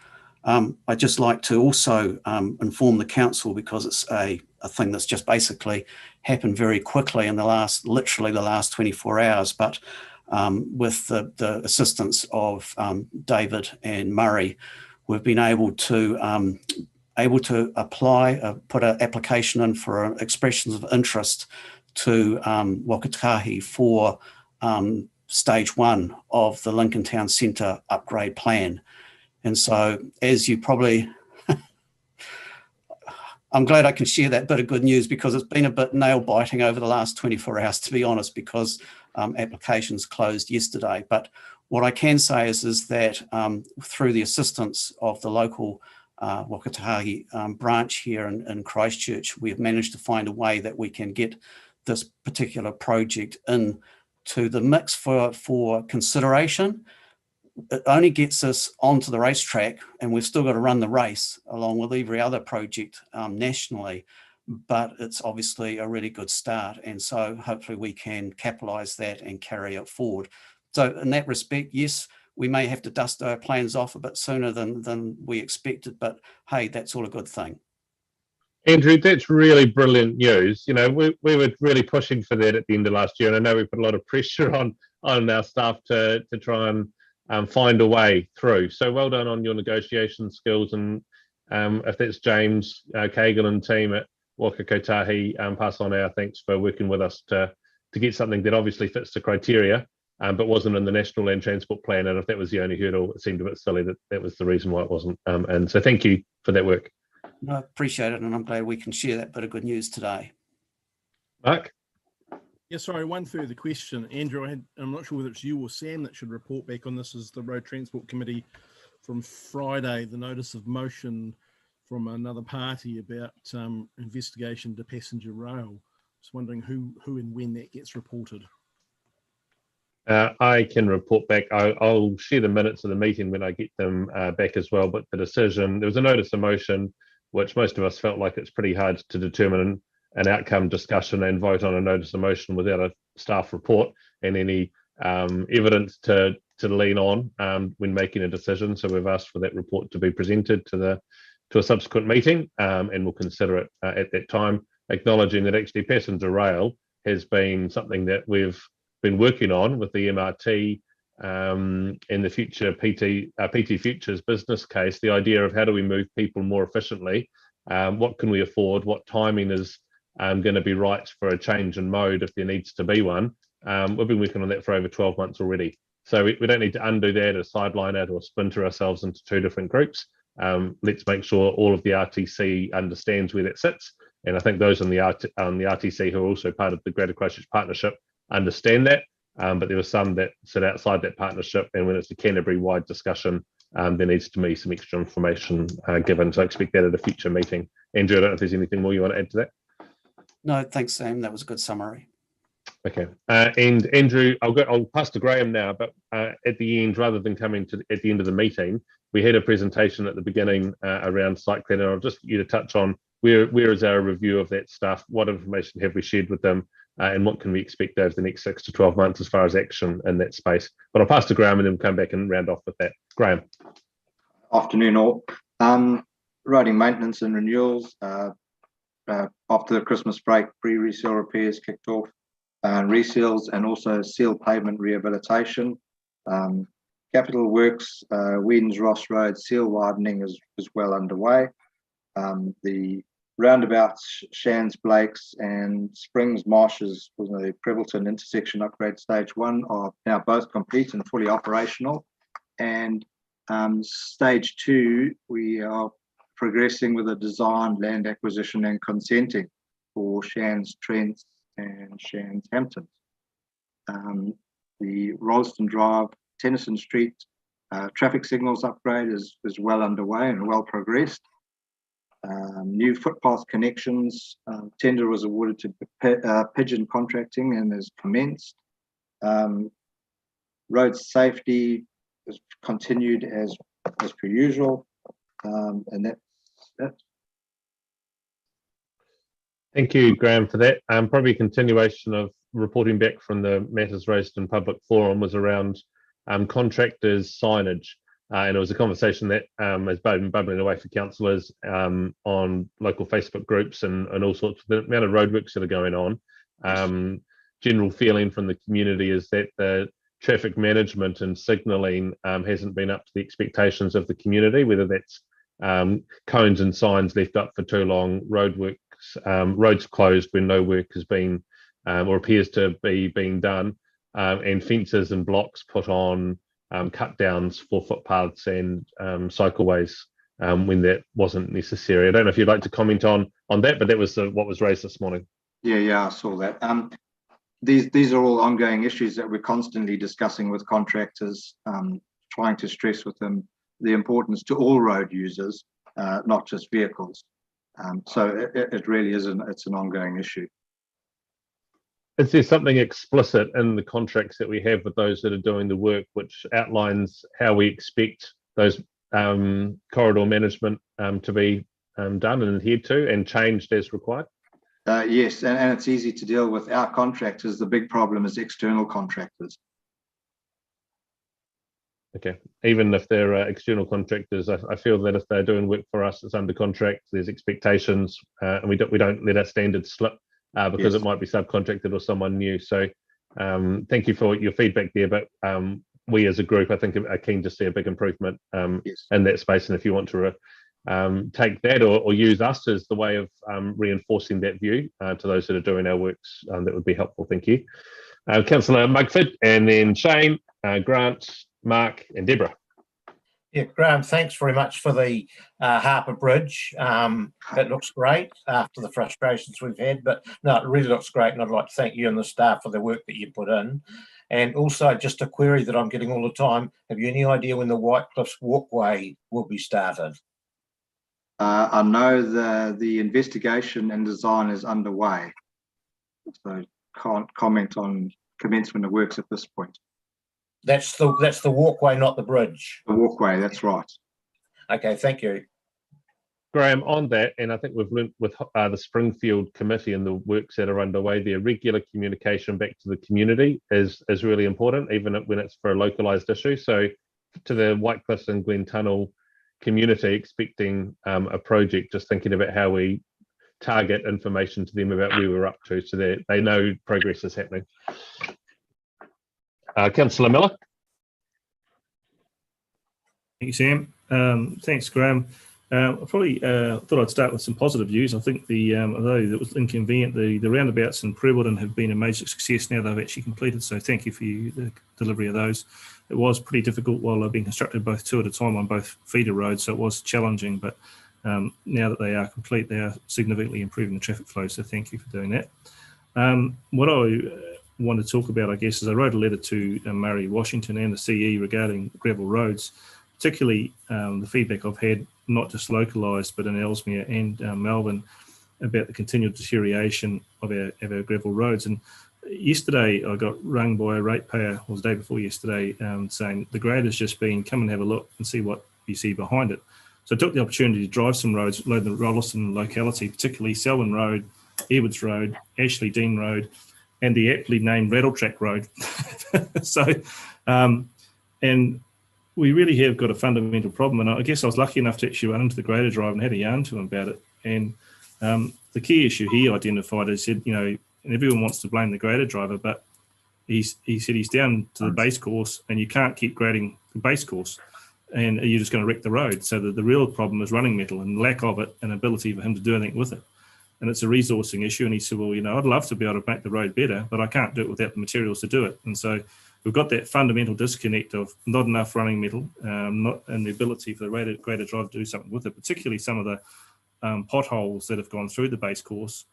I'd just like to also inform the council, because it's a thing that's just basically happened very quickly in literally the last 24 hours, but with the assistance of David and Murray, we've been able to apply, put an application in for expressions of interest to Wakatahi for stage 1 of the Lincoln Town Centre upgrade plan. And so, as you probably, I'm glad I can share that bit of good news, because it's been a bit nail biting over the last 24 hours, to be honest, because applications closed yesterday. But what I can say is that through the assistance of the local Wakatahi branch here in Christchurch, we have managed to find a way that we can get this particular project into the mix for consideration. It only gets us onto the racetrack, and we've still got to run the race along with every other project nationally. But it's obviously a really good start, and so hopefully we can capitalise that and carry it forward. So in that respect, yes, we may have to dust our plans off a bit sooner than we expected, but hey, that's all a good thing. Andrew, that's really brilliant news. You know, we were really pushing for that at the end of last year, and I know we put a lot of pressure on our staff to try and find a way through. So well done on your negotiation skills, and if that's James Cagle and team at Waka Kotahi, pass on our thanks for working with us to get something that obviously fits the criteria, but wasn't in the National Land Transport Plan. And if that was the only hurdle, it seemed a bit silly that was the reason why it wasn't. And so thank you for that work. I appreciate it, and I'm glad we can share that bit of good news today. Mark? Yeah, sorry, one further question. Andrew, I'm not sure whether it's you or Sam that should report back on this as the Road Transport Committee from Friday, the notice of motion from another party about investigation to passenger rail. Just wondering who and when that gets reported. I can report back. I'll share the minutes of the meeting when I get them back as well. But the decision, there was a notice of motion, which most of us felt like it's pretty hard to determine an outcome discussion and vote on a notice of motion without a staff report and any evidence to lean on when making a decision. So we've asked for that report to be presented to a subsequent meeting, and we'll consider it at that time, acknowledging that actually passenger rail has been something that we've been working on with the MRT in the future PT Futures business case, the idea of how do we move people more efficiently, what can we afford, what timing is going to be right for a change in mode if there needs to be one. We've been working on that for over 12 months already. So we don't need to undo that or sideline it or splinter ourselves into two different groups. Let's make sure all of the RTC understands where that sits. And I think those on the RTC who are also part of the Greater Christchurch Partnership understand that. But there were some that sit outside that partnership. And when it's a Canterbury-wide discussion, there needs to be some extra information given. So I expect that at a future meeting. Andrew, I don't know if there's anything more you want to add to that. No, thanks, Sam. That was a good summary. Okay, and Andrew, I'll pass to Graham now. But at the end, rather than coming to at the end of the meeting, we had a presentation at the beginning around site plan, and I'll just get you to touch on where is our review of that stuff, what information have we shared with them, and what can we expect over the next 6 to 12 months as far as action in that space. But I'll pass to Graham and then come back and round off with that. Graham. Afternoon all. Roading maintenance and renewals. After the Christmas break, pre-resale repairs kicked off, reseals and also seal pavement rehabilitation. Capital works, Whedon's Ross Road seal widening is well underway. The roundabouts, Shands Blakes and Springs Marshes was the Prebbleton intersection upgrade stage 1 are now both complete and fully operational. And stage 2, we are progressing with a design, land acquisition and consenting for Shands Trents and Shands Hamptons. The Rollston Drive, Tennyson Street traffic signals upgrade is well underway and well progressed. New footpath connections, tender was awarded to Pigeon Contracting and is commenced. Road safety is continued as per usual, and that's that. Thank you, Graham, for that. Probably a continuation of reporting back from the matters raised in public forum was around contractors' signage. And it was a conversation that has been bubbling away for councillors on local Facebook groups and all sorts of the amount of roadworks that are going on. General feeling from the community is that the traffic management and signalling hasn't been up to the expectations of the community, whether that's cones and signs left up for too long, roadworks, roads closed when no work has been or appears to be being done, and fences and blocks put on cut downs for footpaths and cycleways when that wasn't necessary. I don't know if you'd like to comment on that, but that was what was raised this morning. Yeah, I saw that. These are all ongoing issues that we're constantly discussing with contractors, trying to stress with them the importance to all road users, not just vehicles. So it really is it's an ongoing issue. Is there something explicit in the contracts that we have with those that are doing the work, which outlines how we expect those corridor management to be done and adhered to and changed as required? Yes, and it's easy to deal with our contractors. The big problem is external contractors. Okay, even if they're external contractors, I feel that if they're doing work for us, it's under contract. There's expectations, and we don't let our standards slip because it might be subcontracted or someone new. So, thank you for your feedback there. But we as a group, I think, are keen to see a big improvement in that space. And if you want to take that or use us as the way of reinforcing that view to those that are doing our works, that would be helpful. Thank you, Councillor Mugford, and then Shane, Grant, Mark and Deborah. Yeah, Graham, thanks very much for the Harper Bridge. It looks great after the frustrations we've had, but no, it really looks great, and I'd like to thank you and the staff for the work that you put in. And also, just a query that I'm getting all the time, have you any idea when the White Cliffs walkway will be started? I know the investigation and design is underway, so can't comment on commencement of works at this point. That's the walkway, not the bridge. The walkway, that's right. Okay, thank you. Graham, on that, and I think we've learnt with the Springfield Committee and the works that are underway there, regular communication back to the community is really important, even when it's for a localised issue. So to the White Cliffs and Glen Tunnell community expecting a project, just thinking about how we target information to them about where we're up to so that they know progress is happening. Councillor Miller. Thank you, Sam. Thanks, Graham. I probably thought I'd start with some positive news. I think although it was inconvenient, the roundabouts in Whedon have been a major success now they've actually completed. So thank you for the delivery of those. It was pretty difficult while they've been constructed both two at a time on both feeder roads, so it was challenging. But now that they are complete, they are significantly improving the traffic flow. So thank you for doing that. What I want to talk about, I guess, is I wrote a letter to Murray, Washington and the CE regarding gravel roads, particularly the feedback I've had, not just localised, but in Ellesmere and Melbourne, about the continual deterioration of our gravel roads. And yesterday I got rung by a ratepayer, or the day before yesterday, saying the grade has just been, come and have a look and see what you see behind it. So I took the opportunity to drive some roads, load the Rolleston locality, particularly Selwyn Road, Edwards Road, Ashley Dean Road, and the aptly named Rattletrack Road. So, and we really have got a fundamental problem. And I guess I was lucky enough to actually run into the grader driver and had a yarn to him about it. And the key issue he identified is, said, you know, and everyone wants to blame the grader driver, but he said he's down to the base course and you can't keep grading the base course and you're just going to wreck the road. So the real problem is running metal and lack of it and ability for him to do anything with it. And it's a resourcing issue. And he said, well, you know, I'd love to be able to make the road better, but I can't do it without the materials to do it. And so we've got that fundamental disconnect of not enough running metal, not and the ability for the grader driver to do something with it, particularly some of the potholes that have gone through the base course.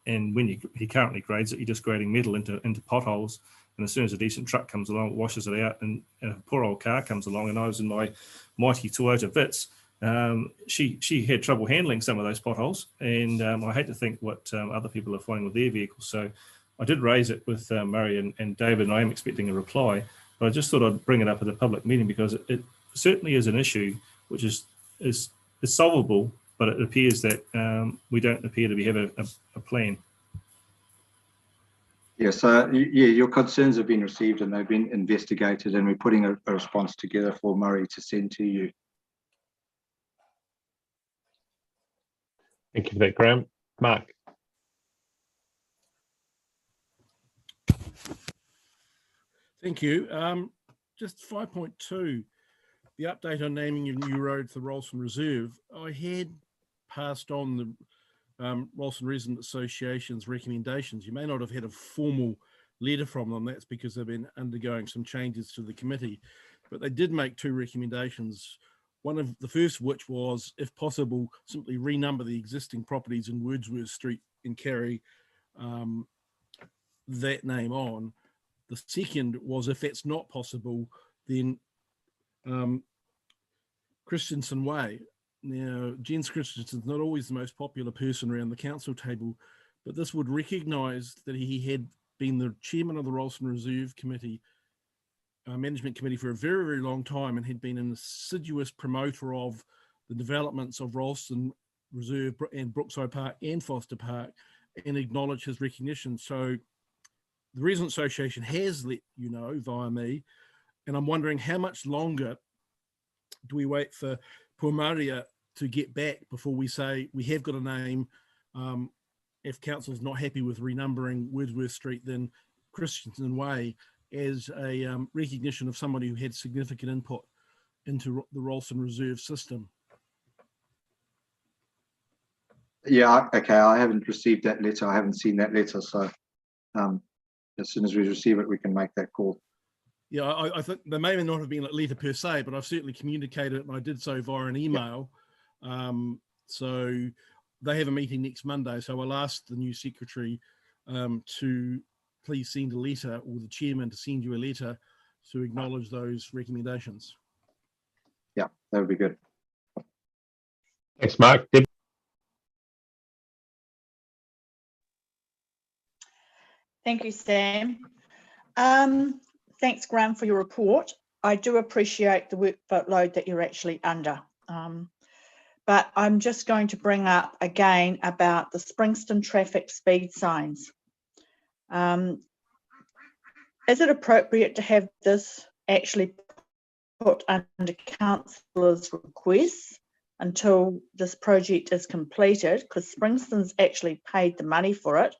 And when he currently grades it, you're just grading metal into potholes. And as soon as a decent truck comes along, it washes it out. And a poor old car comes along, and I was in my mighty Toyota Vitz. She had trouble handling some of those potholes, and I hate to think what other people are finding with their vehicles. So I did raise it with Murray and David, and I am expecting a reply. But I just thought I'd bring it up at a public meeting because it certainly is an issue which is solvable, but it appears that we don't appear to have a plan. Yeah, so yeah, your concerns have been received and they've been investigated, and we're putting a response together for Murray to send to you. Thank you for that, Graham. Mark. Thank you. Just 5.2, the update on naming of new roads, the Rolleston Reserve. I had passed on the Rolleston Resident Association's recommendations. You may not have had a formal letter from them. That's because they've been undergoing some changes to the committee, but they did make two recommendations. One of the first, which was, if possible, simply renumber the existing properties in Wordsworth Street and carry that name on. The second was, if that's not possible, then Christensen Way. Now, Jens Christensen's not always the most popular person around the council table, but this would recognise that he had been the chairman of the Rolleston Reserve Committee, Management Committee for a very, very long time, and had been an assiduous promoter of the developments of Rolleston Reserve and Brookside Park and Foster Park, and acknowledge his recognition. So the Resident Association has let you know via me And I'm wondering how much longer do we wait for Pumaria to get back before we say we have got a name? If council's not happy with renumbering Wordsworth Street, then Christchurch Way as a recognition of somebody who had significant input into the Ralston Reserve system. Yeah, okay, I haven't received that letter. I haven't seen that letter. So as soon as we receive it, we can make that call. Yeah, I think there may not have been a letter per se, but I've certainly communicated it, and I did so via an email. So they have a meeting next Monday, so I'll ask the new secretary to please send a letter, or the chairman to send you a letter to acknowledge those recommendations. Yeah, that would be good. Thanks, Mark. Deb? Thank you, Sam. Thanks, Graham, for your report. I do appreciate the workload that you're actually under. But I'm just going to bring up again about the Springston traffic speed signs. Is it appropriate to have this actually put under councillors' requests until this project is completed? Because Springston's actually paid the money for it.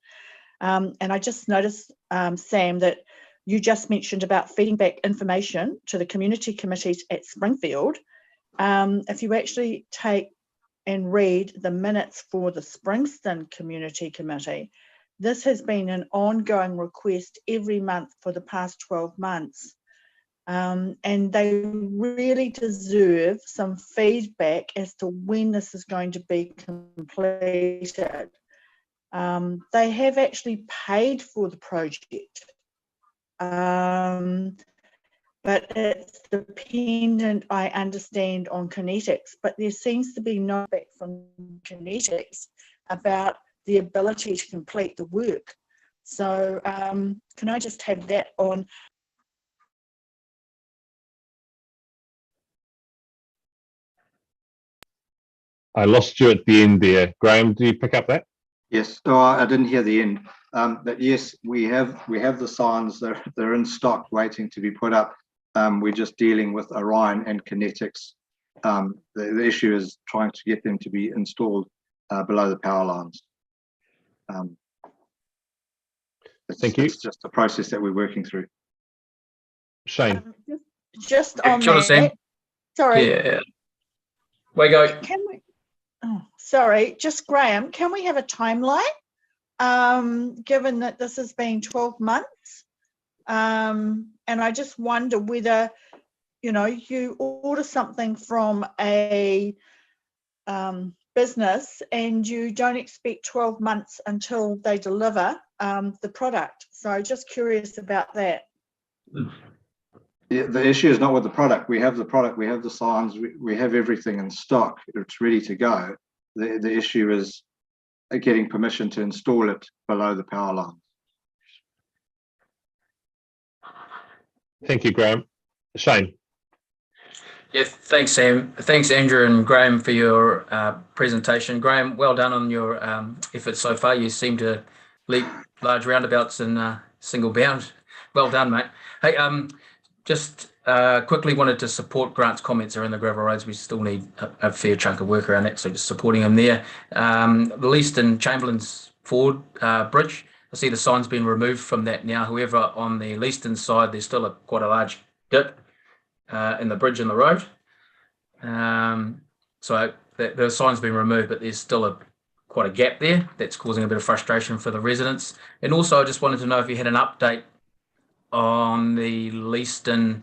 And I just noticed, Sam, that you just mentioned about feeding back information to the community committees at Springfield. If you actually take and read the minutes for the Springston Community Committee, this has been an ongoing request every month for the past 12 months. And they really deserve some feedback as to when this is going to be completed. They have actually paid for the project, but it's dependent, I understand, on Kinetics, but there seems to be no feedback from Kinetics about the ability to complete the work. So can I just have that on? I lost you at the end there. Graham, do you pick up that? Yes, oh, I didn't hear the end. But yes, we have the signs. They're in stock, waiting to be put up. We're just dealing with Orion and Kinetics. The issue is trying to get them to be installed below the power lines. Thank you. It's just a process that we're working through. Shane. Just on Sure, that, Sam. sorry. Yeah. Way go. Can we? Oh, sorry, just Graham. Can we have a timeline? Given that this has been 12 months, and I just wonder whether, you order something from a business and you don't expect 12 months until they deliver the product. So just curious about that. The issue is not with the product. We have the product, we have the signs, we have everything in stock. It's ready to go. The issue is getting permission to install it below the power lines. Thank you, Graham. Shane. Yeah, thanks, Sam. Thanks, Andrew and Graham, for your presentation. Graham, well done on your efforts so far. You seem to leap large roundabouts in single bound. Well done, mate. Hey, just quickly wanted to support Grant's comments around the gravel roads. We still need a fair chunk of work around that, so just supporting him there. The Leaston Chamberlain's Ford Bridge, I see the sign's been removed from that now. However, on the Leaston side, there's still quite a large dip in the bridge and the road. So the sign's been removed, but there's still quite a gap there that's causing a bit of frustration for the residents. And also, I just wanted to know if you had an update on the Leaston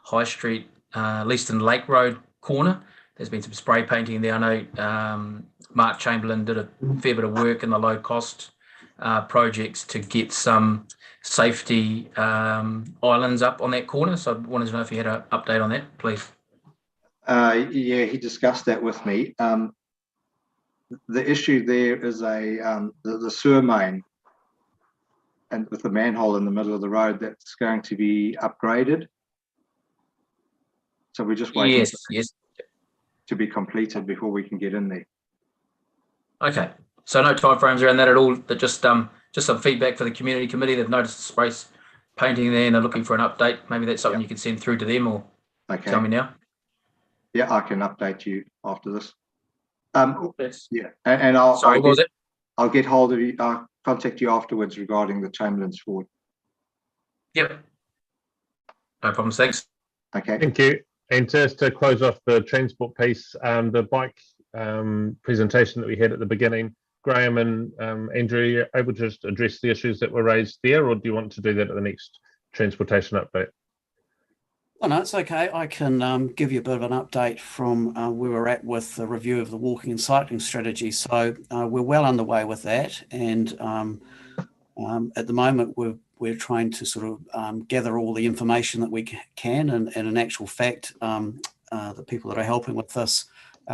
High Street, Leaston Lake Road corner. There's been some spray painting there. I know Mark Chamberlain did a fair bit of work in the low cost projects to get some safety islands up on that corner. So I wanted to know if you had an update on that, please. Yeah, he discussed that with me. The issue there is the sewer main, and with the manhole in the middle of the road, that's going to be upgraded. So we're just waiting to be completed before we can get in there. Okay, so no timeframes around that at all. That just some feedback for the community committee. They've noticed the spray painting there and they're looking for an update, maybe that's something you can send through to them, or tell me now. Yeah, I can update you after this. Yes. Yeah, and I'll, Sorry, what was it? I'll get hold of you. I'll contact you afterwards regarding the Chamberlain's Ford. Yep. No problems. Thanks. Okay. Thank you. And just to close off the transport piece, the bike presentation that we had at the beginning, Graham and Andrew, are you able to just address the issues that were raised there, or do you want to do that at the next transportation update? Oh, no, it's okay. I can give you a bit of an update from where we're at with the review of the walking and cycling strategy. So we're well underway with that, and at the moment we're trying to sort of gather all the information that we can, and in actual fact, the people that are helping with this,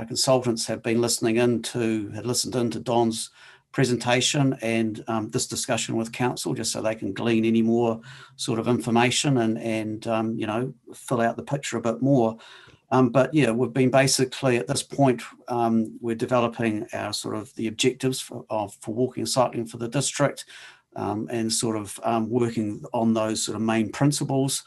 consultants have been listened into Don's presentation and this discussion with council, just so they can glean any more sort of information and you know, fill out the picture a bit more. But yeah, we've been basically at this point, we're developing our sort of the objectives for walking and cycling for the district, and sort of working on those sort of main principles.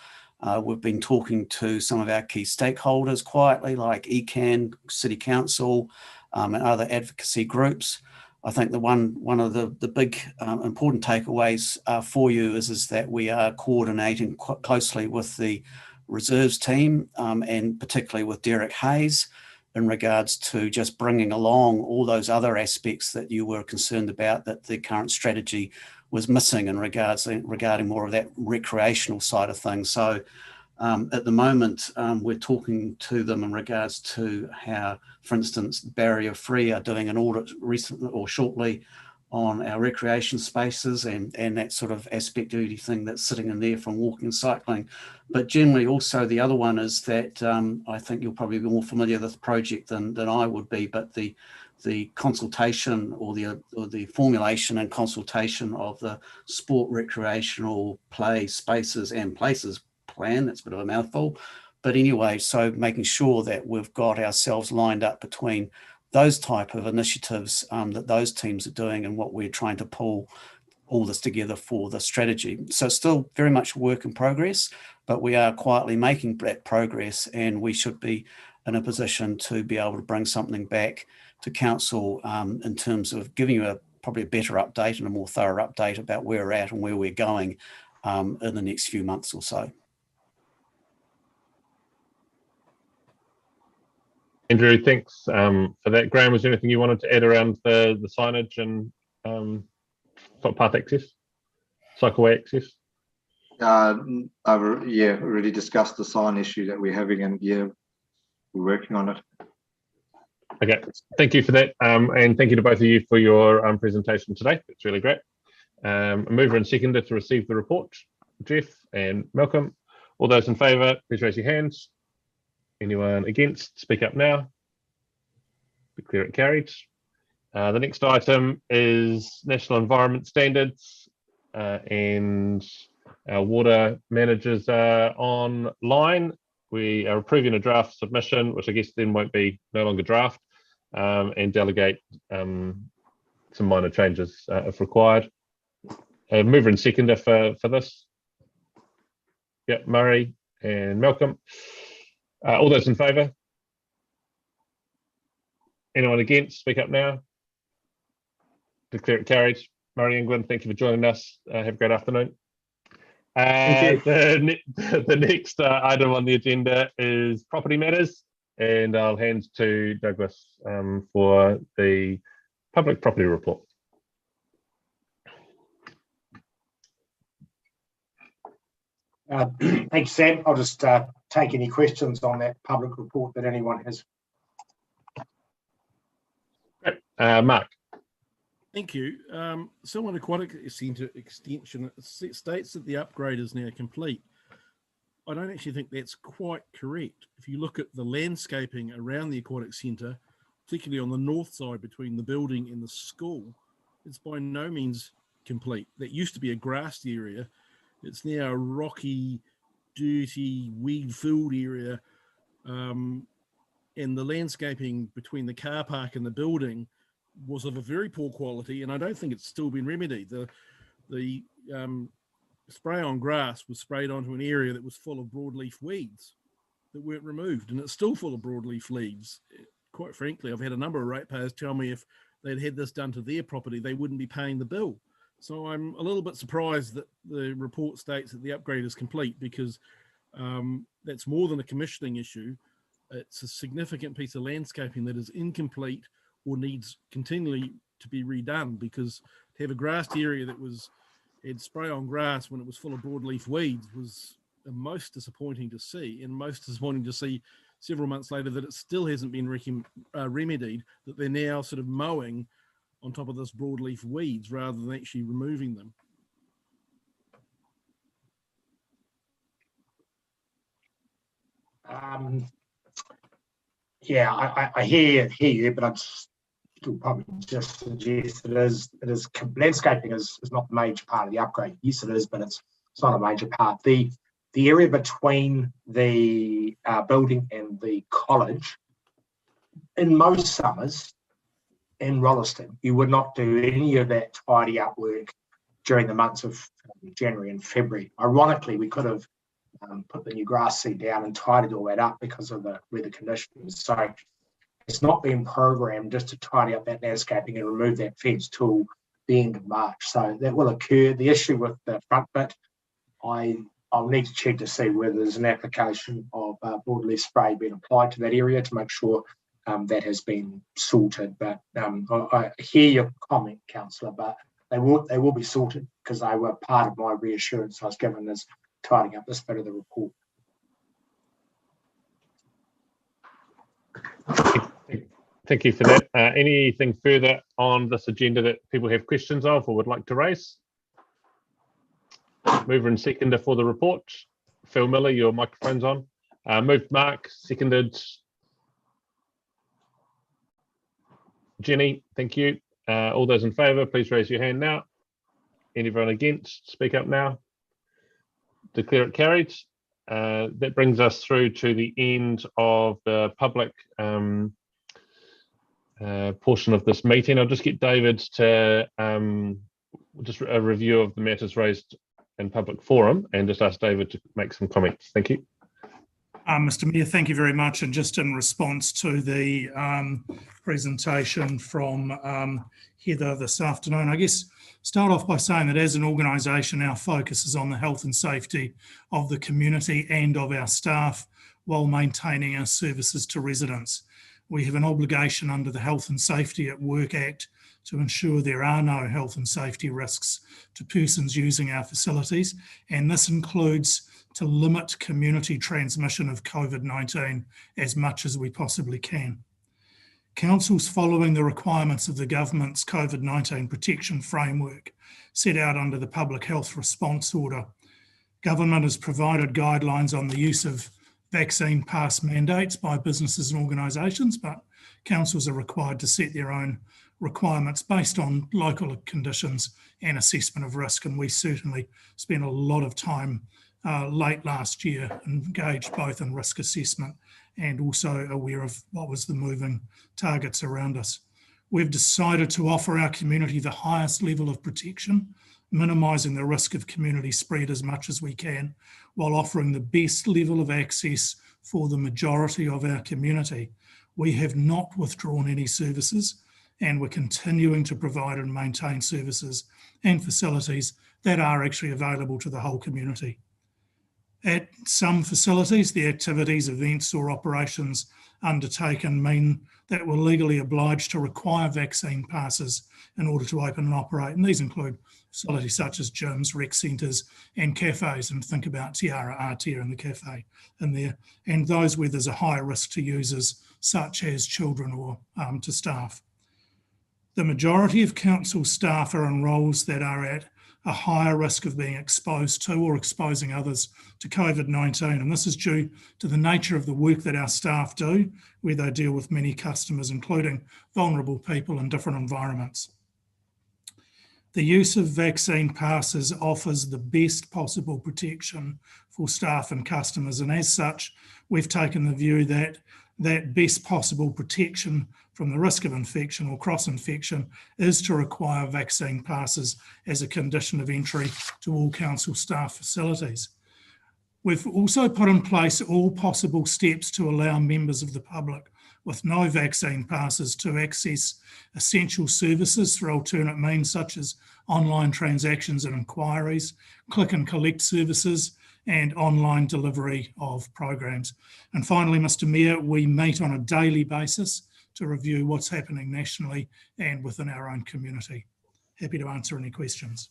We've been talking to some of our key stakeholders quietly, like ECAN, City Council, and other advocacy groups. I think one of the big important takeaways for you is that we are coordinating closely with the reserves team, and particularly with Derek Hayes, in regards to just bringing along all those other aspects that you were concerned about that the current strategy was missing in regarding more of that recreational side of things. So at the moment, we're talking to them in regards to how, for instance, Barrier Free are doing an audit recently or shortly on our recreation spaces and that sort of aspect duty thing that's sitting in there from walking and cycling. But generally also the other one is that I think you'll probably be more familiar with the project than I would be, but the consultation or the formulation and consultation of the sport, recreational, play, spaces and places plan. That's a bit of a mouthful. But anyway, so making sure that we've got ourselves lined up between those type of initiatives that those teams are doing and what we're trying to pull all this together for the strategy. So it's still very much work in progress, but we are quietly making that progress, and we should be in a position to be able to bring something back to council in terms of giving you probably a better update and a more thorough update about where we're at and where we're going in the next few months or so. Andrew, thanks for that. Graham, was there anything you wanted to add around the signage and footpath access, cycleway access? I've already discussed the sign issue that we're having, and we're working on it. Okay, thank you for that, and thank you to both of you for your presentation today. It's really great. A mover and seconder to receive the report, Jeff and Malcolm. All those in favour, please raise your hands. Anyone against, speak up now. Declare it carried. The next item is National Environment Standards, and our water managers are online. We are approving a draft submission, which I guess then won't be no longer draft, and delegate some minor changes if required. Mover and seconder for this. Yep, Murray and Malcolm. All those in favour? Anyone against? Speak up now. Declare it carried. Murray England, thank you for joining us. Have a great afternoon. The next item on the agenda is property matters, and I'll hand to Douglas for the public property report. Thanks, Sam. I'll just take any questions on that public report that anyone has. Mark. Thank you. Silverman Aquatic Centre extension states that the upgrade is now complete. I don't actually think that's quite correct. If you look at the landscaping around the aquatic centre, particularly on the north side between the building and the school, it's by no means complete. That used to be a grassed area. It's now a rocky, dirty, weed-filled area. And the landscaping between the car park and the building was of a very poor quality, and I don't think it's still been remedied. The spray on grass was sprayed onto an area that was full of broadleaf weeds that weren't removed, and it's still full of broadleaf leaves. Quite frankly, I've had a number of ratepayers tell me if they'd had this done to their property, they wouldn't be paying the bill. So I'm a little bit surprised that the report states that the upgrade is complete, because that's more than a commissioning issue. It's a significant piece of landscaping that is incomplete or needs continually to be redone, because to have a grassed area that had spray on grass when it was full of broadleaf weeds was most disappointing to see, and most disappointing to see several months later that it still hasn't been remedied, that they're now sort of mowing on top of this broadleaf weeds rather than actually removing them. Yeah, I hear you, but I'd still probably just suggest that it is landscaping is not the major part of the upgrade. Yes, it is, but it's not a major part. The area between the building and the college, in most summers in Rolleston, you would not do any of that tidy up work during the months of January and February. Ironically, we could have put the new grass seed down and tidied all that up because of the weather conditions. So it's not been programmed just to tidy up that landscaping and remove that fence till the end of March. So that will occur. The issue with the front bit, I'll need to check to see whether there's an application of broadleaf spray being applied to that area to make sure that has been sorted. But I hear your comment, Councillor, but they will be sorted, because they were part of my reassurance I was given as tidying up this bit of the report. Thank you for that. Anything further on this agenda that people have questions of or would like to raise? Mover and seconder for the report. Phil Miller, your microphone's on. Moved Mark, seconded Jenny, thank you. All those in favour, please raise your hand now. Anyone against, speak up now. Declare it carried. That brings us through to the end of the public portion of this meeting. I'll just get David to just a review of the matters raised in public forum, and just ask David to make some comments. Thank you. Mr. Mayor, thank you very much. And just in response to the presentation from Heather this afternoon, I guess start off by saying that as an organisation, our focus is on the health and safety of the community and of our staff while maintaining our services to residents. We have an obligation under the Health and Safety at Work Act to ensure there are no health and safety risks to persons using our facilities, and this includes to limit community transmission of COVID-19 as much as we possibly can. Councils, following the requirements of the government's COVID-19 protection framework set out under the Public Health Response Order, government has provided guidelines on the use of vaccine pass mandates by businesses and organisations, but councils are required to set their own requirements based on local conditions and assessment of risk. And we certainly spent a lot of time late last year engaged both in risk assessment and also aware of what was the moving targets around us. We've decided to offer our community the highest level of protection, minimising the risk of community spread as much as we can, while offering the best level of access for the majority of our community. We have not withdrawn any services, and we're continuing to provide and maintain services and facilities that are actually available to the whole community. At some facilities, the activities, events or operations undertaken mean that we're legally obliged to require vaccine passes in order to open and operate. And these include facilities such as gyms, rec centres and cafes, and think about Tiara Aotea and the cafe in there, and those where there's a high risk to users such as children or to staff. The majority of council staff are in roles that are at a higher risk of being exposed to or exposing others to COVID-19. And this is due to the nature of the work that our staff do, where they deal with many customers, including vulnerable people in different environments. The use of vaccine passes offers the best possible protection for staff and customers. And as such, we've taken the view that that best possible protection from the risk of infection or cross-infection is to require vaccine passes as a condition of entry to all council staff facilities. We've also put in place all possible steps to allow members of the public with no vaccine passes to access essential services through alternate means such as online transactions and inquiries, click and collect services, and online delivery of programs. And finally, Mr. Mayor, we meet on a daily basis to review what's happening nationally and within our own community. Happy to answer any questions.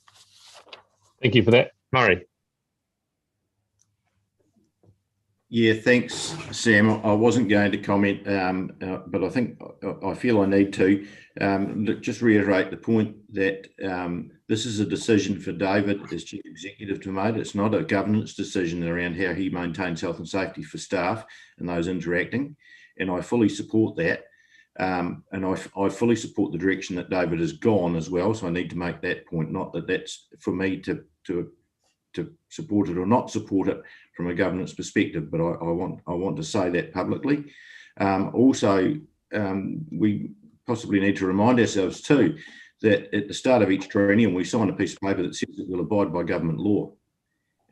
Thank you for that. Murray. Yeah, thanks, Sam. I wasn't going to comment, but I feel I need to just reiterate the point that this is a decision for David as Chief Executive to make. It's not a governance decision around how he maintains health and safety for staff and those interacting. And I fully support that. And I fully support the direction that David has gone as well. So I need to make that point, not that that's for me to support it or not support it from a governance perspective, but I want to say that publicly. We possibly need to remind ourselves too that at the start of each triennium we sign a piece of paper that says that we'll abide by government law,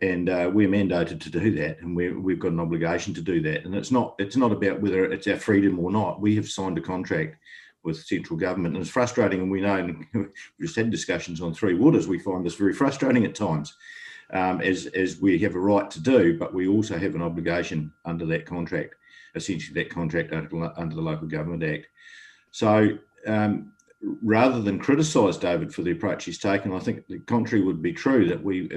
and we're mandated to do that, and we've got an obligation to do that. And it's not about whether it's our freedom or not. We have signed a contract with central government, and it's frustrating, and we know, and we've just had discussions on Three Waters, we find this very frustrating at times. As we have a right to do, but we also have an obligation under that contract, essentially that contract under the Local Government Act. So rather than criticise David for the approach he's taken, I think the contrary would be true, that we,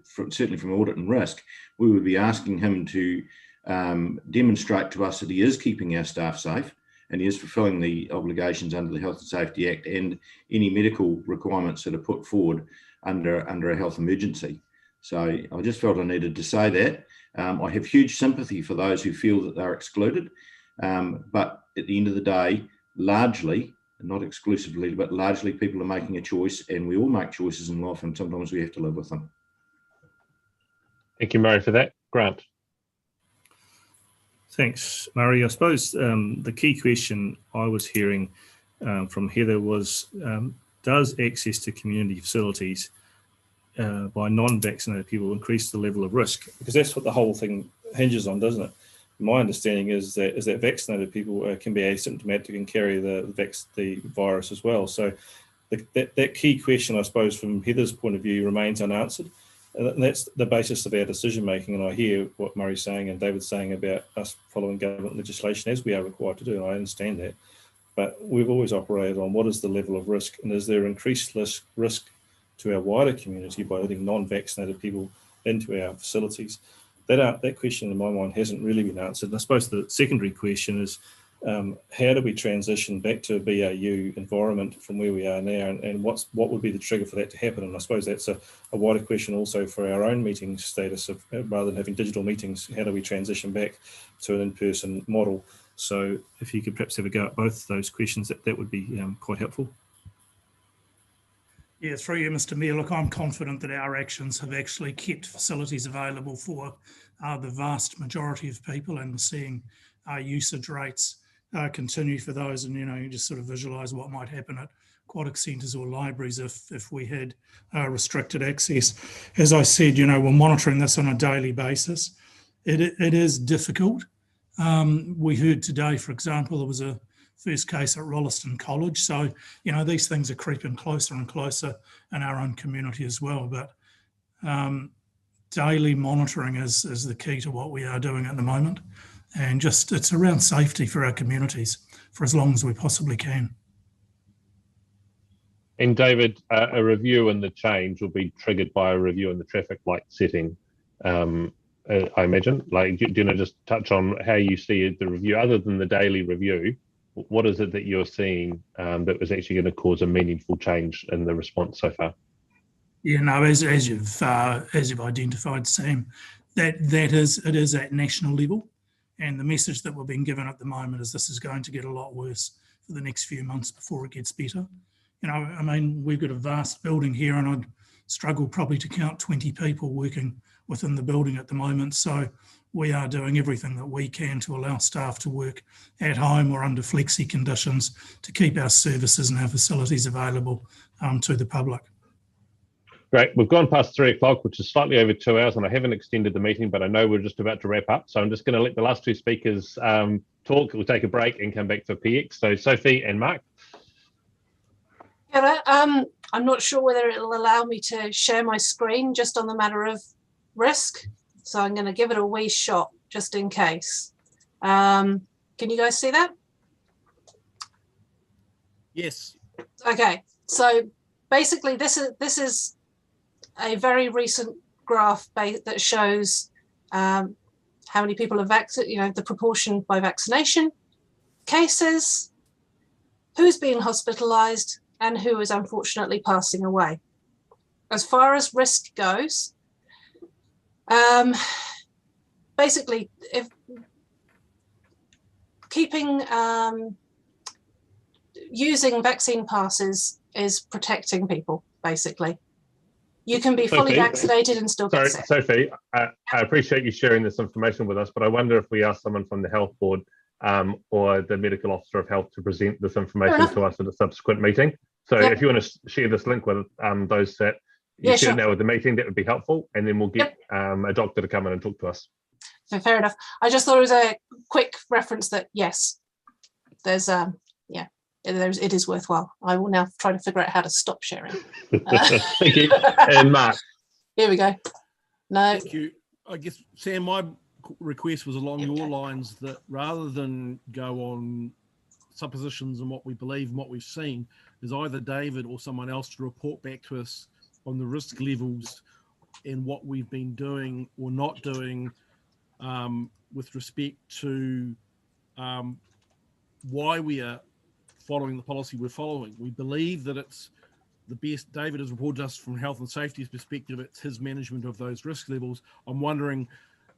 certainly from audit and risk, we would be asking him to demonstrate to us that he is keeping our staff safe and he is fulfilling the obligations under the Health and Safety Act and any medical requirements that are put forward under a health emergency. So I just felt I needed to say that. I have huge sympathy for those who feel that they're excluded, but at the end of the day, largely, not exclusively, but largely people are making a choice, and we all make choices in life, and sometimes we have to live with them. Thank you, Murray, for that. Grant. Thanks, Murray. I suppose the key question I was hearing from Heather was, does access to community facilities by non-vaccinated people increase the level of risk? Because that's what the whole thing hinges on, doesn't it? My understanding is that vaccinated people can be asymptomatic and carry the virus as well. So that key question, I suppose, from Heather's point of view, remains unanswered. And that's the basis of our decision making. And I hear what Murray's saying and David's saying about us following government legislation as we are required to do. And I understand that. But we've always operated on what is the level of risk, and is there increased risk to our wider community by letting non-vaccinated people into our facilities? That question in my mind hasn't really been answered. And I suppose the secondary question is, how do we transition back to a BAU environment from where we are now, and what would be the trigger for that to happen? And I suppose that's a wider question also for our own meeting status of, rather than having digital meetings, how do we transition back to an in-person model? So if you could perhaps have a go at both those questions, that would be quite helpful. Yeah, through you, Mr. Mayor. Look, I'm confident that our actions have actually kept facilities available for the vast majority of people, and we're seeing usage rates continue for those. And, you just sort of visualise what might happen at aquatic centres or libraries if we had restricted access. As I said, we're monitoring this on a daily basis. It is difficult. We heard today, for example, there was a first case at Rolleston College. So, these things are creeping closer and closer in our own community as well. But daily monitoring is the key to what we are doing at the moment. And it's around safety for our communities for as long as we possibly can. And David, a review and the change will be triggered by a review in the traffic light setting, I imagine. Do you want to just touch on how you see the review, other than the daily review? What is it that you're seeing that was actually going to cause a meaningful change in the response so far? Yeah, no, as you've identified, Sam, it is at national level, and the message that we're being given at the moment is this is going to get a lot worse for the next few months before it gets better. We've got a vast building here, and I'd struggle probably to count 20 people working within the building at the moment. So we are doing everything that we can to allow staff to work at home or under flexi conditions to keep our services and our facilities available to the public. Great. We've gone past 3 o'clock, which is slightly over 2 hours, and I haven't extended the meeting, but I know we're just about to wrap up. So I'm just going to let the last 2 speakers talk. We'll take a break and come back for PX. So Sophie and Mark. I'm not sure whether it'll allow me to share my screen just on the matter of risk. So I'm going to give it a wee shot just in case. Can you guys see that? Yes. Okay. So basically, this is a very recent graph that shows how many people are vaccinated, the proportion by vaccination, cases, who's being hospitalized, and who is unfortunately passing away. As far as risk goes, basically, if using vaccine passes is protecting people, basically. You can be fully vaccinated and still get sick. Sophie, I appreciate you sharing this information with us, but I wonder if we ask someone from the health board or the medical officer of health to present this information to us at a subsequent meeting. So if you want to share this link with those that you share now with the meeting, that would be helpful. And then we'll get a doctor to come in and talk to us. Fair enough. I just thought it was a quick reference that, yes, there's, it is worthwhile. I will now try to figure out how to stop sharing. Thank you. And Mark. Here we go. No. Thank you. I guess, Sam, my request was along your lines that rather than go on suppositions and what we believe and what we've seen, is either David or someone else to report back to us on the risk levels and what we've been doing or not doing with respect to why we are following the policy we're following. We believe that it's the best. David has reported us from health and safety's perspective, it's his management of those risk levels. I'm wondering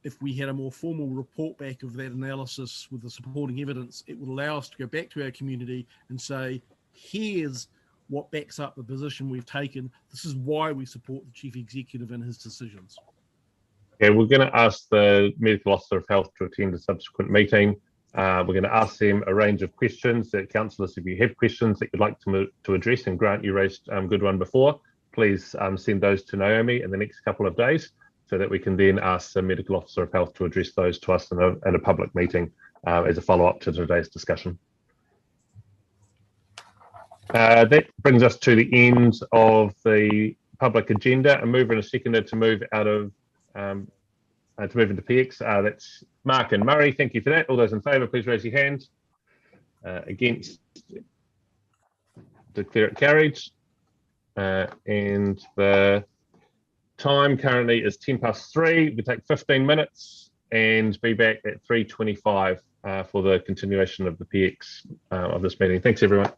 if we had a more formal report back of that analysis with the supporting evidence, it would allow us to go back to our community and say, here's what backs up the position we've taken. This is why we support the chief executive in his decisions. Okay, we're going to ask the medical officer of health to attend a subsequent meeting. We're going to ask them a range of questions that councillors, if you have questions that you'd like to address, and Grant, you raised a good one before, please send those to Naomi in the next couple of days so that we can then ask the medical officer of health to address those to us in a public meeting as a follow-up to today's discussion. That brings us to the end of the public agenda. A mover and a seconder to move out of to move into PX. That's Mark and Murray. Thank you for that. All those in favour, please raise your hand. Against, declare it carried. And the time currently is 3:10. We take 15 minutes and be back at 3:25 for the continuation of the PX of this meeting. Thanks, everyone.